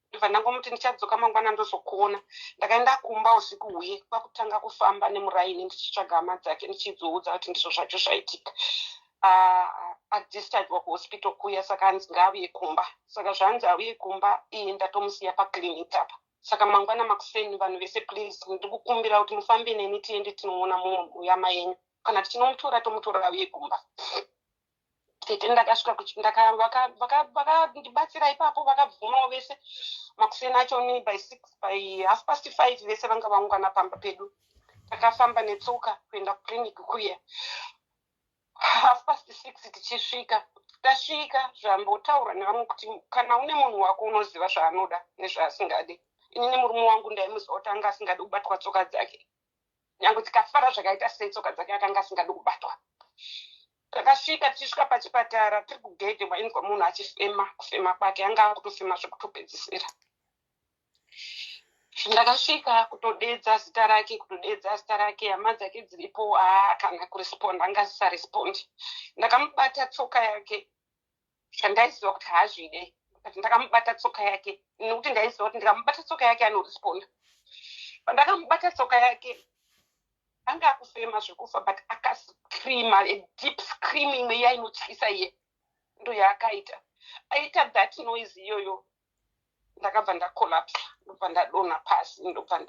Ndibva ndangomuti ndichadzoka mangwana ndozokuona. Ndakaenda kumba usiku huye kwakutanga kufamba nemuraini ndichitsvaga hama dzake ndichidzoudza kuti ndizvo zvacho zvaitika. Adischargwa kuhospital kuya, saka hanzi ngaaviye kumba. Saka zvanzi aviye kumba, iye ndatomusiya paclinic apa. Saka mangwana makuseni vanhu vese please ndikukumbira kuti mufambe neni tiende tinoona muyama yenyu. Kana tichinomutora tomutora aviye kumba. Tete ndakasvika vakandibatsira ipapo, vakabvumawo vese. Makuseni acho ni by 5:30 vese vanga vaungana pamba pedu. Takafamba netsoka kuenda kuclinic kuya. 6:30 tichisvika. Tasvika zvambotaura nevamwe kuti kana une munhu wako unoziva zvaanoda nezvaasingadi. Inini murume wangu ndaimuziva kuti anga asingadi kubatwa tsoka dzake. Nyange tikafara zvakaita sei tsoka dzake akanga asingadi kubatwa. Takasvika tichisvika pachipatara tiri kugedhe mainzwa munhu achifema, kufema kwake anga akutofema zvekutopedzisira. Ndakasvika kutodedza zita rake, hama dzake dziripo, kana kuresponda anga asisarespondi. Ndakamubata tsoka yake, zvandaiziva kuti haazvide, but ndakamubata tsoka yake nokuti ndaiziva kuti ndikamubata tsoka yake anoresponda. Pandakamubata tsoka yake anga akufema zvekufa, but akascreama, a deep screaming meya inotyisa iye. Ndo yaakaita. Aita that noise iyoyo ndakabva ndakolapsa, ndobva ndadonha pasi, ndobva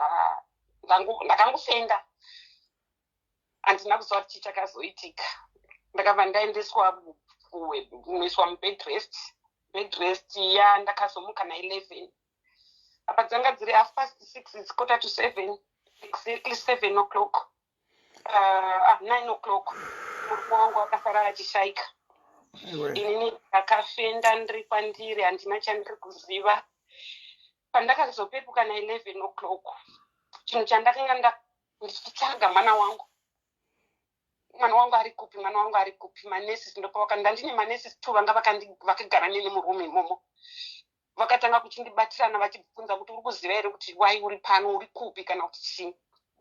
ndakangofenda. Handina kuziva kuti chichakazoitika. Ndakabva ndaendeswa kuiswa mubed rest ya ndakazomuka na11. Apa dzanga dziri 6:30, it's 6:45, exactly 7 o'clock. 9 o'clock. Murume wangu akasara achishaika. Inini ndakafenda ndiri kwandiri, handina chandiri kuziva. Pandakazopepuka na11 o'clock, chinhu chandakanga ndichitsvaga mwana wangu ari kupi, manesi ndopavaka ndandine manesi 2 vanga vakagara neni murume imomo. Vakatanga kuchindibatirana vachibvunza kuti uri kuziva here kuti wai uri pano, uri kupi kana kuti chii.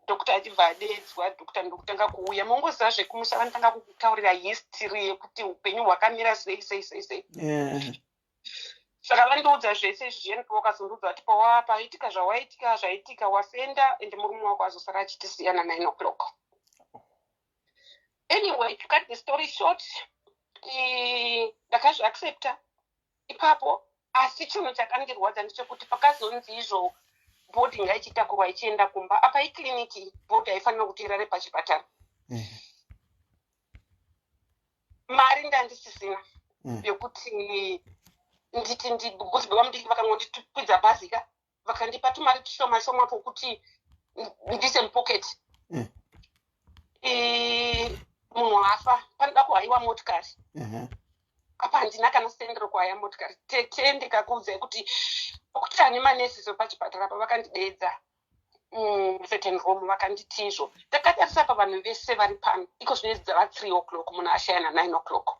Dokta achibva adedzwa, dokta ndokutanga kuuya. Mongoziva zvekumusha vanotanga kukutaurira history yekuti upenyu hwakamira sei. Saka vandiudza zvese zviyeni, vakazondiudza kuti paitika zvaitika wafenda, ende murume wako azosara achitisiya na 9 o'clock. Anyway, to cut the story short, ndakazviaccepta ipapo, asi chinhu chakandirwadza ndechekuti pakazonzi izvo bhodhi ngaichitakurwa ichienda kumba. Apa ikliniki bhodhi haifanira kuti irare pachipatara. Mari ndandisisina yokuti nditi ndibuzibwa mudiki vakangonditukwidza bhazika vakandipa tumari tushoma shoma twokuti ndise mupocket. Munhu afa panoda kuhaiwa motikari. Apa handina kana sendero kuhaya motikari. Tete ndikakuudzai kuti ane manesi pachipatara apa vakandideedza certain room vakanditi izvo. Takatarisa pa vanhu vese vari pano iko zvinezi dzava 3 o'clock munhu ashayana 9 o'clock.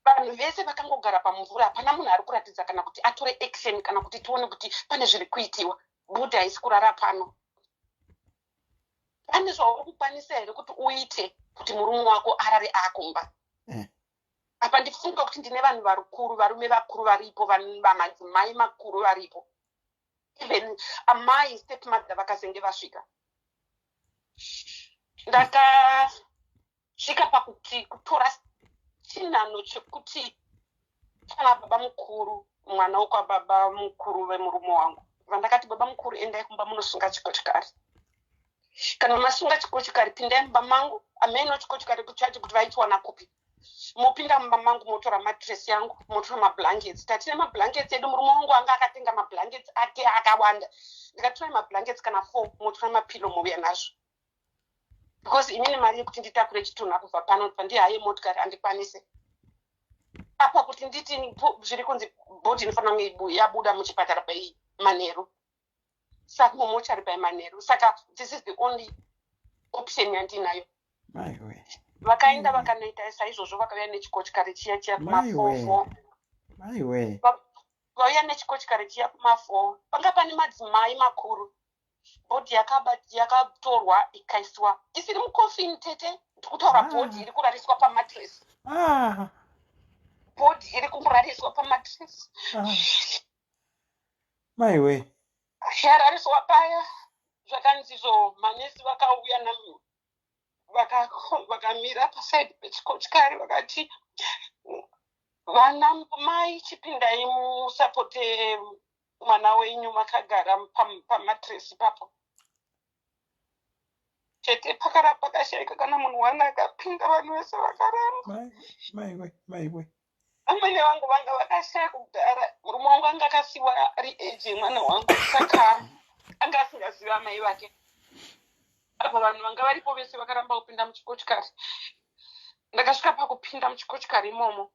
Vanhu vese vakangogara pamumvura, hapana munhu ari kuratidza kana kuti atore action kana kuti tione kuti pane zviri kuitiwa. Bhodhi haisi kurara pano. Pane zvauri kukwanisa here kuti uite kuti murume wako arare akumba? Apa ndifunga kuti ndine vanhu varukuru, varume vakuru varipo, madzimai makuru varipo. Even amai stepmother vakazenge vasvika. Ndakasvika pakuti kutora chinhano chekuti kana baba mukuru, mwana wokababa mukuru vemurume wangu, vandakati baba mukuru endai kumba munosunga chikochikari. Kana masunga chikochikari pindai mumba mangu, ameno chikochikari kuchaji kuti vaitwana kupi. Mopinda mumba mangu motora matress yangu, motora mablankets. Tatine mablankets edu, murume wangu anga akatenga mablankets ake akawanda. Ndikatora mablankets kana 4 motora mapilo mouya nazvo. Because inini mari yekuti nditakure chitunha kubva pano pandi haye motikari andikwanise. Apa kuti nditi zviri kunzi bhodhi inofanira yabuda muchipatara pai Manheru. Saka mumochari pai Manheru. Saka this is the only option yandinayo. Vakaenda vakanoita saizvozvo, vakauya nechikochikari chiya kuma4. Vauya nechikochikari chiya kuma4. Panga pane madzimai makuru. Bhodhi yakatorwa ikaiswa. Isiri mukofini tete. Ndikutaura bhodhi iri kurariswa pamatress. Bhodhi iri kurariswa pamatress. Yarariswa paya. Zvakanzizvo manesi vakauya namu. Vakamira pasaidi pechikochikari vakati vana mai chipindai musapote mwana wenyu makagara pamatresi papo. Chete pakara pakashayika kana munhu wana akapinda vanhu vese vakaramba. Amweni vangu vanga vakashaya kugara. Murume wangu anga akasiwa ari eji mwana wangu, saka anga asingaziva mai vake. Apa vanhu vanga varipo vese vakaramba kupinda muchikochikari. Ndakasvika pakupinda muchikochikari imomo,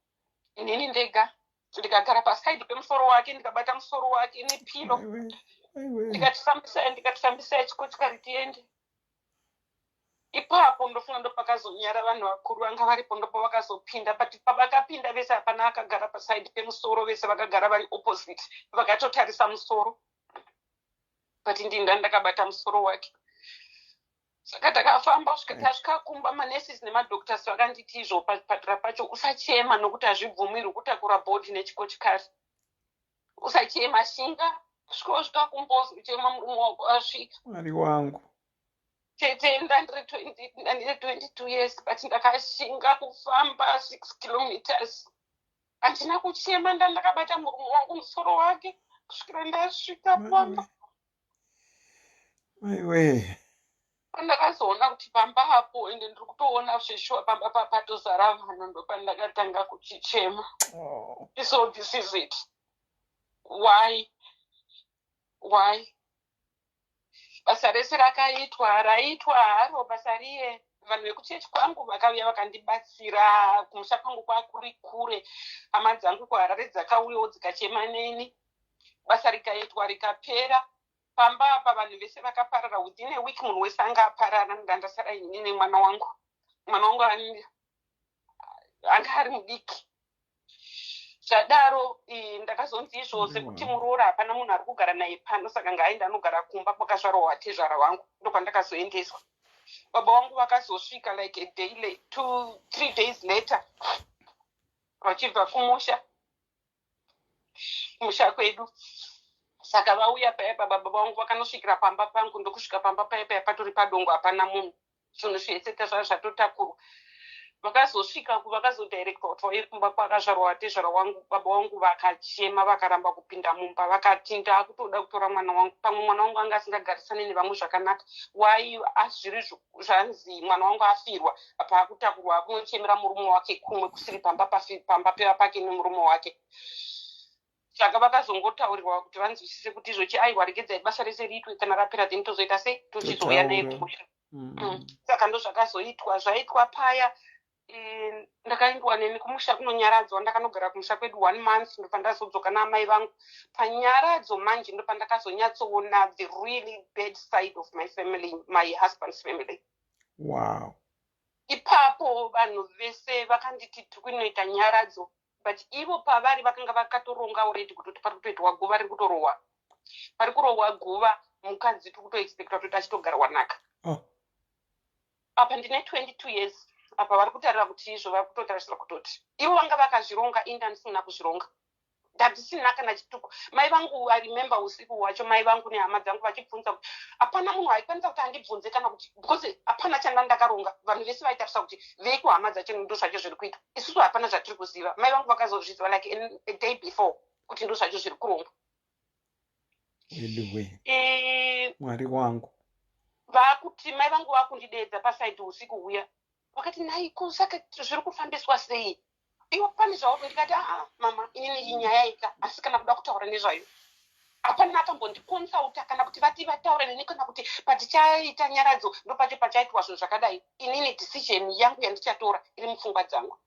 inini ndega ndikagara pasaidi pemusoro wake, ndikabata musoro wake nepilo. Ndikatisambisa chikochikari tiende. Ipapo ndofunga ndopakazonyara vanhu vakuru vanga varipo, ndopo vakazopinda. But pavakapinda vese hapana akagara pasaidi pemusoro, vese vakagara vari opposite, vakatotarisa musoro. But ndinda ndakabata musoro wake. Saka takafamba tasvika kumba, manesi nemadhoktasi vakanditi izvo pachipatara pacho, usachema nokuti hazvibvumirwi kutakura bhodhi nechikochikari. Usachema, shinga. Kusvika kumbozi kuchema murume wako asvika. Mwari wangu. Tete ndandire 22 years, but ndakashinga kufamba 6 kilometers. Handina kuchema, ndakabata murume wangu musoro wake kusvikira ndasvika pamba. Pandakazoona kuti pamba hapo ende ndiri kutoona zveshuwa pamba papatozara vanhu, ndopandakatanga kuchichema. So this is it. Why? Basa rese raitwa haro basa riye. Vanhu vekuchechi kwangu vakauya vakandibatsira. Kumusha kwangu kwakuri kure. Hama dzangu kuHarare dzakauyawo dzikachema neni. Basa rikaitwa rikapera. Pamba apa vanhu vese vakaparara. Within a week munhu wese anga aparara. Ndandasara inini nemwana wangu. Mwana wangu anga ari mudiki. Zvadaro ndakazonzi izvozvo kuti muroora hapana munhu ari kugara naye pano, saka ngaenda anogara kumba kwakazvarwa tezvara wangu. Ndopandakazoendeswa. Baba wangu vakazosvika like a day late, 2-3 days later, vachibva kumusha kwedu. Saka vauya paya baba vangu vakanosvikira pamba pangu. Ndokusvika pamba paya patori padongo hapana munhu. zvinhu zvese zvatotakurwa. Vakazosvika vakazodirectwa kuti wairi kumba kwakazvarwa tezvara wangu baba wangu vakachema vakaramba kupinda mumba vakati ndakutoda kutora mwana wangu pamwe mwana wangu anga asingagarisane nevamwe zvakanaka wai zviri zvanzi mwana wangu afirwa paakutakurwa kunochemera murume wake kumwe kusiri pamba pake nemurume wake. Saka vakazongotaurirwa kuti vanzwisise kuti izvochi aiwa regedzai basa rese riitwe kana rapera then tozoita sei tochizouya naye kumuriro. Saka ndo zvakazoitwa zvaitwa paya. Ndakaendwa neni kumusha kunonyaradzwa ndakanogara kumusha kwedu 1 month ndopa ndazodzoka naamai vangu panyaradzo manje ndopa ndakazonyatsoona the really bad side of my family, my husband's family. Wow. Ipapo vanhu vese vakanditi tikuinoita nyaradzo but ivo pavari vakanga vakatoronga already kuti pari kutoitwa guva riri kutorohwa. Pari kurohwa guva mukadzi tiri kutoexpecta kuti achitogara wanaka. Apa ndine 22 years. Apa vari kutarira kuti izvo vari kutotarisira kutoti ivo vanga vakazvironga ini ndandisina kuzvironga ndandisina kana chituko. Mai vangu aremember usiku hwacho mai vangu nehama dzangu vachibvunza kuti hapana munhu aikwanisa kuti andibvunze kana kuti because hapana chanda ndakaronga. Vanhu vese vaitarisa kuti veiko hama dzacho ndo zvacho zviri kuita isusu hapana zvatiri kuziva. Mai vangu vakazozviziva like a day before kuti ndo zvacho zviri kurongwa. Mwari wangu vakuti mai vangu vakundidedza pasaidi usiku huya wakati naiko saka zviri kufambiswa sei iwo pane zvavo. Ndikati mama inini inyaya ika asi kana kuda kutaura nezvayo hapana akambondikonsulta kana kuti vati vataure neni kana kuti patichaita nyaradzo ndo pacho pachaitwa zvinhu zvakadai. Inini decision yangu yandichatora iri mupfungwa dzangu.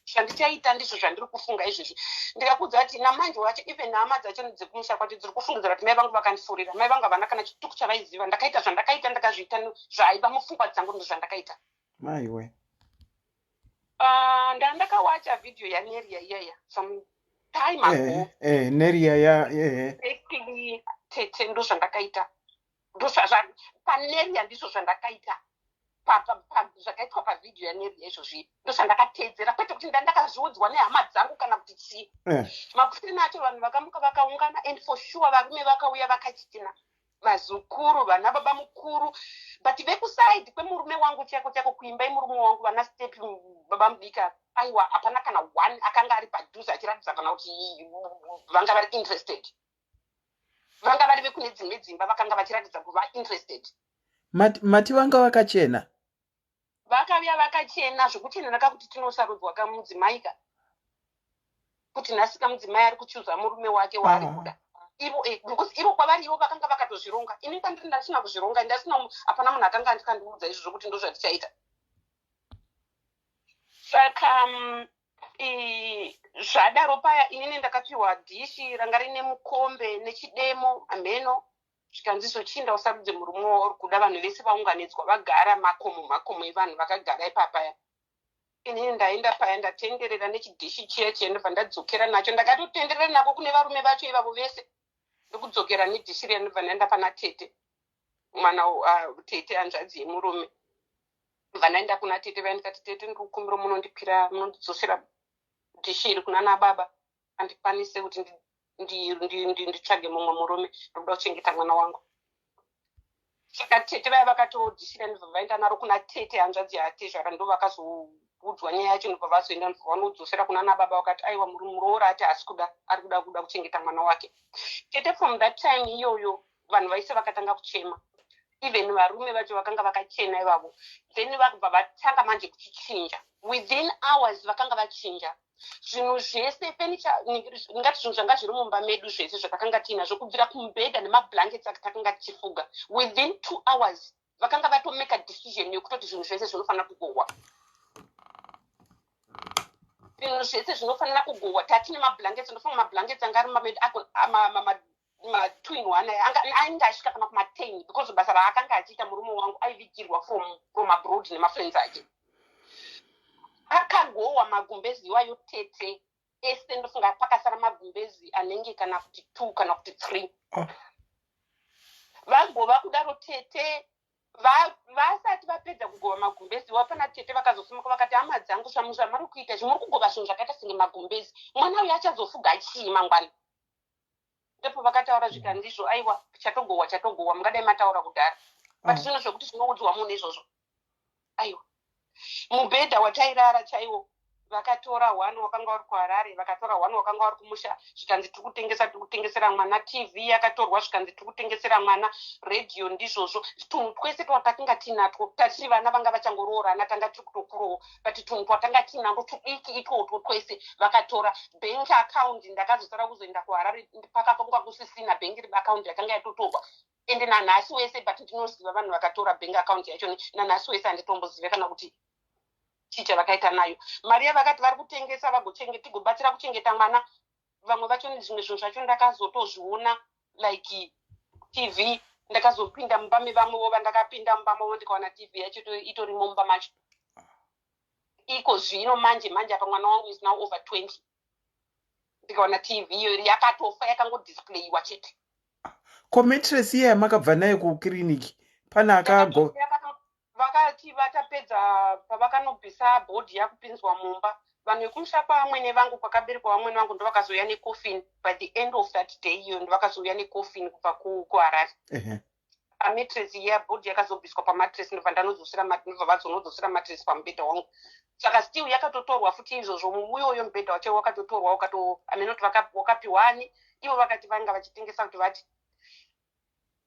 Zvandichaita ndizvo zvandiri kufunga izvezvi. Ndikakudza kuti namanje wacho even hama dzacho dzekumusha kwacho dziri kufungidzira kuti mai vangu vakandifurira. Mai vangu havana kana chituku chavaiziva. Ndakaita zvandakaita ndakazviita zvaiva mupfungwa dzangu ndo zvandakaita. Maiwe. Ndandakawacha video yaneria iyaya some time ago. Neria Basically tete ndo zvandakaita. Ndo paneria ndizvo zvandakaita. Zvakaitwa pavideo yaneria izvozvi ndo zvandakatedzera kwete kuti ndandakazviudzwa nehama dzangu kana kuti chii. Makusina acho vanhu vakamuka vakaungana and for sure varume vakauya vakachitina vazukuru vana baba mukuru but vekusaidi kwemurume wangu chako kuimba imurume wangu vana step baba mudika aiwa hapana kana one akanga ari padhuze achiratidza kana kuti vanga vari interested. Vanga vari vekune dzimwe dzimba vakanga vachiratidza kuva interested. Mati vanga vakachena. Vakauya vakachena zvokuchena nakakuti tinosarudzwa kamudzimaika kuti nhasika mudzimai ari kuchuza murume wake waari kuda. Ivo kwavari ivo vakanga vakatozvironga. Ini kwandiri ndasina kuzvironga ndasina hapana munhu akanga andikandiudza izvo zvokuti ndo zvatichaita. Saka zvadaro paya inini ndakapiwa dhishi ranga rine mukombe nechidemo ameno zvikanziso chinda usarudze murume wauri kuda. Vanhu vese vaunganidzwa vagara makomo evanhu vakagara ipapaya. Inini ndaenda paya ndatenderera nechidhishi chiya chendobva ndadzokera nacho ndakatotenderera nako kune varume vacho ivavo vese ndokudzokera nedhishi riya ndobva ndaenda pana tete mwana tete hanzvadzi yemurume. Bva ndaenda kuna tete vaindikati tete ndiri kukumbira munondipira munondidzosera dhishi iri kuna nababa andikwanise kuti nditsvage mumwe murume ndokuda kuchengeta mwana wangu. Saka tete vaya vakatodhishira ndobva vaenda naro kuna tete hanzvadzi yatezvara ndo vakazoudzwa nyaya yacho ndobva vazoenda vanodzosera kuna nababa vakati aiwa muroora ati hasi kuda ari kuda kuchengeta mwana wake. Tete from that time iyoyo vanhu vaise vakatanga kuchema even varume vacho vakanga vakachena ivavo then vakabva vatanga manje kuchichinja within hours vakanga vachinja zvinhu zvese ndingati zvinhu zvanga zviri mumba medu zvese zvatakanga tiinazvo kubvira kumubhedha nemablankets atakanga tichifuga within 2 hours vakanga vatomeka decision yokutoti zvinhu zvese zvinofanira kugohwa. Zvinhu zvese zvinofanira kugohwa. Tatine mablankets ndofunga mablankets anga ari mumamedu ma2 in 1 ainge asvika kana kuma10 because basa raakanga achiita murume wangu aivigirwa from abroad nemafriends ake. Akagohwa magumbezi iwayo tete ese ndofunga pakasara magumbezi anenge kana kuti 2 kana kuti 3. Vagova kudaro tete vasati vapedza kugova magumbezi wapana tete vakazosimuka vakati hama dzangu zvamuri kuita zvimuri kugova zvinhu zvakaita senge magumbezi mwana uyu achazofuga chii mangwana. Ndipo vakataura zvikandizvo aiwa chatogohwa mungadai mataura kudhara but zvinhu zvokuti zvinoudzwa munhu izvozvo aiwa mubhedha watairara chaiwo vakatora 1 wakanga uri kuharare vakatora 1 wakanga uri kumusha zvikanzi tiri kutengesera mwana tv yakatorwa zvikanzi tiri kutengesera mwana redhiyo ndizvozvo tunhu twese twatakanga tinatwo tatiri vana vanga vachangoroorana tanga tiri kutokurawo but tunhu twatanga tinatwo tudiki itwotwo twese vakatora bank account ndakazosara kuzoenda kuharare pakakanga kusisina bank account yakanga yatotorwa ende nanhasi wese but ndinoziva vanhu vakatora bank account yacho nanhasi wese handitomboziva kana kuti chicha vakaita nayo mari yavakati vari kutengesa tigobatsira kuchengeta mwana vamwe vacho nezvimwe zvinhu zvacho ndakazotozviona like tv ndakazopinda mumba mevamwevo vandakapinda mumba mavo ndikaona tv yacho itorimo mumba macho iko zvino manje apa mwana wangu is now over 20 ndikaona tv iyo yakatofa yakangodisplayiwa chete kometres iye yamakabva nayo kukiriniki pane akago vakati vatapedza pavakanobvisa bhodhi yakupinzwa mumba vanhu vekumusha kwavamwene vangu kwakaberekwa vamwene vangu ndovakazouya necoffin by the end of that day iyo ndovakazouya necoffin kubva kuharare matres iya bhodhi yakazobviswa pamatres ndobva vazonozosira matres pamubhedha wangu saka still yakatotorwa futi izvozvo mumuyoyo mubhedha wacho wakatotorwa amenoti wakapiwani ivo vakati vanga vachitengesa kuti vati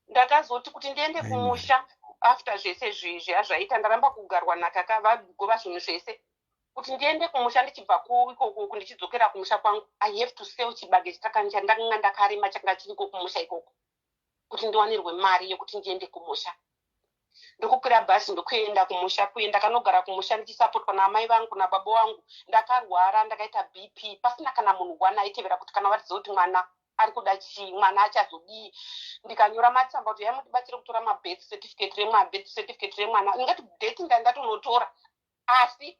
ndakazoti kuti ndiende kumusha after zvese zviya zvaita ndaramba kugarwa nakaka vagova zvinhu zvese kuti ndiende kumusha ndichibva ikoko ndichidzokera kumusha kwangu I have to sell chibage ndakanga ndakarima changa chiriko kumusha ikoko kuti ndiwanirwe mari yekuti ndiende kumusha ndokukwira bhazi ndokuenda kumusha kuenda kanogara kumusha ndichisapotwa naamai vangu nababa vangu ndakarwara ndakaita bp pasina kana munhu wanaitevera kuti kana varidza kuti mwana ari kuda chii mwana achazodii ndikanyora matsamba kuti yamudibatsire kutora mabirth certificate remwana ndingati date ndandatonotora asi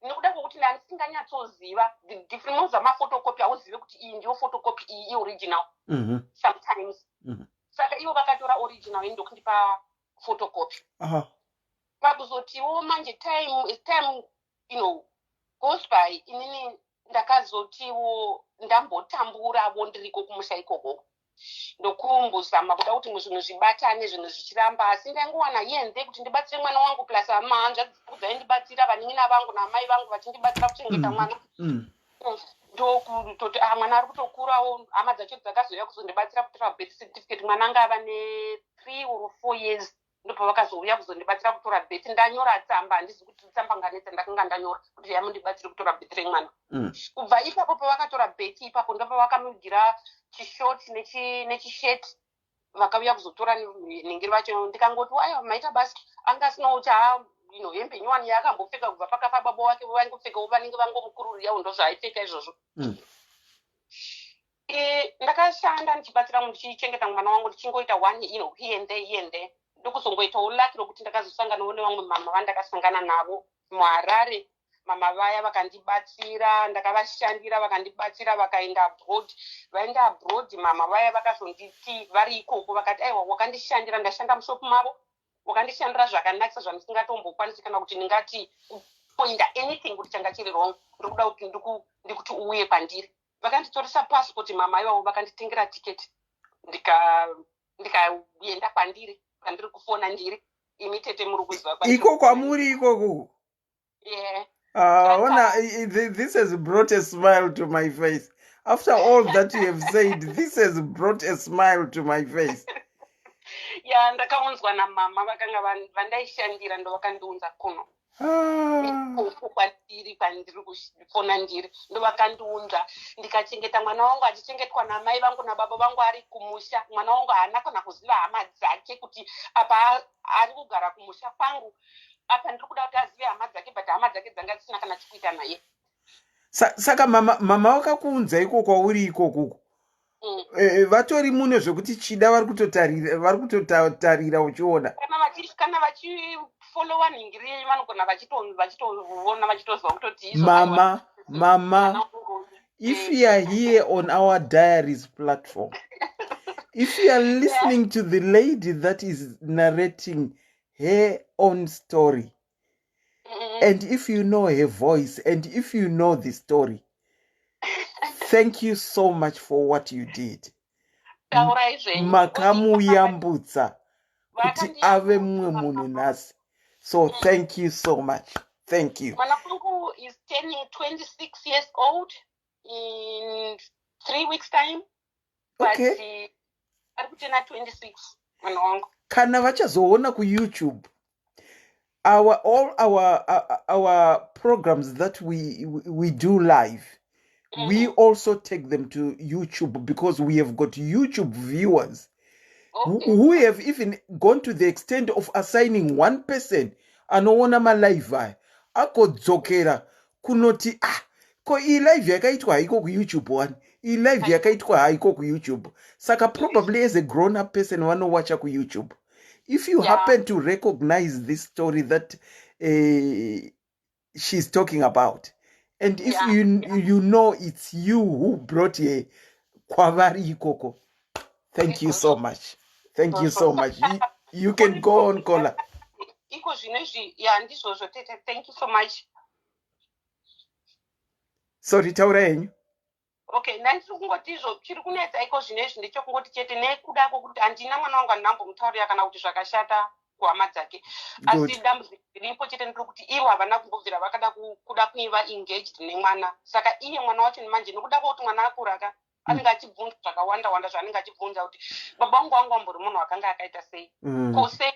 nekuda kwokuti ndandisinganyatsoziva ndifimo zamafotokopi hauzive kuti iyi ndiyo fotokopi iyi ioriginal sometimes saka ivo vakatora original ndokundipa fotokopi vakuzotiwo manje time goes by inini ndakazotiwo ndambotamburawo ndiriko kumusha ikoko ndokumbuzama kuda kuti zvinhu zvibatane zvinhu zvichiramba asi ndangowana yenze kuti ndibatsire mwana wangu plus hanzvadzi dzaindibatsira vanin'ina vangu namai vangu vachindibatsira kuchengeta mwana ndokutoti mwana ari kutokurawo hama dzacho dzakazouya kuzondibatsira kutora birth certificate mwana anga ava ne3 or 4 years ndopavakazouya kuzondibatsira kutora birth ndanyora tsamba handizi kuti tsamba nganetsa ndakanga ndanyora kuti yamundibatsire kutora birth remwana kubva ipapo pavakatora birth ipapo ndopavakamugira chishoti nechisheti vakauya kuzotora nengeri vacho ndikangoti aiwa maita basi anga asinawo hembe nyowani yaakambopfeka kubva pakafa baba wake vaingopfekawo vanenge vangomukururiyawo ndozvaaipfeka izvozvo ndakashanda ndichibatsira munhu ndichichengeta mwana wangu ndichingoita one here and there ndokuzongoitawo laki rokuti ndakazosanganawo nevamwe mama vandakasangana navo muharare mama vaya vakandibatsira ndakavashandira vakandibatsira vakaenda abroad vaenda abroad mama vaya vakazonditi vari ikoko vakati aiwa wakandishandira ndashanda mushopu mavo wakandishandira zvakanakisa zvandisingatombokwanisi kana kuti ndingati kupoinda anything kuti changa chiri wrong ndokuda kuti ndikuti uuye kwandiri vakanditoresa passport mama ivavo vakanditengera tiketi ndikaenda kwandiri kwandiri kufona ndiri imi tete muri kuziva iko kwamuri ikoko this has brought a smile to my face after all that you have said. This has brought a smile to my face. ndakaunzwa namama vakanga vandaishandira ndo vakandiunza kuno kwandiri kufona ndiri ndo vakandiunza ndikachengeta mwana wangu achichengetwa namai vangu nababa vangu ari kumusha mwana wangu haana kana kuziva hama dzake kuti apa ari kugara kumusha kwangu apa ndiri kuda kuti azive hama dzake but hama dzake dzanga dzisina kana chikuita naye saka mama vakakuunza iko kwauri ikoko vatori muno zvekuti chida vari kutotarira uchiona kana vachifolowa nhingiri vanogona vachitoona vachitozwa kutoti mama if you are here on our diaries platform if you are listening to the lady that is narrating her own story and if you know her voice and if you know the story, thank you so much for what you did. Makamuyambutsa kuti ave mumwe munhu nhasi. So thank you so much. Thank you. Mwana wangu is turning 26 years old in 3 weeks time. Okay. But ari kutena 26 mwana wangu. Kana vachazoona ku YouTube all our programs that we do live, we also take them to YouTube because we have got YouTube viewers who have even gone to the extent of assigning one person anoona malive aya akodzokera kunoti ko iyi live yakaitwa haiko kuyoutube one, iyi live yakaitwa haiko kuyoutube, saka probably as a grown up person vanowacha kuyoutube. If you happen to recognize this story that she's talking about, and if you know it's you who brought her kwavari ikoko, thank you so much. Thank you so much. You can go on, Kola. Thank you so much. Sorry, taura henyu. Okay, ndandiri kungoti izvo chiri kunetsa iko zvinezvi ndechokungoti chete nekuda kwokuti handina mwana wangu andinambomutaurira kana kuti zvakashata kuhama dzake, asi dambudziko riripo chete ndiro kuti ivo havana kumbobvira vakada kuda kuiva engaged nemwana. Saka iye mwana wacho nemanje nekuda kwokuti mwana akuraka anenge achibvunza zvakawanda wanda zvaanenge achibvunza kuti baba wangu wangu ambori munhu akanga akaita sei, ko sei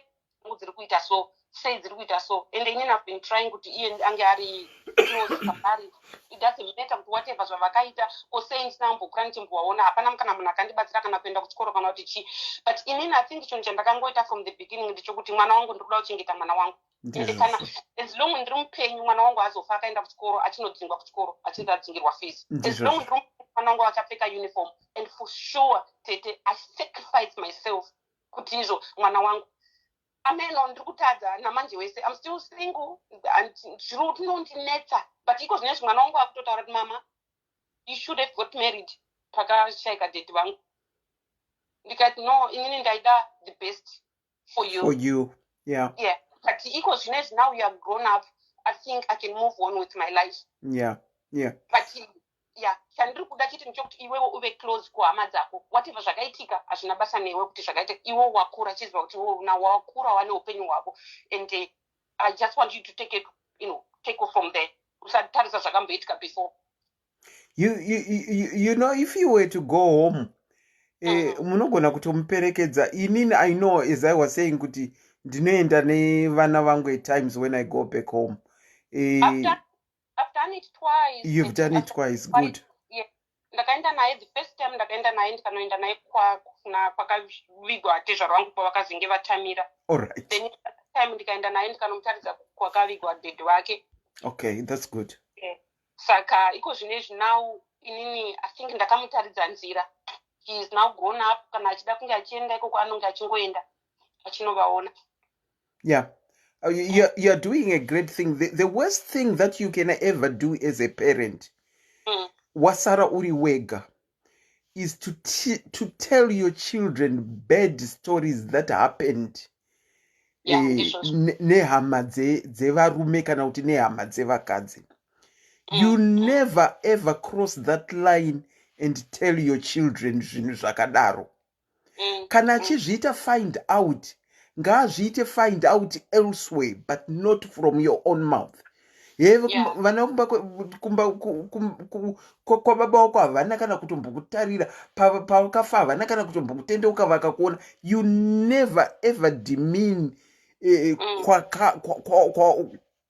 dziri kuita so, sei dziri kuita so, and inini I've been trying kuti iye ange ari close pakari. It doesn't matter kuti whatever zvavakaita, ko sei ndisina mbokura ndichimbowaona, hapana kana munhu akandibatsira kana kuenda kuchikoro kana kuti chi. But inini I think chinhu chandakangoita from the beginning ndechekuti mwana wangu ndiri kuda kuchengeta mwana wangu. Ende kana as long ndiri mupenyu mwana wangu azofa akaenda kuchikoro achinodzingwa kuchikoro achinodzingirwa fees. As long ndiri mwana wangu akapfeka uniform, and for sure tete I sacrifice myself kuti izvo mwana wangu ameno ndiri kutadza namanje wese I'm still single and zviro tinondinetsa, but iko zvinezvi mwana wangu akutotaura kuti mama you should have got married pakashayika date vangu. Ndikati no, inini ndaida the best for you. Yeah, but iko zvinezvi now you are grown up, I think I can move on with my life. But chandiri kuda chete nchokuti iwewe uve close kuhama dzako, whatever zvakaitika hazvina basa newe kuti zvakaitika, iwe wakura chiziva kuti wakura wane upenyu hwako, and I just want you to take off from there. Usatarisa zvakamboitika before. You know, if you were to go home, munogona kutomuperekedza. Inini I know, as I was saying, kuti ndinoenda nevana vangu at times when I go back home. I've done it twice. You've done it twice. Good. Ndakaenda naye the first time, ndakaenda naye ndikanoenda naye kwakavigwa tezvaro vangu kwavakazenge vatamira. Alright. Then time ndikaenda naye ndikanomutaridza kwakavigwa dad wake. Okay, that's good. Saka iko zvinezvi now inini I think ndakamutaridza nzira. He is now grown up, kana achida kunge achienda ikoko anonge achingoenda achinovaona. You're doing a great thing. The worst thing that you can ever do as a parent, wasara uri wega, is to tell your children bad stories that happened. Nehama dzevarume kana kuti nehama dzevakadzi. You never ever cross that line and tell your children zvinhu zvakadaro. Kana achizviita find out, ngaazviite find out elsewhere, but not from your own mouth. Vana kwababa wako havana kana kutombokutarira, pawakafa havana kana kutombokutendeuka vakakuona. You never ever demean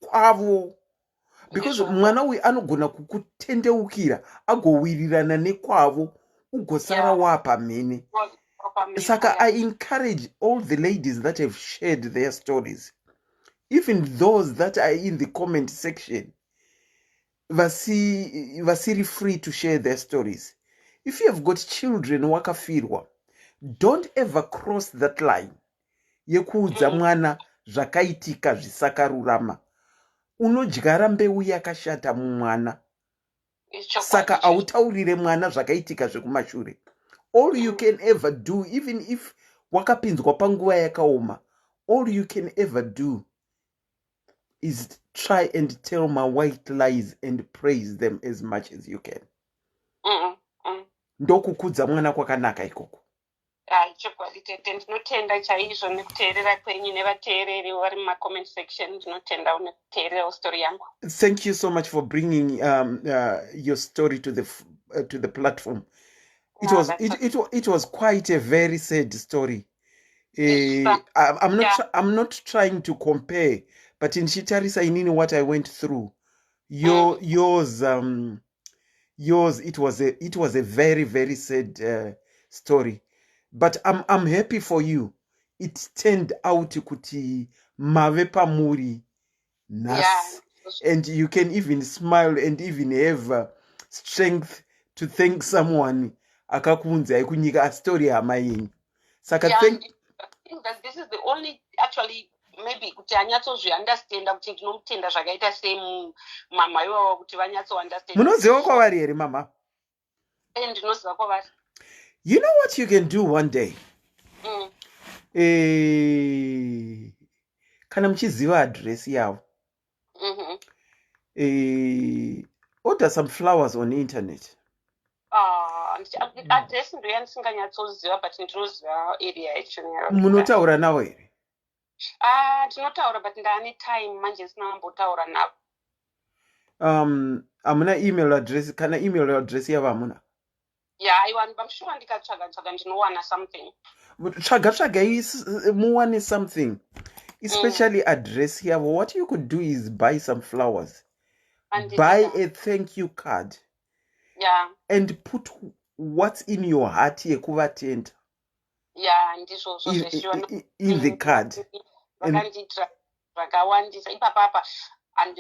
kwavo, because mwana uyu anogona kukutendeukira agowirirana nekwavo ugosara wapamhene. Saka I encourage all the ladies that have shared their stories, even those that are in the comment section, vasiri free to share their stories. If you have got children wakafirwa, don't ever cross that line yekuudza mwana zvakaitika zvisakarurama. Unodyara mbeu yakashata mumwana. Saka autaurire mwana zvakaitika zvekumashure. All you can ever do, even if wakapinzwa panguva yakaoma, all you can ever do is try and tell my white lies and praise them as much as you can. Ndokukudza mwana kwakanaka ikoko. chokwadi tete ndinotenda chaizvo nekuteerera kwenyu nevateereri vari mumacomment section. Ndinotenda nekuteerera story yangu. Thank you so much for bringing your story to the platform. It was quite a very sad story. I'm not trying to compare, but in Shitarisa inini what I went through. Yours it was a very, very sad story. But I'm happy for you. It turned out kuti mave pamuri nas, and you can even smile and even have strength to thank someone akakunza kunyika a story hama yenyu. Saka I think that this is the only actually maybe kuti anyatsozviunderstanda kuti ndinomutenda zvakaita semama iwavo kuti vanyatsounderstand. Munoziva kwavari here mama? Ndinoziva kwavari. You know what you can do one day? Kana muchiziva address yavo, order some flowers on internet. Address ndoya ndisinganyatsoziva, but ndinoziva area yacho. Munotaura navo here? Tinotaura, but ndane time manje ndisina kumbotaura navo. Hamuna email address? Kana email address yavo hamuna? I'm sure ndikatsvaga ndinowana something. Tsvaga muwane something, especially address yavo. What you could do is buy some flowers, buy a thank you card, and put what's in your heart yekuvatenda in the card. Vakawandisa ipapapa, and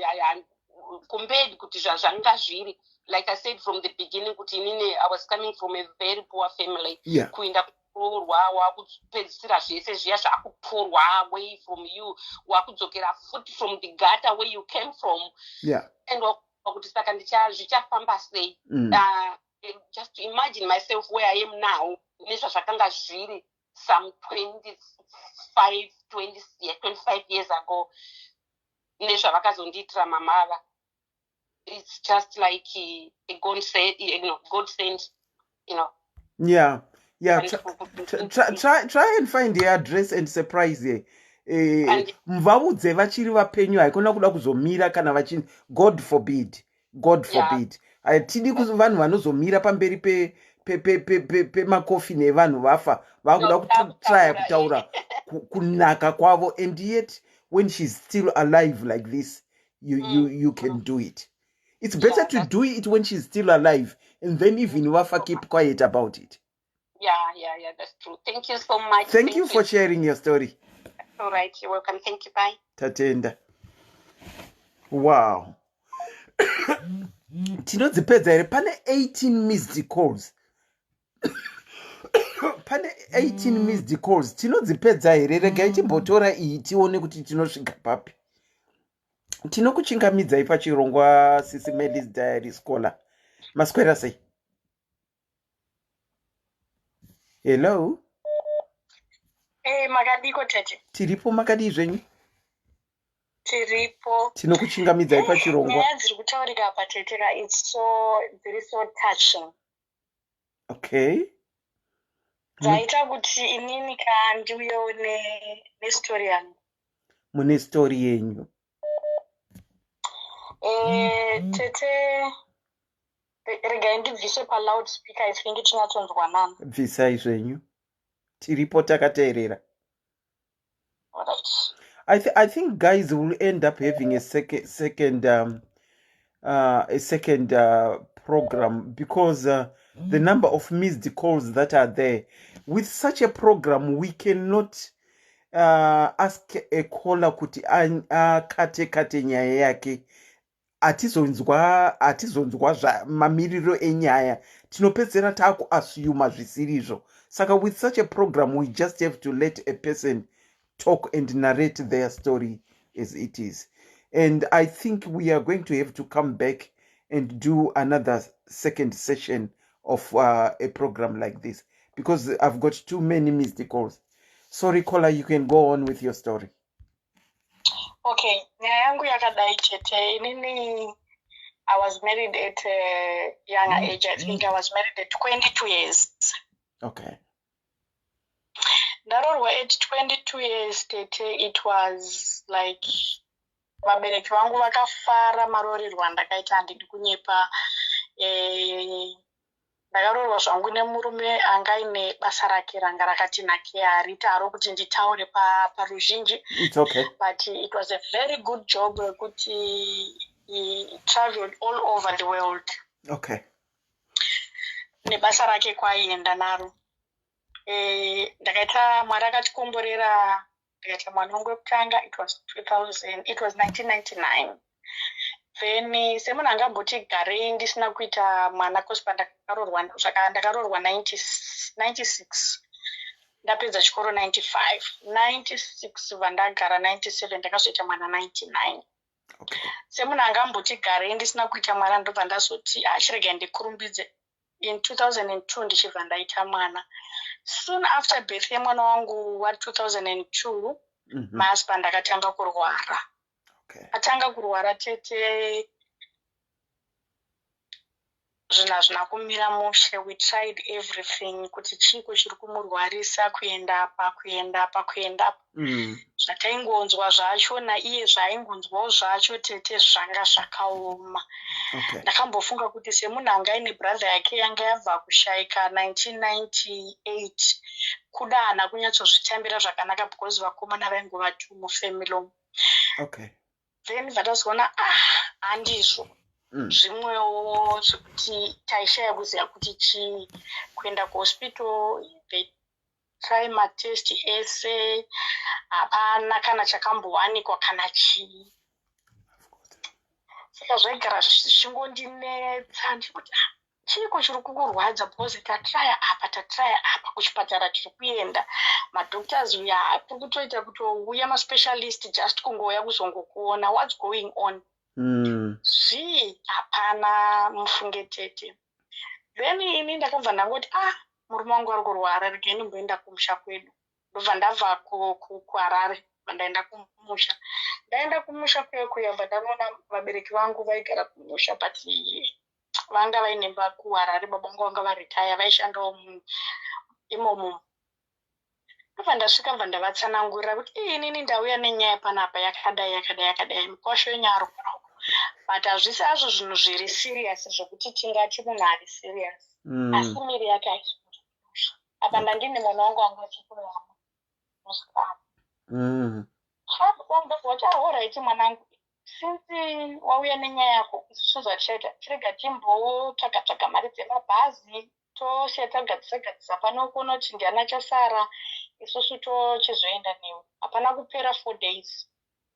compared kuti zvanga zviri, like I said from the beginning, kuti inini I was coming from a very poor family. Kuinda kutorwa, wakupedzisira zvese zviya zvakutorwa away from you, wakudzokera futi from the gutter where you came from. And wakuti saka zvichafamba sei. Just to imagine myself where I am now, nezva zvakanga zviri some 25 years ago, nezva vakazondiitira mamava. It's just like a God sent, God sent, Try and find the address and surprise her. Mvaudze vachiri vapenyu haikona kuda kuzomira kana vachini. God forbid. Tidi vanhu vanozomira pamberi pemakofi nevanhu vafa vakuda kutraya kutaura kunaka kwavo, and yet when she's still alive like this, you can do it. It's better to do it when she's still alive, and then even wafa keep quiet about it. Yeah, that's true. Thank you so much. Thank you for sharing your story. All right, you're welcome. Thank you. Bye. Tatenda. Wow. Tinodzipedza here pane 18 missed calls. Pane 18 missed calls. Tinodzipedza here, regai timbotora iyi tione kuti tinosvika papi. Tinokuchingamidzai pachirongwa SIS MELLY's Diary Scholar. Maswera sei? Hello? Makadiko tete. Tiripo makadi zvenyu? Tiripo. Tinokuchingamidzai pachirongwa. Nyaya dziri kutaurika apa tete, it's so very so touching. Okay. Zvaita kuti inini kandiuyewo nestori yangu. Mune story yenyu. Tete, regai ndibvise paloudspeaker, I think tinyatsonzwanana. Bvisai zvenyu. Tiripo takateerera. Alright. I think guys will end up having a second program, because the number of missed calls that are there. With such a program, we cannot ask a caller kuti kate nyaya yake. Atizonzwa mamiriro enyaya. Tinopedzera takuassume zvisirizvo. Saka with such a program, we just have to let a person talk and narrate their story as it is. And I think we are going to have to come back and do another second session of a program like this, because I've got too many missed calls. Sorry, caller, you can go on with your story. Okay, nyaya yangu yakadai chete. Inini, I was married at a younger age. I think I was married at 22 years. Okay. Ndarorwa at 22 years tete. It was like vabereki vangu vakafara marorerwo andakaita handidi kunyepa. Ndakarorwa zvangu nemurume anga aine basa rake ranga rakatinakira harita haro kuti nditaure paruzhinji. It's okay. But it was a very good job kuti he traveled all over the world. Okay. Nebasa rake kwaienda naro. Ndakaita mwari akatikomborera ndikaita mwana wangu wekutanga. It was 1999. Then semunhu angamboti garei ndisina kuita mwana kosi ndakaroorwa 96 ndapedza chikoro 95. 96 vandagara 97 ndakazoita mwana 99. Okay. Semunhu angamboti garei ndisina kuita mwana ndobva ndazoti chirega ndikurumbidze. In 2002 ndichibva ndaita mwana. Soon after birth yemwana wangu wa2002 my husband akatanga kurwara. Okay. Atanga kurwara tete zvinhu hazvina kumira mushe. We tried everything kuti chiko chiri kumurwarisa, kuenda apa. Zvataingonzwa zvacho naiye zvaaingonzwawo zvacho tete zvanga zvakaoma. Okay. Ndakambofunga kuti semunhu anga aine brother yake yanga yabva kushayika 1998 kuda hana kunyatsozvitambira zvakanaka because vakomana vaingova tu mufamily. Okay. Then vatazoona handizvo zvimwewo zvekuti taishaya kuziva kuti chii. Kuenda kuhospital they try matest ese hapana kana chakambowanikwa kana chii. Saka zvaigara zvichingondinetsa ndikuti chiko chiri kukurwadza because tatraya apa kuchipatara tiri kuenda. Madoctors uya kuri kutoita kutouya maspecialist just kungouya kuzongokuona what's going on. Zvii hapana mufunge tete. Then ini ndakabva ndangoti murume wangu ari kurwara regai ndimboenda kumusha kwedu. Ndobva ndabva kuHarare ndaenda kumusha. Ndaenda kumusha kwekuya bva ndaona vabereki vangu vaigara kumusha but vanga vaine kuHarare. Baba vangu vanga varetire vaishandawo imomo. Ndobva ndasvika bva ndavatsanangurira kuti inini ndauya nenyaya panapa yakadai mukwasho yenyaya kurauka. But hazvisi hazvo zvinhu zviri serious zvokuti tingati munhu ari serious. Asi miri yake haisi kumusha. Apa ndandine mwana wangu anga achikurama musikana. Alright mwanangu, since wauya nenyaya yako isusu zvatichaita tirega timbotsvaka mari dzemabhazi tosetagadzisa pano kuona kuti ndiana chasara isusu tochizoenda newe. Hapana kupera 4 days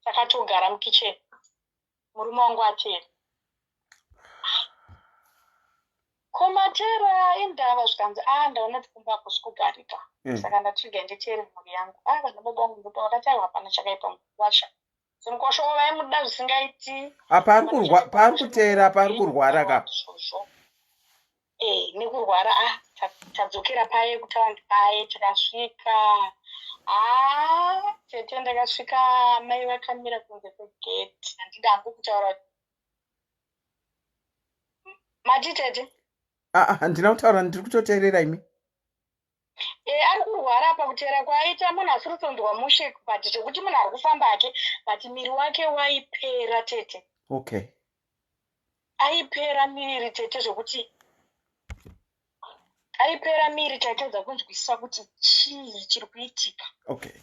saka togara mukicheni. Murume wangu atera komatera indava zvikanzi ndaona kuti kumba hakusi kugarika. Saka ndatirega nditere mhuri yangu. Vana baba vangu ndopa vakati hapana chakaipa mukwasha. Semukwasha wavaimuda zvisingaiti. Pari kutera pari kurwara ka. Nekurwara tadzokera paye kutaundi paye tikasvika. Tete ndakasvika mai vakamira kunze kwegate. Handida hangu kutaura. Mati tete? Handina kutaura ndiri kutoteerera imi. Ari kurwara pakutera kwaaita munhu asiri kutonzwa mushe but chekuti munhu ari kufamba hake but miri wake waipera tete. Okay. Aipera miri tete zvokuti aipera miri taitedza kunzwisisa kuti chii chiri kuitika. Okay.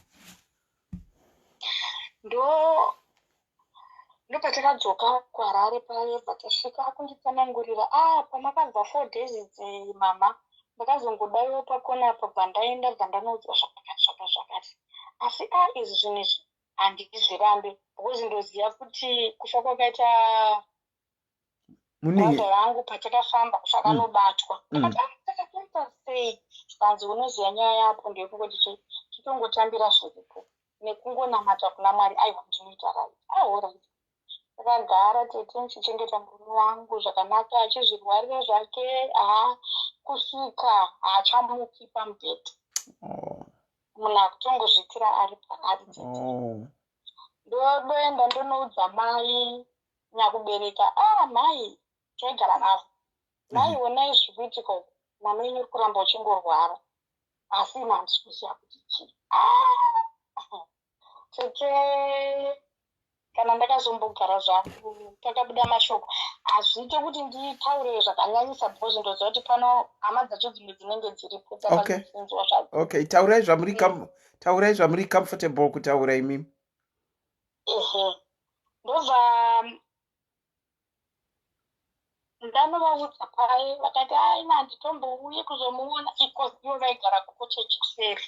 ndo patakadzoka kuHarare paye patasvika kunditsanangurira pamakabva 4 days idzi mama ndakazongodaiwo pakona apa bva ndaenda bva ndanoudzwa zvakati. Asi izvi zvinhu izvi handizvirambe because ndoziva kuti kufa kwakaita brother vangu patakafamba zvakanobatwa. Takatoita sei zvikanzi unoziva nyaya yapo ndeyekungoti chitongotambira zviripo nekungonamata kuna Mwari. Aiwa ndinoita right. Alright. Takagara tete ndichichengeta murume wangu zvakanaka achizvirwarira zvake. Kusvika haachamuki pamubhedha. Munhu akutongozvitira ari tete. Ndoenda ndonoudza mai nyakubereka. Mai chaigara navo. Mai onai zviri kuitika uku. Mwana wenyu uri kuramba uchingorwara. asi handisi kuziva kuti chii. Tete kana ndakazombogara zvangu pakabuda mashoko hazviite kuti nditaure zvakanyanyisa because ndoziva kuti pano hama dzacho dzimwe dzinenge dziripo dzakazofunzwa zvadzo. Okay, taurai zvamuri comfortable kutaura imimi. Ndobva ndanovaudza pai vakati aina handitombouye kuzomuona because ivo vaigara kucottage kuseri.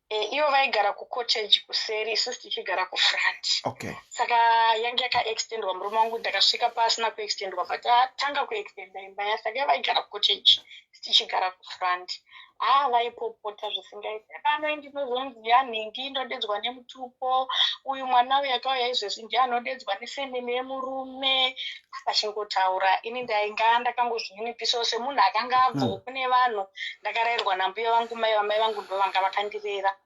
Ivo vaigara kucottage kuseri, isusu tichigara kufront. Okay. Saka yange yakaextendwa murume wangu ndakasvika pasina kuextendwa but atanga kuextenda imba ya saka vaigara kucottage tichigara kufront. Vaipopota zvisingaiti. Pano ndinozonzi yanhingi ndodedzwa nemutupo, uyu mwana uyu akauya izvezvi ndiye anodedzwa nefemini yemurume. Vachingotaura ini ndainga ndakangozvininipisawo semunhu akanga abvawo kune vanhu. Ndakarayirwa nambuya vangu mai vangu ndo vanga vakandirera.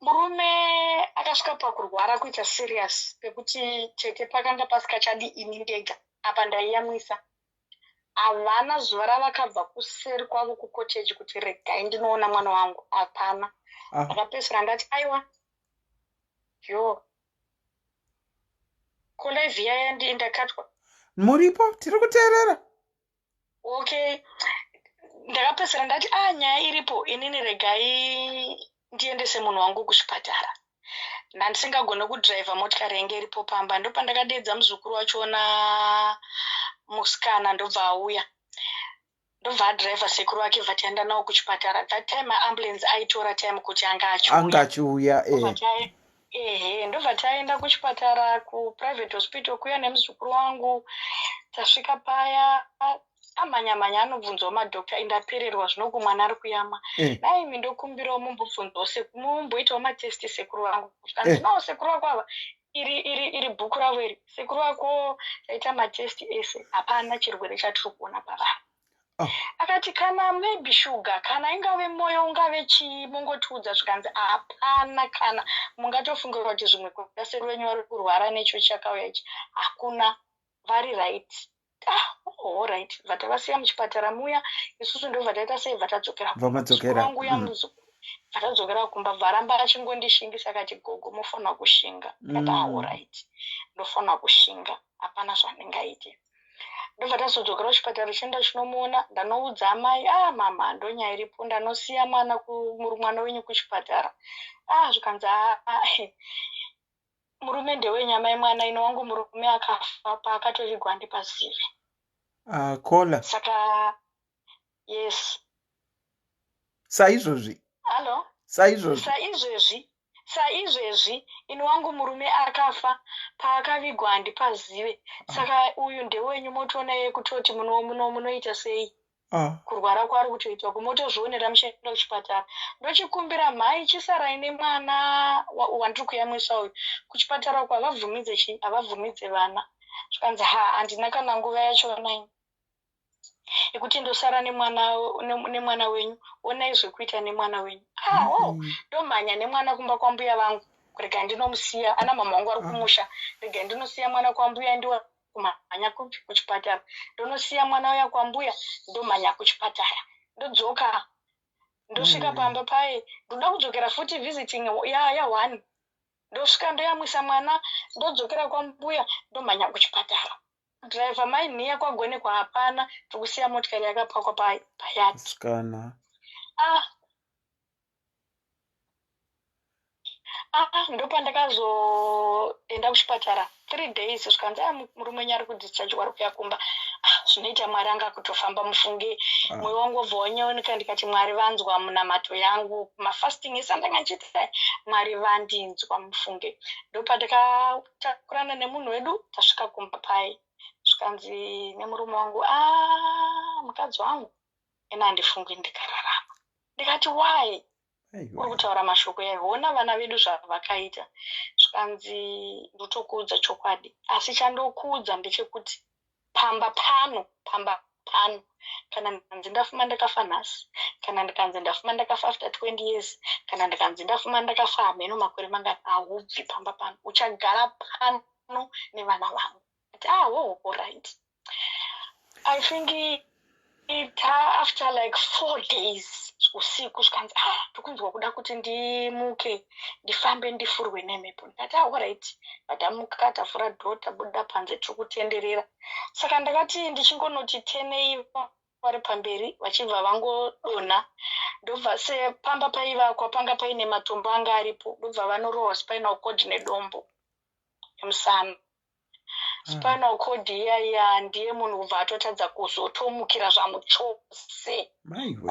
Murume akasvika pakurwara kuita serious pekuti tete pakanga pasikachadi ini ndega. Apa ndaiyamwisa. Havana zuva ravakabva kuseri kwavo kucottage kuti regai ndinoona mwana wangu. Hapana. Akapedzisira ndati aiwa kolevhi yaya ndakatwa. Muripo tiri kuteerera. Okay. Ndakapedzisira ndati nyaya iripo inini regai ndiendese munhu wangu kuchipatara. Ndandisingagone kudhiraivha motikari yange iripo pamba. Ndopandakadedza muzukuru wachona musikana ndobva auya. Ndobva adhiraivha sekuru wake vati enda nawo kuchipatara. That time ambulance aitora time kuti anga achiuya. Ndobva taenda kuchipatara kuprivate hospital kuya nemuzukuru wangu. Tasvika paya amhanya anobvunzawo madhokta indapererwa zvinoku mwana ari kuyama. Naimi ndokumbirawo mumbobvunzawo mumboitawo matesti sekuru wangu. Ndinawo sekuru wako ava iri bhuku ravo iri. Sekuru wako taita matesti ese hapana chirwere chatiri kuona pavari. Akati kana maybe sugar kana ingave moyo ungave chii mungotiudza zvikanzi hapana kana mungatofungira kuti zvimwe kutaseri wenyu vari kurwara necho chakauya ichi hakuna vari right. Right. Vatavasiya muchipatara muya isusu ndo vataita sei vatadzokera wangu ya muzukuru vatadzokera kumba varamba achingondishingisa akati gogo mufanwa kushinga. Kati right. Ndofanwa kushinga hapana zvandingaite. Ndobva tazodzokera kuchipatara chienda chinomuona ndanoudza amai mama ndonyaya iripo ndanosiya mwana wenyu kuchipatara. Zvikanzi murume ndewenyu amai mwana ino wangu murume akafa paakatovigwa ndipazive. Kola. Saka yes. Saizvozvi. Halo. Saizvezvi ino wangu murume akafa paakavigwa handipazive. Saka uyu ndewenyu motoona yeye kutoti munoita sei. Kurwara kwari kutoitwa kumotozvionera muchaenda kuchipatara. Ndochikumbira mhai chisarai nemwana wandiri kuyamwisa uyu kuchipatara uko havabvumidze vana. Zvikanzi handina kana nguva yachona ini ekuti ndosara nemwana wenyu. Onai zvekuita nemwana wenyu. Ndomhanya nemwana kumba kwambuya vangu. Rega ndinomusiya ana mama wangu ari kumusha. Rega ndinosiya mwana kwambuya ndiwa kumhanya kuchipatara. Ndonosiya mwana uya kwambuya ndomhanya kuchipatara. Ndodzoka ndosvika pamba paye ndoda kudzokera futi visiting ya 1. Ndosvika ndoyamwisa mwana ndodzokera kwambuya ndomhanya kuchipatara. Driver mai niya kwagone kwa hapana tikusiya motikari yakapakwa payati. Ndopandakazoenda kuchipatara 3 days zvikanzi murume wenyu ari kudischarge wari kuya kumba. Zvinoita Mwari anga kutofamba mufunge. Mwoyo wangu wobva wanyaoneka ndikati Mwari vanzwa munamato yangu. Mafasting ese andanga ndichiita Mwari vandinzwa mufunge. Ndopandakatakurana nemunhu wedu tasvika kumba paye. Zvikanzi nemurume wangu mukadzi wangu ena handifungi ndikararama. Ndikati why? Uri kutaura mashoko yaihona vana vedu zvavakaita. Zvikanzi ndotokuudza chokwadi. Asi chandokuudza ndechekuti pamba pano kana ndikanzi ndafuma ndakafa nhasi, kana ndikanzi ndafuma ndakafa after 20 years, kana ndikanzi ndafuma ndakafa hameno makore mangani, haubvi pamba pano. Uchagara pano nevana vangu. All right. I think after like 4 days usiku zvikanzi tokunzwa kuda kuti ndimuke ndifambe ndifurwe nemhepo. Ndikati alright, ndamuka tavhura dhoo tabuda panze tiri kutenderera. Saka ndakati ndichingonoti tenei vari pamberi vachibva vangodonha, ndobva sepamba paivakwa panga paine matombo anga aripo, ndobva vanorohwa spinal cord nedombo emusana. Spinal cord iyaya ndiye munhu ubva atotadza kuzotomukira zvamuchose.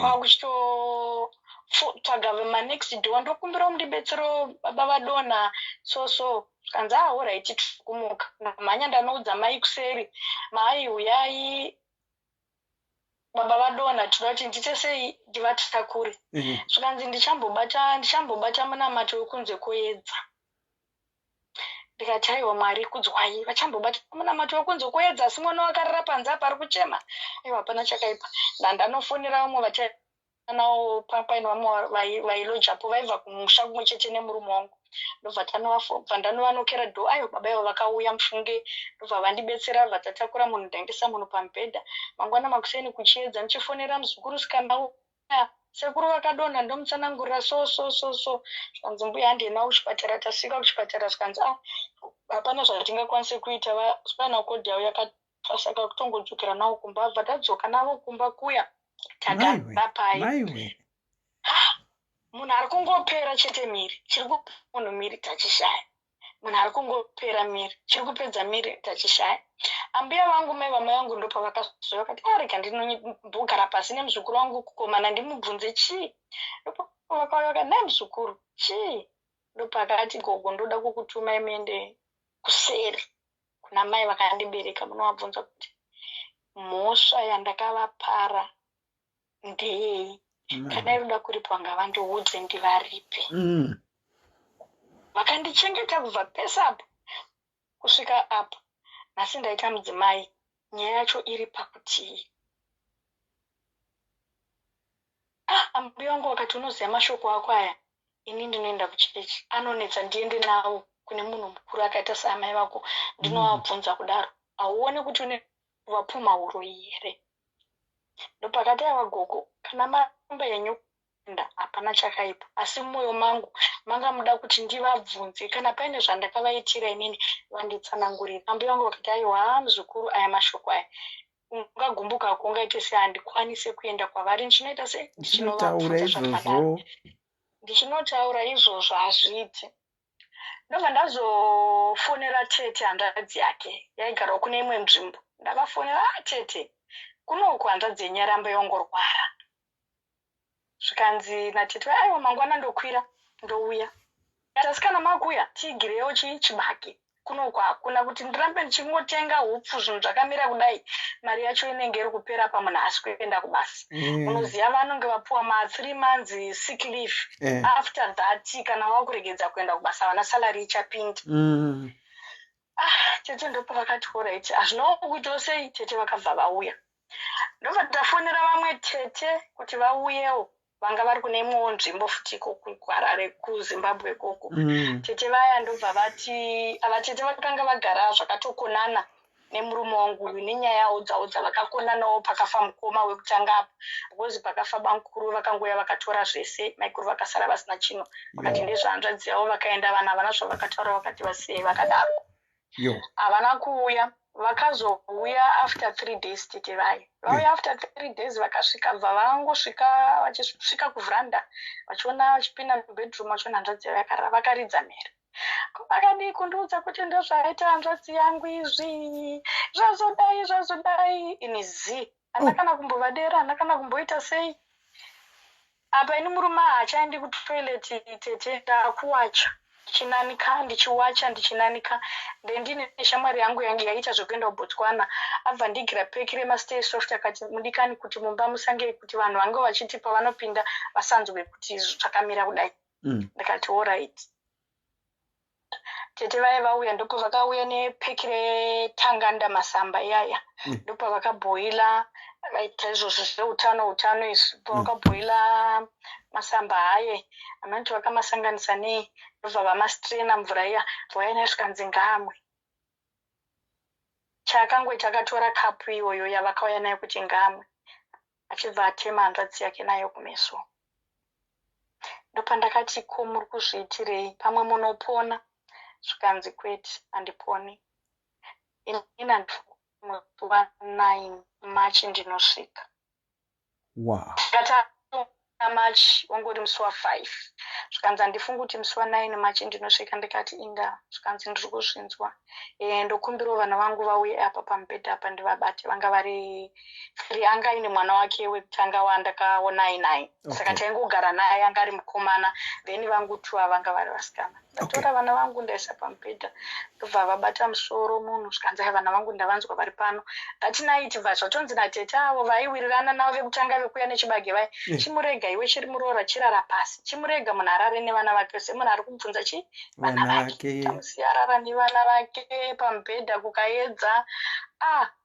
Kwakuchitotsvaga manext door ndokumbira mudibetsero baba vadonha so kanzi alright tikumuka. Mhanya ndanoudza mai kuseri, mai uyai baba vadonha tinoda kuti ndiite sei ndivatitakure. Zvikanzi ndichambobata munamato wekunze koedza. Ndikati aiwa Mwari kudzwai, vachambobata munamato wekunze koedza asi mwana wakarara panze apa ari kuchema. Aiwa hapana chakaipa. Ndanofonera vamwe vatanawo paine vamwe vailojapo vaibva kumusha kumwe chete nemurume wangu. Ndobva ndanovanokera dhoo. Aiwa baba ivo vakauya mufunge, ndobva vandibetsera vatatakura munhu ndaendesa munhu pamubhedha. Mangwana makuseni kuchiedza ndichifonera muzukuru sikana sekuru vakadonha ndomutsanangurira so zvikanzi mbuya handiena kuchipatara. Tasvika kuchipatara zvikanzi hapana zvatingakwanise kuita, spinal cord yavo yakafa, saka kutongodzokera navo kumba. Bva tadzoka navo kumba kuya tagara payo. Munhu ari kungopera chete miri, chiri kupa munhu miri tachishaya. Munhu ari kungopera miri, chiri kupedza miri tachishaya. Ambuya vangu mai vamai vangu ndopa vakazova vakati rega ndinombogara pasi nemuzukuru wangu kukomana ndimubvunze chii. Ndopa vakauya vakati nai muzukuru chii. Ndopa akati gogo ndoda kukutumai muende kuseri kuna mai vakandibereka munovabvunza kuti mhosva yandakavapara ndeyei, kana iroda kuripa ngavandiudze ndivaripe. Vakandichengeta kubva pese apo kusvika apa. Nhasi ndaita mudzimai, nyaya yacho iri pakuti ambuya wangu wakati unoziva mashoko ako aya, ini ndinoenda kuchechi, anonetsa ndiende nawo kune munhu mukuru akaita seamai vako, ndinovabvunza kudaro, hauone kuti une vapfuma uroyi here. Ndopakati aiwa gogo, kana maramba yenyu kuenda hapana chakaipa, asi mumwoyo mangu manga muda kuti ndivabvunze kana paine zvandakavaitira inini vanditsanangurira. Ambuya vangu vakati aiwa muzukuru, aya mashoko aya ungagumbuka kungaite sehandikwanise kuenda kwavari, ndichinoita sei ndichinovabvunza zvakadaro, ndichinotaura izvozvo hazviiti. Ndobva ndazofonera tete handadzi yake yaigarawo kune imwe nzvimbo. Ndavafonera tete, kunoku handadzi yenyu yaramba yongorwara. Zvikanzi natete aiwa mangwana ndokwira ndouya. Tasikana makuya tiigirewo chibage. Kunoku hakuna kuti ndirambe ndichingotenga hupfu zvinhu zvakamira kudai, mari yacho inenge iri kupera pamunhu asi kuenda kubasa. Unoziva vanonge vapuwa ma3 months sick leave. After that kana wakuregedza kuenda kubasa vana salary ichapinda. Tete ndopa vakati alright, hazvinowo kuitawo sei. Tete vakabva vauya. Ndobva ndafonera vamwe tete kuti vauyewo, vanga vari kune imwewo nzvimbo futi kuharare kuzimbabwe koko. Tete vaya ndobva vati ava tete vakanga vagara zvakatokonana nemurume wangu uyu nenyaya yawo dzavo dzavakakonanawo pakafa mukoma wekutanga apa. Because pakafa bankuru vakangoya vakatora zvese, maikuru vakasara vasina chino. Vakati ndezvahanzvadzi yavo vakaenda, vana havana zvavakataura, vakati vasiyei vakadaro. Havana kuuya. Vakazouya after 3 days tete vaya. Vauya after 3 days vakasvika, bva vangosvika vachisvika kuvhuranda, vachiona vachipinda mubedroom vachiona hanzvadzi yavo yakarara, vakaridza mhere. Vakadi kundiudza kuti ndozvaita hanzvadzi yangu izvi, zvazodai inizi. Handakana kumbovadera, handakana kumboita sei. Apa ini murume haachaendi kutoileti tete, ndakuwacha. Ndichinanika ndendine shamwari yangu yaita zvokuenda kuBotswana. Abva ndigira pekire mastay soft akati mudikani kuti mumba musange kuti vanhu vange vachiti pavanopinda vasanzwe kuti zvakamira kudai. Ndikati alright. Tete vaya vauya, ndopo vakauya nepekire tanganda masamba iyaya. Ndopo vakabhoila vaita izvozvo zveutano izvi. Vakabhoila masamba haye anoti vakamasanganisa nei, ndobva vamastrena mvura iya, mvura ina zvikanzi ngaamwe. chakangoita akatora kapu iyoyo yavakauya nayo kuti ngamwe, achibva atema hanzvadzi yake nayo kumeso. Ndopandakati, ko muri kuzviitirei? Pamwe munopona? Zvikanzi kwete, handiponi. Inini musi wa9 Machi ndinosvika. Wow. Machi wangori musi wa5. Zvikanzi handifungi kuti musi wa9 Machi ndinosvika. Ndikati inda. Zvikanzi ndiri kuzvinzwa. Ndokumbirawo vana vangu vauye apa pamubhedha apa ndivabate. Vanga vari 3, anga ine mwana wake wekutanga wandakaona 9. Saka taingogara naye, anga ari mukomana. Then vangu 2 vanga vari vasikana. Ndatora vana vangu ndaisa pamubhedha. Ndobva vabata musoro munhu. Zvikanzi vana vangu ndavanzwa vari pano. Ndatinaiti bva zvatonzi natete avo vaiwirirana navo vekutanga vekuya nechibage vai. Chimurega iwe chiri muroora chirara pasi. Chimurega munhu arare nevana vake. Semunhu ari kubvunza chi? Vana vake. Tamusiyarara nevana vake pamubhedha kukaedza.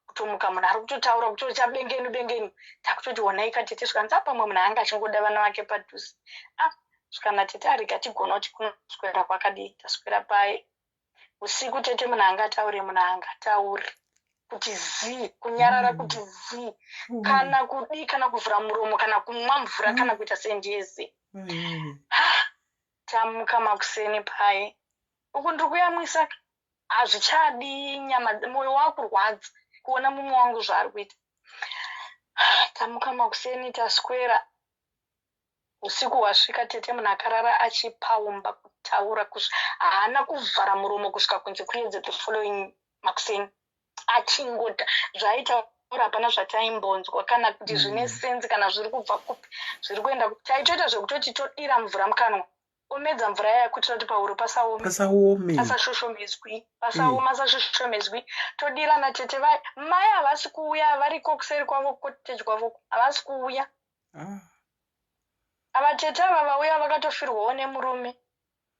Kutomuka munhu ari kutotaura kutocha bengeni. Takutoti honai katete. Zvikanzi pamwe munhu anga achingoda vana vake padhuze. Zvikana tete arega tigona kuti kunoswera kwakadii. Taswera paye. Usiku tete munhu angataure, munhu angataure. Kuti zii, kunyarara kuti zii. Kana kudii, kana kuvhura muromo, kana kumwa mvura, kana kuita sendiyeze. Tamuka makuseni paye. Uku ndiri kuyamwisa. Hazvichadi nyama, moyo wakurwadza kuona mumwe wangu zvaari kuita. Tamuka makuseni taswera. Usiku wasvika tete munhu akarara achipaumba kutaura haana kuvhara muromo kusvika kunze kuedze the following makuseni. Achingota zvaitaura hapana zvataimbonzwa kana kuti zvine sense kana zviri kubva kupi zviri kuenda taitoita zvekutoti todira mvura mukanwa. Omedza mvura yaya kuitira kuti pahuro pasaome. Pasashoshomedzwi. Pasaoma sashoshomedzwi. Todira natete vai. Mai havasi kuuya variko kuseri kwavo koteji kwavo. Havasi kuuya. Ava tete ava vauya vakatofirwawo nemurume.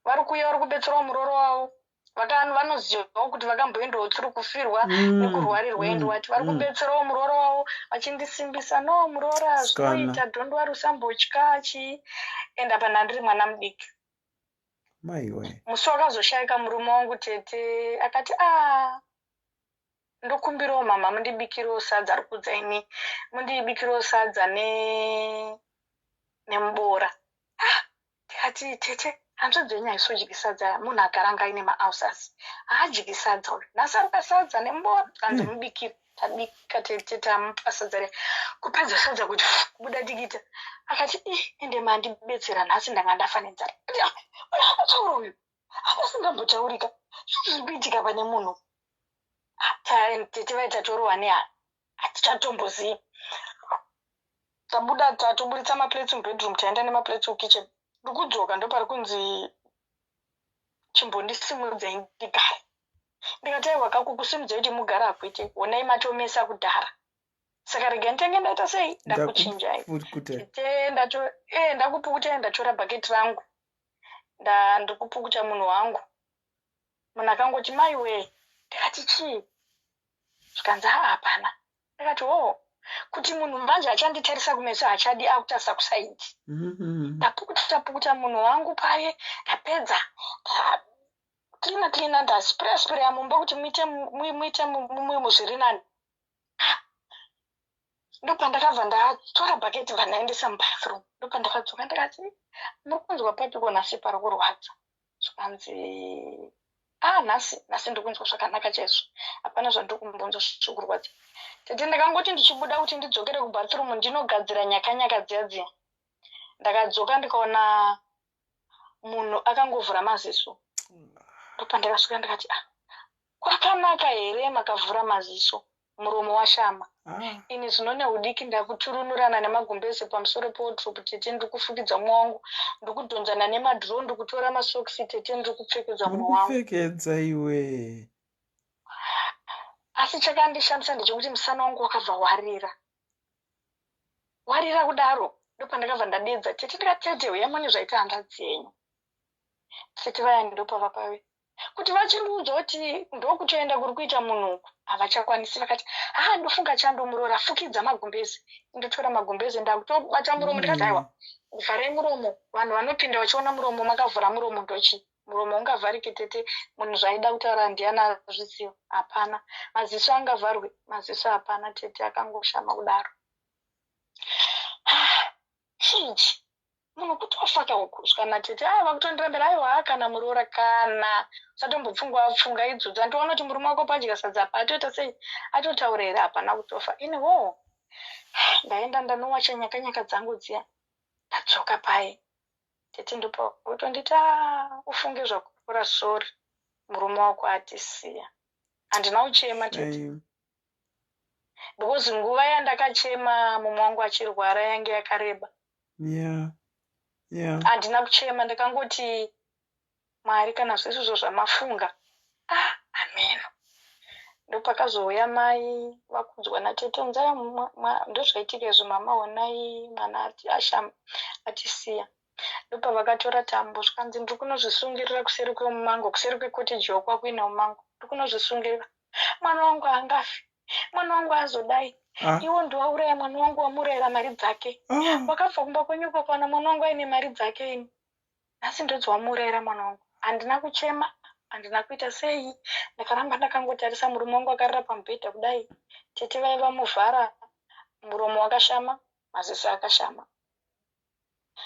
Vari kuuya vari kubetserawo muroro wavo. Vanozivawo kuti vakamboendawo tiri kufirwa nekurwarirwa endwati. Vari kubetserawo muroro wavo vachindisimbisa. No murora zvinoita don't worry usambotya chi. Enda pana ndiri mwana mudiki. Musi wakazoshayika murume wangu tete akati ndokumbirawo mama mundibikirawo sadza ari kudza ini. Mundibikirawo sadza nemubora. Tikati tete hanzvadzenya isodyi sadza munhu akaranga ine maulcers. Haadyi sadza uyu. Nhasi ari kasadza nemubora. Kanzi mubikira. Tabika tete tamupa sadza. Kupedza sadza kuti kubuda dikita. Akati ende mandibetsera nhasi ndanga ndafa nenzara. Taura uyu. Hapasingambotaurika. Zviri kuitika pane munhu. Tete vaitatorwa hatichatombozivi. Tabuda tatoburitsa maplates mubedroom taenda nemaplates kukitchen. Ndokudzoka ndopari kunzi chimbondisimudzai ndigare. Ndikati wakakukusimudza kuti mugara akuite. Honai matomesa kudhara. Saka rega nditenge ndaita sei? Ndakuchinjai. Ndakupukuta ndatora bhaketi rangu. Ndikupukuta munhu wangu. Munhu akangoti mai we. Ndikati chii? Zvikanzi hapana. Ndikati kuti munhu manje achanditarisa kumeso hachadi akutarisa kusaidi. Ndapukuta munhu wangu paye. Ndapedza. Klina ndaspreya mumba kuti muite zviri nani. Ndopandakabva ndatora bhaketi vandaendesa mubathroom. Ndopandakadzoka ndikati muri kunzwa patiko nhasi pari kurwadza. Zvikanzi nhasi ndikunzwa zvakanaka chaizvo. Hapana zvandiri kumbonzwa zviri kurwadza. Tete ndakangoti ndichibuda kuti ndidzokere kubathroom ndinogadzira nyakanyaka dziya. Ndakadzoka ndikaona munhu akangovhura maziso. Ndopandakasvika ndikati kwakanaka here makavhura maziso. Muromo washama. Ini zvinone udiki ndakuturunurana nemagumbeze pamusoro pewardrobe tete ndiri kufukidza mumwe wangu. Ndiri kudhonzana nemadhiro ndiri kutora masokisi tete ndiri kupfekedza mumwe wangu. Kupfekedza iwe. Asi chakandishamisa ndechekuti musana wangu wakabva warira kudaro. Ndopandakabva ndadedza tete ndikati tete uyamone zvaita hanzvadzi yenyu. Tete vaya ndopava pave. Kuti vachindiudza kuti ndokutoenda kuri kuita munhu havachakwanisi. Vakati ndofunga chandomurora fukidza magumbeze. Ndotora magumbeze ndakutobata muromo ndikati aiwa vharai muromo. Vanhu vanopinda vachiona muromo makavhura muromo ndochi muromo ungavharike tete munhu zvaida kutaura ndiana zvizivo hapana, maziso angavharwe maziso hapana tete, akangoshama kudaro. Chichi munhu kutofaka ukusvika tete vakutondirambira aiwa kana muroora kana usatombopfunga idzodzi andiona kuti murume wako padya sadza apa atoita sei atotaura here hapana kutofa ini wo ndaenda ndanowacha nyakanyaka dzangu dziya ndadzoka pai tete ndipo utondita ufunge zvakukura sori murume wako atisiya. Handina kuchema tete because nguva yandakachema mumwe wangu achirwara yange yakareba. Handina kuchema ndakangoti Mwari kana zvisizvo zvamafunga amen. Ndopakazouya mai vakudzwa natete unzai ndozvaitika izvo mama onai mwana atisiya. Ndopavakatora tambo zvikanzi ndiri kunozvisungirira kuseri kwemumango kuseri kwekoteji yokwako ine mumango ndiri kunozvisungirira mwana wangu haangafi, mwana wangu azodai. Iwo ndiwauraya mwana wangu wamurayira mari dzake. Wakabva kumba kwenyu kwakwana mwana wangu aine mari dzake ini. Nhasi ndodzi wamurayira mwana wangu. Handina kuchema, handina kuita sei. Ndakaramba ndakangotarisa murume wangu akarara pamubhedha kudai. Tete vaiva muvhara, muromo wakashama, maziso akashama.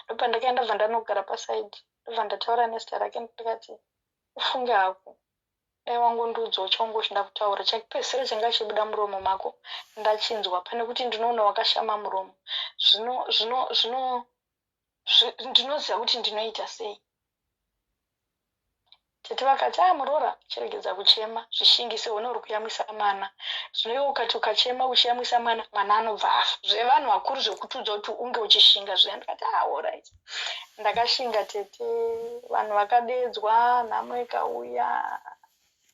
Ndopa ndakaenda bva ndanogara pasaidi. Ndobva ndataura nezita rake ndikati ufunge hako. Dai wangu ndiudzawo chaungoshinda kutaura chakipedzisira changa chibuda muromo mako ndachinzwa pane kuti ndinoona wakashama muromo. Ndinoziva kuti ndinoita sei. Tete vakati muroora chiregedza kuchema zvishingise one uri kuyamwisa mwana. Zvino iwe ukati ukachema uchiyamwisa mwana anobva afa. Zvevanhu vakuru zvekutudza kuti unge uchishinga zviya. Ndikati alright. Ndakashinga tete, vanhu vakadedzwa, nhamo ikauya.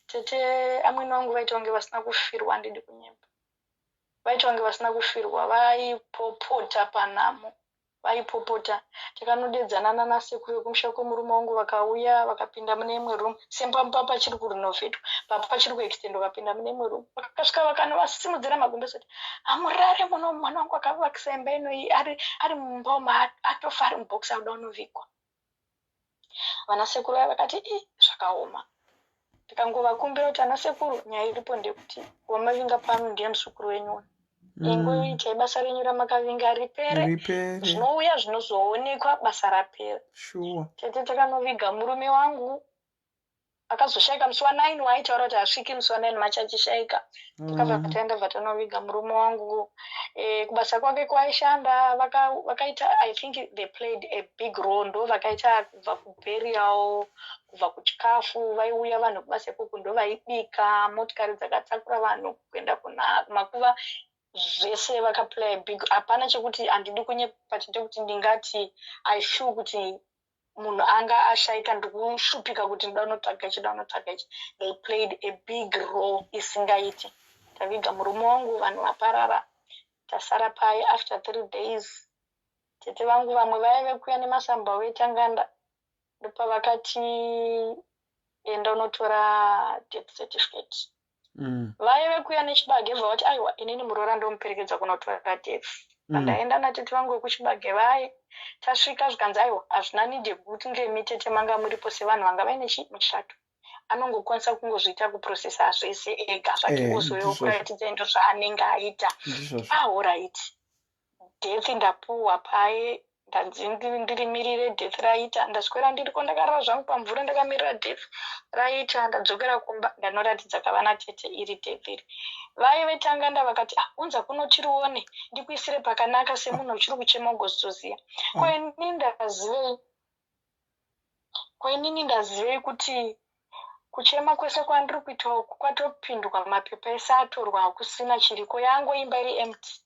Tete amweni vangu vaita kunge vasina kufirwa, handidi kunyemba. Vaita kunge vasina kufirwa, vaipopota panhamo. Vaipopota. Takanodedzana nanasekuru vekumusha kwemurume wangu vakauya vakapinda mune imwe room. Sempamba pachiri kurinovhetwa. Papa pachiri kuextendo vakapinda mune imwe room. Vakasvika vakanosimudzira magumbezi kuti hamurare muno mwana wangu akavakisa imba ino ari mumba umo atofa ari mubhokisi auda unovhikwa. Vanasekuru vaya vakati zvakaoma. Tikangovakumbira kuti anasekuru nyaya iripo ndekuti wamavinga pano ndiye musukuru wenyu. Ingoitai basa renyu ramakavinga ripere. Zvinouya zvinozoonekwa basa rapera. Tete takanoviga murume wangu akazoshaika musi wa9 waitaura kuti asviki musi wa9 macho achishaika. Takabva taenda bva tanoviga murume wangu. Kubasa kwake kwaishanda vakaita I think they played a big role. Ndo vakaita kubva kuburial, kubva kuchikafu, vaiuya vanhu kubasa ikoko ndo vaibika, motikari dzakatakura vanhu kuenda kumakuva zvese vakaplay big. Hapana chekuti handidi kunyepa chete kuti ndingati I feel kuti munhu anga ashaika ndikushupika kuti ndida unotsvaga ichi. They played a big role isingaiti. Taviga murume wangu vanhu vaparara. Tasara pai after 3 days. Tete vangu vamwe vaive kuya nemasamba wetanganda. Ndopa vakati enda unotora death certificate. Vaive kuya nechibage vati aiwa inini muroora ndomuperekedza kunotora death. Ndaenda natete vangu vekuchibage vai tasvika zvikanzi aiwa hazvina nidi kuti ngemi tete manga muripo sevanhu vanga vaine muchato. Anongokwanisa kungozviita kuprocessa zvese ega zvake ozoyo kuratidza ndo zvaanenge aita. Alright. Death ndapuwa pai ndanzi ndirimirire death raita. Ndaswera ndiriko ndakarara zvangu pamvura ndakamirira death raita. Ndadzokera kumba ndanoratidza kavana tete iri death iri. Vaive tanganda vakati unza kuno tirione ndikuisire pakanaka semunhu uchiri kuchema ugozoziya. Kwenini ndazivei kuti kuchema kwese kwandiri kuita uku kwatopindwa mapepa ese atorwa hakusina chiriko yangoimba iri empty.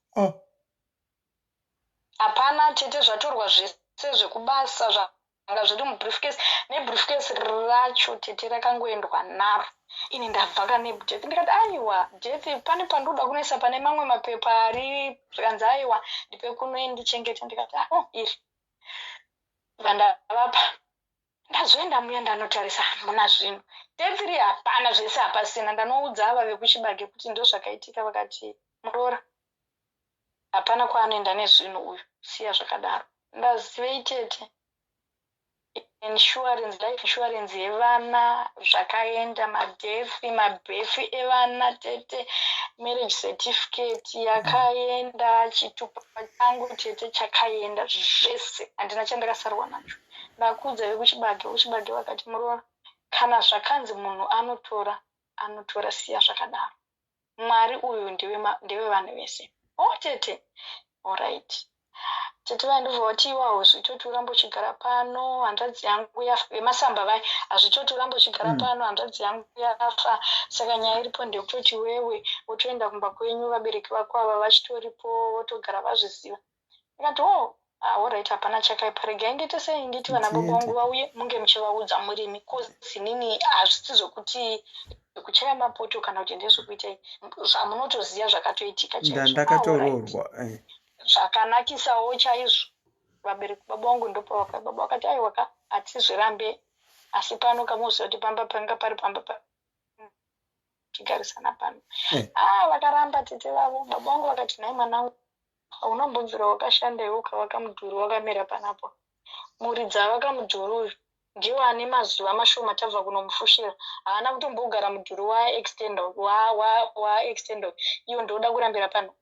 Hapana tete zvatorwa zvese zvekubasa zvanga zviri mubriefcase nebriefcase racho tete rakangoendwa naro. Ini ndabvaka nedeath ndikati aiwa death pane pandoda kunoisa pane mamwe mapepa ari zvikanzi aiwa ndipe kunoendichengeta. Ndikati iri vandavapa ndazoenda muya ndanotarisa muna zvino death iri hapana zvese hapasina. Ndanoudza ava vekuchibage kuti ndo zvakaitika vakati muroora hapana kwaanoenda nezvinhu uyu siya zvakadaro. Ndazivei tete insurance, life insurance yevana zvakaenda, mabhefi evana tete, marriage certificate yakaenda, chitupa changu tete chakaenda, zvese handina chandakasarwa nacho. Ndakudza vekuchibage vakati muroora, kana zvakanzi munhu anotora siya zvakadaro. Mwari uyu ndewe vanhu vese. Tete, alright. Tete vandibva vati iwawo hazvitoti urambochigara pano, hanzvadzi yangu yafa, vemasamba vai, hazvitoti urambochigara pano, hanzvadzi yangu yafa, saka nyaya iripo ndekutoti wewe wotoenda kumba kwenyu, vabereki vako ava vachitoripo, votogara vazviziva. Ndikati alright, hapana chakaipa, regai ndiite sei, nditi vana baba vangu vauye munge muchivaudza murimi, kozi nini hazvisi zvokuti kuchaya mapoto kana kuti ndezvokuitai, zvamunotoziva zvakatoitika chaizvo. Ndakatoroorwa. Zvakanakisawo chaizvo. Vabereki baba vangu ndopavaka, baba vakati aiwa hatizvirambe, asi pano kamuziva kuti pamba panga pari pamba tigarisana pano. Vakaramba tete vavo. Baba vangu vakati nhai mwanangu, unombobvira wakashanda iwe ukavaka mudhuri wakamera panapo. Muri dzavaka mudhuri uyu ndiwo ane mazuva mashoma tabva kunomufushira. Haana kutombogara mudhuri waextenda. Iyo ndoda kurambira pano.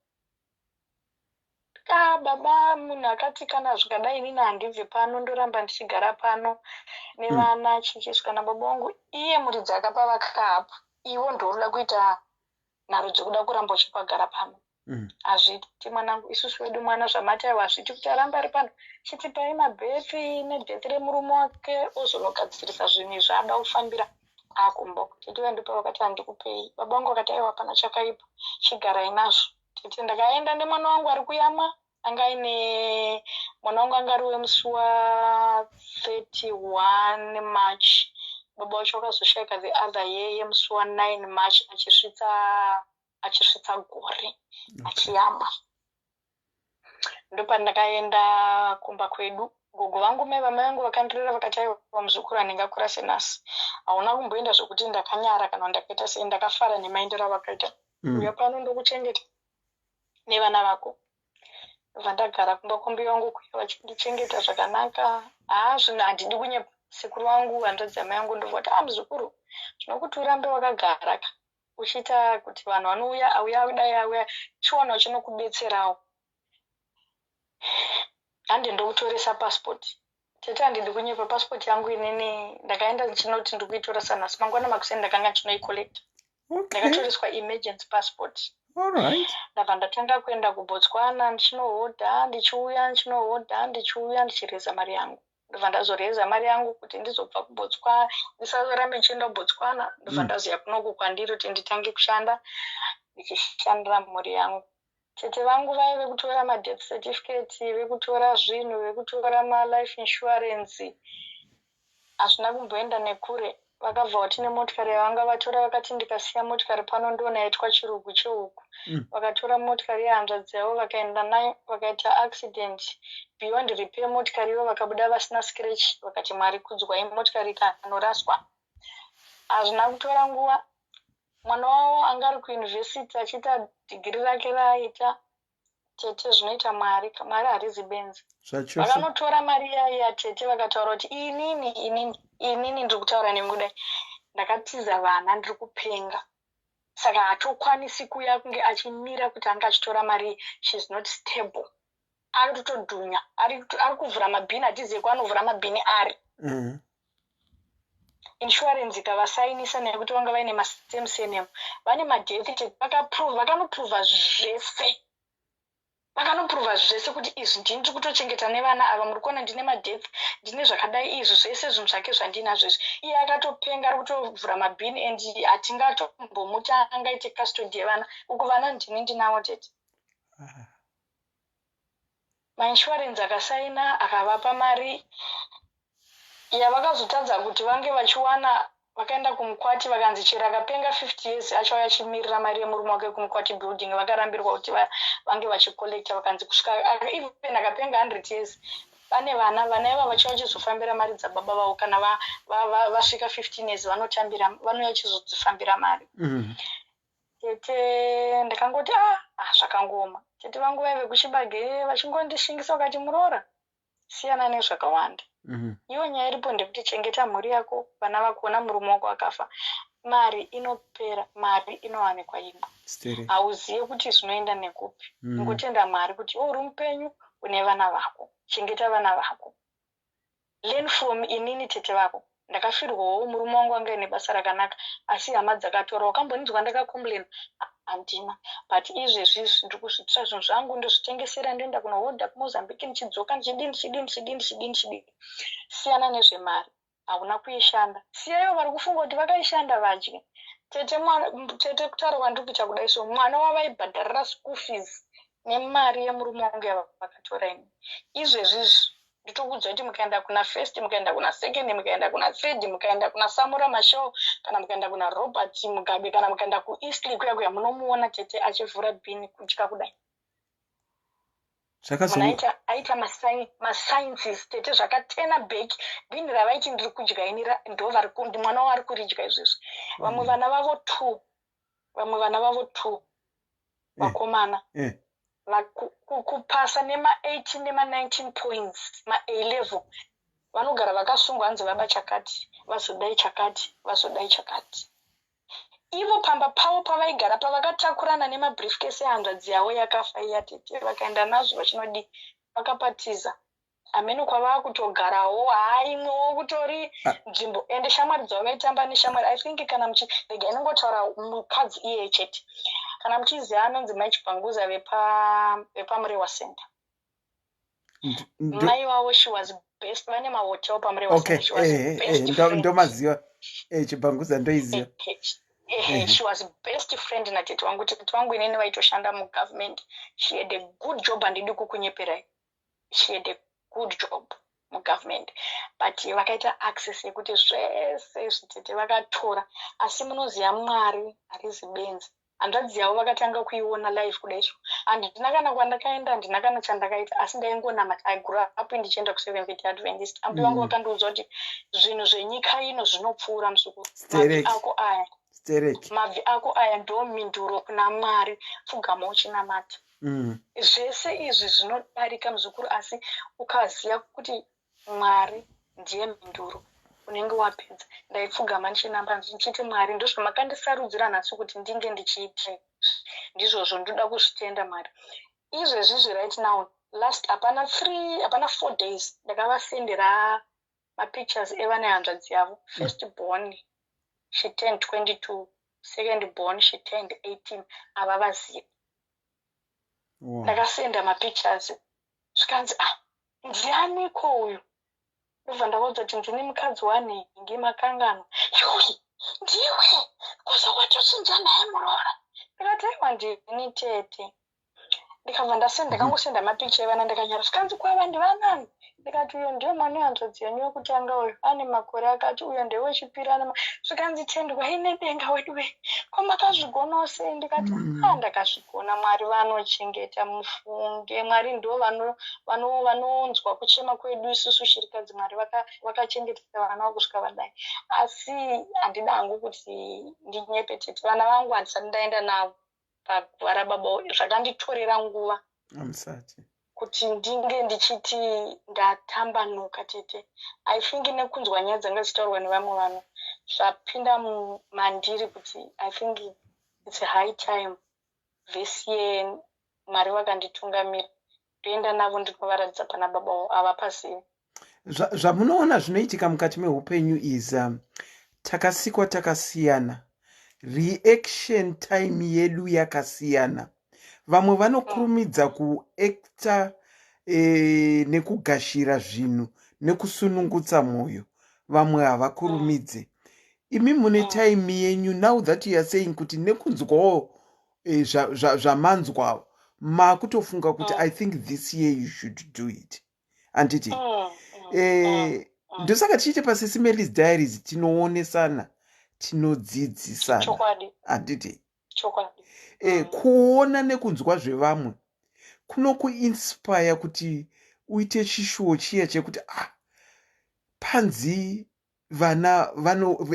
Baba munhu akati kana zvikadai inini handibve pano, ndoramba ndichigara pano nevana chichisvika nababa vangu. Iye muridzi akapavaka hapo. Iwo ndoruda kuita nharo dzokuda kuramba uchipagara pano. Hazviti mwanangu, isusu wedu mwana zvamataiwa hazviti kuti aramba ari pano. Chitipai mabhefi nebhefi remurume wake ozonogadzirisa zvinhu zvaada kufambira akumba. Tete vandipa vakati handikupei. Baba vangu vakati aiwa hapana chakaipa, chigarai nazvo. Tete ndakaenda nemwana wangu ari kuyama, mwana wangu anga ari wemusi wa31 March. Baba wacho akazoshayika the other year yemusi wa9 March achisvitsa gore achiyama. Ndopandakaenda kumba kwedu. Gogo vangu mai vamai vangu vakandirera vakati aiwa muzukuru anenge akura senasi, hauna kumboenda zvokuti ndakanyara kana ndakaita sei, ndakafara nemaendero avakaita. Uya pano ndokuchengeta nevana vako. Vandagara kumba kwambuya vangu kuya vachindichengeta zvakanaka. Zvinhu handidi kunyepa. Sekuru vangu, hanzvadzi amai vangu ndovati muzukuru, zvinokuti urambe wakagara uchiita kuti vanhu vanouya auya chiwanawo chinokudetserawo. Hande ndokutoresa passport. Tete handidi kunyepa, passport yangu inini ndakaenda ndichinoti ndikuitora sanhasi, mangwana makuseni ndakanga ndinoicollect. Ndakatoreswa emergency passport. Alright. Ndabva ndatanga kuenda kuBotswana ndichinohodha, ndichiuya ndichireza mari yangu. Ndobva ndazoreza mari yangu kuti ndizobva kuBotswana, ndisazorambe ndichienda kuBotswana. Ndobva ndaziya kunoku kwandiri kuti nditange kushanda, ndichishandira mhuri yangu. Tete vangu vaive kutora madeath certificate, vekutora zvinhu, vekutora malife insurance. Hazvina kumboenda nekure. Vakabva vati nemotikari yavanga vatora vakati ndikasiya motikari pano ndona yaitwa chirugu chehuku. Vakatora motikari yehanzvadzi yavo vakaenda nayo, vakaita accident. Beyond repair motikari ivo vakabuda vasina scratch. Vakati Mwari kudzwai, motikari ikanoraswa. Hazvina kutora nguva. Mwana wavo anga ari kuyunivhesiti achiita dhigiri rake raaita. Tete zvinoita Mwari harizi benzi. Vakanotora mari ya tete vakataura kuti inini ndiri kutaura nemudai. Ndakatiza vana ndiri kupenga. Saka hatokwanisi kuya kunge achimira kuti anga achitora mari, she's not stable. Ari kutodhunya, ari kuvhura mabhini, hatiziye kwanovhura mabhini ari. Insurance ikavasainisa nekuti vanga vaine masame surname. Vane madeath, vakanoprova zvese. Vakanoprova zvese kuti izvi ndini kutochengeta nevana ava, muri kuona ndine madeath, ndine zvakadai izvi zvese zvinhu zvake zvandinazvo izvi. Iye akatopenga ari kutovhura mabhini and hatingatombomuti angaite custody yevana. Uku vana ndinavo tete. Mainsurance akasaina akavapa mari yavakazotadza kuti vange vachiwana. Vakaenda kumukwati vakanzi chero akapenga 50 years achauya achimirira mari yemurume wake kumukwati building. Vakarambirwa kuti vange vachikolekta, vakanzi kusvika even akapenga 100 years pane vana ivava vachauya vachizofambira mari dzababa vavo. Kana vasvika 15 years vanouya vachizodzifambira mari. Tete ndakangoti zvakangoma. Tete vangu vaive kuchibage vachingondishingisa vakati muroora, siyana nezvakawanda. Iyo nyaya iripo ndekuti chengeta mhuri yako, vana vakuona murume wako akafa, mari inopera, mari inowanikwa imwe. Hauzive kuti zvinoenda nekupi. Ngotenda Mwari kuti uri mupenyu une vana vako, chengeta vana vako. Learn from inini tete vako. Ndakafirwawo murume wangu anga ine basa rakanaka, asi hama dzakatora. Wakambonzwa ndakakomplaina? Handina. But izvezvi ndiri kuzvitira zvinhu zvangu ndozvitengesera, ndoenda kunohodha kuMozambique ndichidzoka ndichidini. Siyana nezvemari. Hauna kuishanda. Siyayo vari kufunga kuti vakaishanda vadye. Tete kutaura kwandiri kuita kudai so mwana wavaibhadharira school fees nemari yemurume wangu yavakatora ini. Izvezvizvi nditokuudza kuti mukaenda kuna first, mukaenda kuna second, mukaenda kuna third, mukaenda kuna Samura Mashau, kana mukaenda kuna Robert Mugabe, kana mukaenda kuEastleigh kuya munomuona tete achivhura bhini kudya kudai. Aita masciences tete zvakatena bheki bhini ravaiti ndiri kudya ini ndo mwana wari kuridya izvezvi. Vamwe vana vavo 2 vakomana kupasa nema-18 nema-19 points ma-A level vanogara vakasungwa hanzi vaba chakati, vazodai chakati. Ivo pamba pavo pavaigara pavakatakurana nemabriefcase e100 yavo yakafa iya tete, vakaenda nazvo vachinodi vakapatiza. Ameno kwava kutogarawo haimwewo kutori nzvimbo ende shamwari dzavo vaitamba neshamwari. I think kana rega inongotaura mukadzi iye chete. Kana muchiziva anonzi Mai Chipanguza vepaMurewa Center. Mai wavo she was best. Vane mahotel paMurewa Center. She was best friend. Ndomaziva. Chipanguza ndoiziva. She was best friend na tete wangu. Tete wangu inini vaitoshanda mugovernment. She had a good job handidi kukunyeperai. She had a good job mugovernment. But vakaita access yekuti zvese zvitete vakatora. Asi munoziva Mwari harizi benzi. Hanzvadzi yavo vakatanga kuiona live kudaizvo. Handina kana kwandakaenda, handina kana chandakaita, asi ndaingonamata. I grew up ndichienda kuSeventh-day Adventist. Ambi vangu vakandiudza kuti zvinhu zvenyika ino zvinopfuura musukuru. Mabvi ako aya ndo minduro kuna Mwari, pfugama uchinamata. Zvese izvi zvinodarika muzukuru, asi ukaziva kuti Mwari ndiye minduro unenge wapedza. Ndaipfugama ndichinamba ndichiti Mwari ndozvamakandisarudzira nhasi kuti ndinge ndichiita. Ndizvozvo ndoda kuzvitenda Mwari. Izvezvizvi right now last hapana 4 days ndakavasendera mapictures evana hanzvadzi yavo. First born she turned 22, second born she turned 18. Havavazivi. Ndakasenda mapictures zvikanzi ndianiko uyu? Ndobva ndakaudza kuti ndine mukadzi wanhingi makangano. Yoi, ndiwe kuza watochinja naye muroora? Ndikati aiwa ndini tete. Ndikabva ndakangosenda mapicha evana ndakanyara zvikanzi kwava ndivanani? Ndikati uyo ndiye mwana wehanzvadzi yenyu wekutanga uyu ane makore akati, uyo ndewechipiri ane zvikanzi tendwa ine denga weduwe kwamakazvigona sei? Ndikati ndakazvigona. Mwari vanochengeta, mufunge. Mwari ndo vanonzwa kuchema kwedu isusu shirikadzi. Mwari vakachengetedza vana vako kusvika vadai. Asi handida hangu kuti ndinyepe tete. Vana vangu handisati ndaenda navo pagwara baba, zvakanditorera nguva kuti ndinge ndichiti ndatambanuka tete. I think nekunzwa nyaya dzanga dzichitaurwa nevamwe vanhu zvapinda mandiri kuti I think it's high time this year Mwari vakanditungamira ndoenda navo ndinovaradza pana baba havapazivi. Zvamunoona zvinoitika mukati meupenyu is takasikwa takasiyana, reaction time yedu yakasiyana. Vamwe vanokurumidza kuacta nekugashira zvinhu nekusunungutsa mwoyo, vamwe havakurumidze. Imi mune time yenyu, now that you are saying kuti nekunzwawo zvamanzwa makutofunga kuti I think this year you should do it. Anditi ndosaka tichite paSIS MELLY's diaries tinoonesana, tinodzidzisana. Anditi kuona nekunzwa zvevamwe kunokuinspire kuti uite chishuwo chiya chekuti panzi vana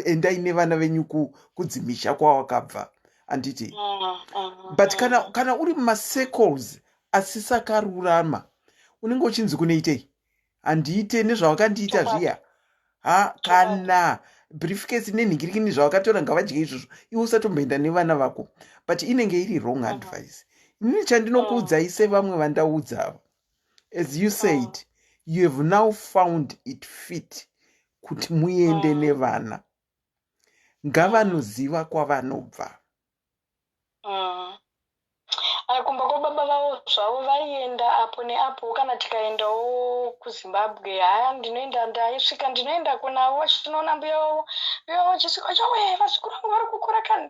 endai nevana venyu kudzimisha kwawakabva. Anditi but kana uri mumacircles asisakarurama unenge uchinzi kunoitei handiite nezvawakandiita zviya kana briefcase nenhingirikini zvawakatora ngavadye izvozvo iwe usatomboenda nevana vako, but inenge iri wrong advice. Inini chandinokuudzai sevamwe vandaudza ava, as you said, you have now found it fit kuti muende nevana, ngavanoziva kwavanobva. Kumba kwababa vavo zvavo vaienda apo neapo, kana tikaendawo kuZimbabwe, haya ndinoenda ndaisvika ndinoenda kunavo tinoona mbuya wavo chisvika chawe vazukuru vangu vari kukura kani,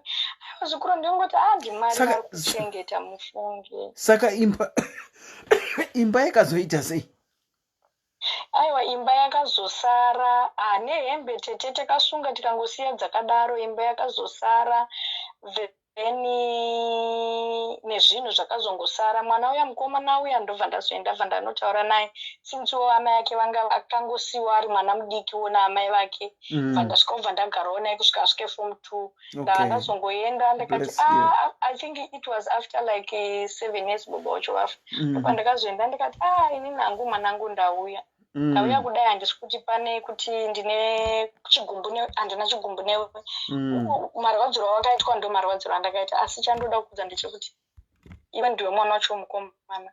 vazukuru ndingoti ndimari vari kuchengeta mufunge. Saka imba yakazoita sei? Aiwa, imba yakazosara nehembe tete takasunga tikangosiya dzakadaro, imba yakazosara nezvinhu zvakazongosara. Mwana uya mukomana uya ndobva ndazoenda ndanotaura naye sinziwo amai ake vanga akangosiwa ari mwana mudiki wona amai vake, ndasvika ubva ndagarawo naye kusvika asvike form 2. ndava ndazongoenda ndakati I think it was after like 7 years bobo wacho vafa. Pandakazoenda ndikati inini hangu mwanangu ndauya kudai handisi kuti pane kuti ndine chigumbu handina chigumbu newe. Marwadziro wakaitwa ndo marwadziro andakaita, asi chandoda kuudza ndechekuti iwe ndiwe mwana wacho mukomana.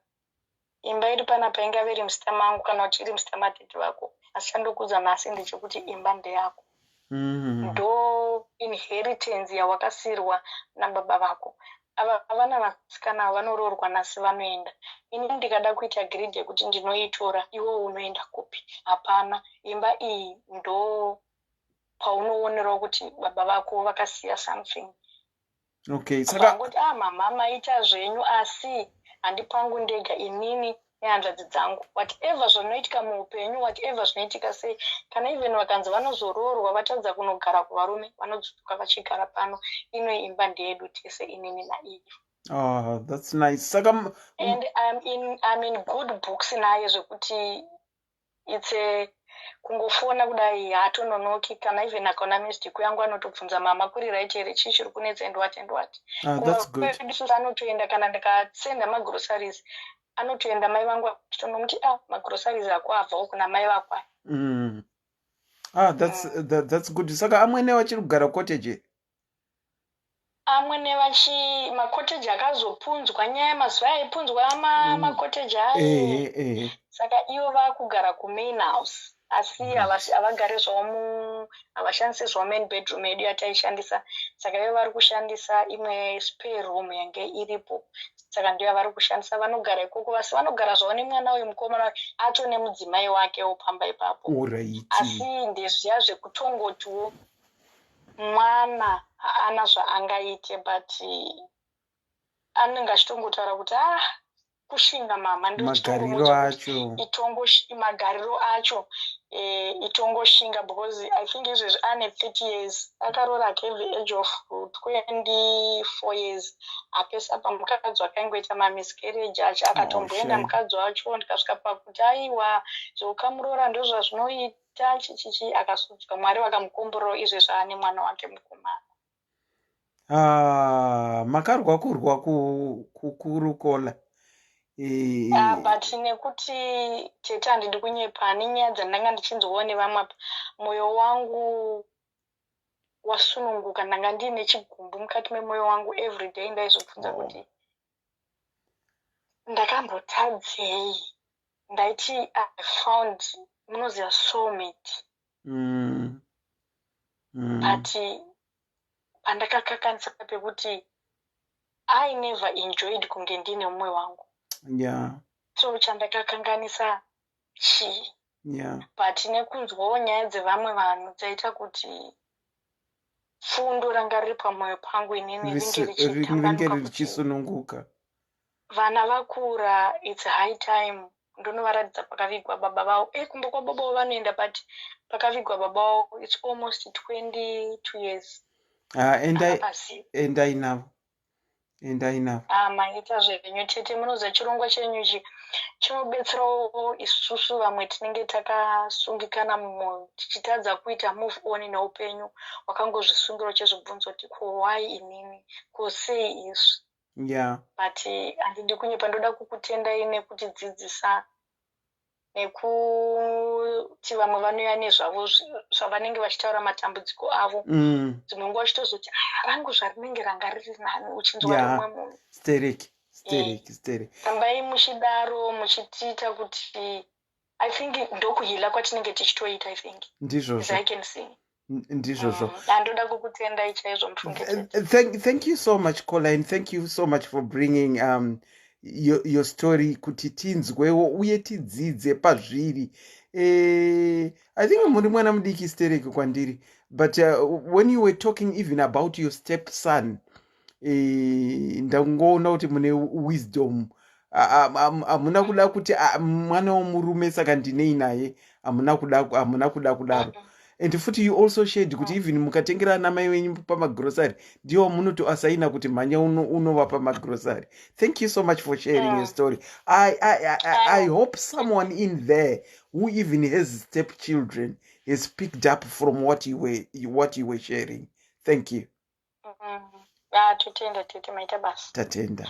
Imba iri panapa ingave iri musitama angu kana kuti iri musitama tete vako, asi chandokuudza nhasi ndechekuti imba ndeyako. Ndo inheritance yawakasirwa nababa vako. Ava vana vasikana vanoroorwa nhasi vanoenda. Ini ndikada kuita grade yekuti ndinoitora, iwe unoenda kupi? Hapana, imba iyi ndo paunoonerawo kuti baba vako vakasiya something. Okay, saka ngoti mama maita zvenyu, asi handipangu ndega, inini nehanzvadzi dzangu, whatever zvinoitika muupenyu, whatever zvinoitika sei, kana even vakanzi vanozoroorwa vatadza kunogara kuvarume, vanodzoka vachigara pano. Ino imba ndeyedu tese, inini naiyo. That's nice. Saka and I'm in good books naye zvekuti it's kungofona kudai hatononoki, kana even akaona mistake yangu anotobvunza mama kuri right here chii chiri kunetsa and what. That's good. Anotoenda kana ndikasenda magroceries, anotoenda mai vangu achitonomuti magroceries ako abvawo kuna mai vako. That's good. Saka amwene vachiri kugara cottage. Amwene makoteji akazopunzwa, nyaya mazuva aipunzwa makoteji aye. Saka ivo vakugara kumain house, asi havagari zvawo havashandisi zvawo main bedroom yedu yataishandisa. Saka ivo vari kushandisa imwe spare room yange iripo, saka ndiyo yavari kushandisa. Vanogara ikoko, asi vanogara zvawo nemwana uyu mukomana acho nemudzimai wakewo pamba ipapo. Asi ndezviya zvekutongotiwo mwana haana zvaangaite, but anenge achitongotaura kuti kushinga mama magariro acho itongoshinga, because I think izvezvi ane 30 years, akaroora ake the age of 24 years apesa pamukadzi wakangoita mamiscarriage acho, akatomboenda mukadzi wacho, ndikasvika pakuti aiwa zveukamuroora ndozvazvinoita chichichi, akasudzwa. Mwari vakamukomborerawo izvezvi ane mwana wake mukomana. Makarwa kurwa kurukola. But nekuti tete handidi kunyepa nenyaya dzandanga ndichinzwawo nevamwe, mwoyo wangu wasununguka, ndanga ndiine chigumbu mukati memwoyo wangu. Everyday ndaizobvunza kuti ndakambotadzei, ndaiti I found munoziva soulmate. But pandakakakanisa pekuti I never enjoyed kunge ndine mumwe wangu. So chandakakanganisa chii. But nekunzwawo nyaya dzevamwe vanhu dzaita kuti fundo ranga riri pamwoyo pangu inini ringe richisununguka. Vana vakura, it's high time ndonovaradidza pakavigwa baba vavo. Kumba kwababa vavo vanoenda, but pakavigwa baba vavo it's almost 22 years. And I know. Maita zvenyu tete, munoziva chirongwa chenyu ichi chinobetserawo isusu vamwe tinenge takasungikana mumwoyo, tichitadza kuita move on neupenyu, wakangozvisungira uchizvibvunza kuti ko why inini, ko sei izvi. But handidi kunyepa, ndoda kukutendai nekutidzidzisa nekuti vamwe vanouya nezvavo zvavanenge vachitaura matambudziko avo. Dzimwe nguva uchitozoti rangu zvarinenge ranga riri nani uchinzwa rimwe munhu. Stereki. Rambai muchidaro muchitiita kuti I think ndokuhila kwatinenge tichitoita I think. Ndizvozvo. As I can see. Ndizvozvo. Ndoda kukutendai chaizvo mufungetedzi. Thank you so much, Kola, and thank you so much for bringing your story kuti tinzwewo uye tidzidze pazviri. I think muri mwana mudiki Stereki kwandiri, but when you were talking even about your stepson, ndangoona kuti mune wisdom. Hamuna kuda kuti mwana womurume saka ndinei naye, hamuna kuda kudaro. And futi you also shared kuti even mukatengera ana mai wenyu pamagrocery ndiwo munotoasaina kuti mhanya unova pamagrocery. Thank you so much for sharing your story. I hope someone in there who even has stepchildren has picked up from what you were sharing. Thank you. Tatenda.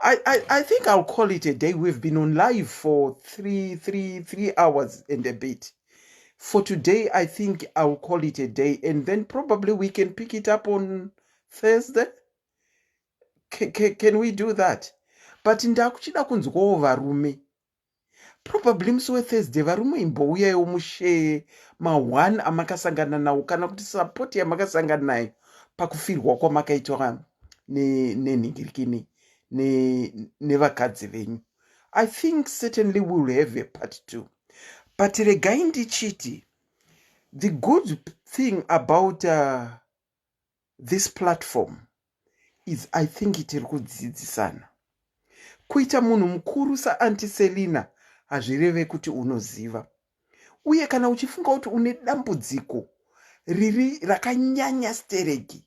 I think I'll call it a day. We've been on live for 3 hours and a bit. For today, I think I'll call it a day, and then probably we can pick it up on Thursday. Can we do that? But ndakuchida kunzwawo varume. Probably musi weThursday varume imbouyayo mushare ma1 amakasangana nawo kana kuti support yamakasangana nayo pakufirwa kwamakaitwa nenhingirikini nevakadzi venyu. I think certainly we'll have a part 2. But regai ndichiti, the good thing about this platform is I think itiri kudzidzisana. Kuita munhu mukuru saAnti Selina hazvireve kuti unoziva. Uye kana uchifunga kuti une dambudziko riri rakanyanya Stereki,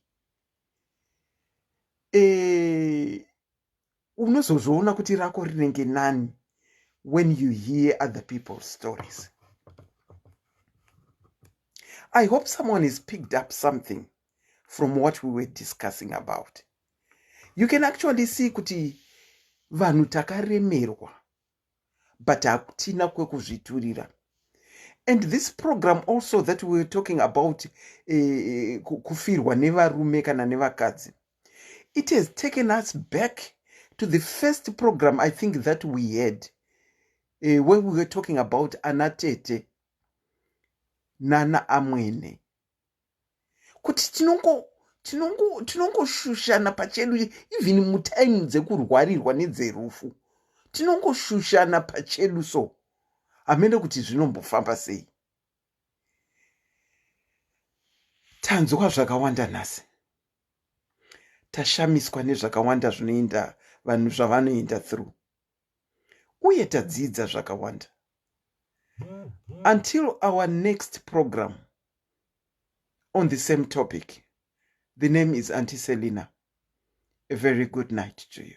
unozozviona kuti rako rinenge nani when you hear other people's stories. I hope someone has picked up something from what we were discussing about. You can actually see kuti vanhu takaremerwa, but hakutina kwekuzviturira. And this program also that we were talking about, kufirwa nevarume kana nevakadzi, it has taken us back to the first program I think that we had, when we were talking about Anatete Nana Amwene. Kuti tinongoshushana pachedu even mutime dzekurwarirwa nedzerufu. Tinongoshushana pachedu so. Amene kuti zvinombofamba sei. Tanzwa zvakawanda nhasi. Tashamiswa nezvakawanda zvinoenda vanhu zvavanoenda through. Uye tadzidza zvakawanda. Until our next program on the same topic, the name is Auntie Selina. A very good night to you.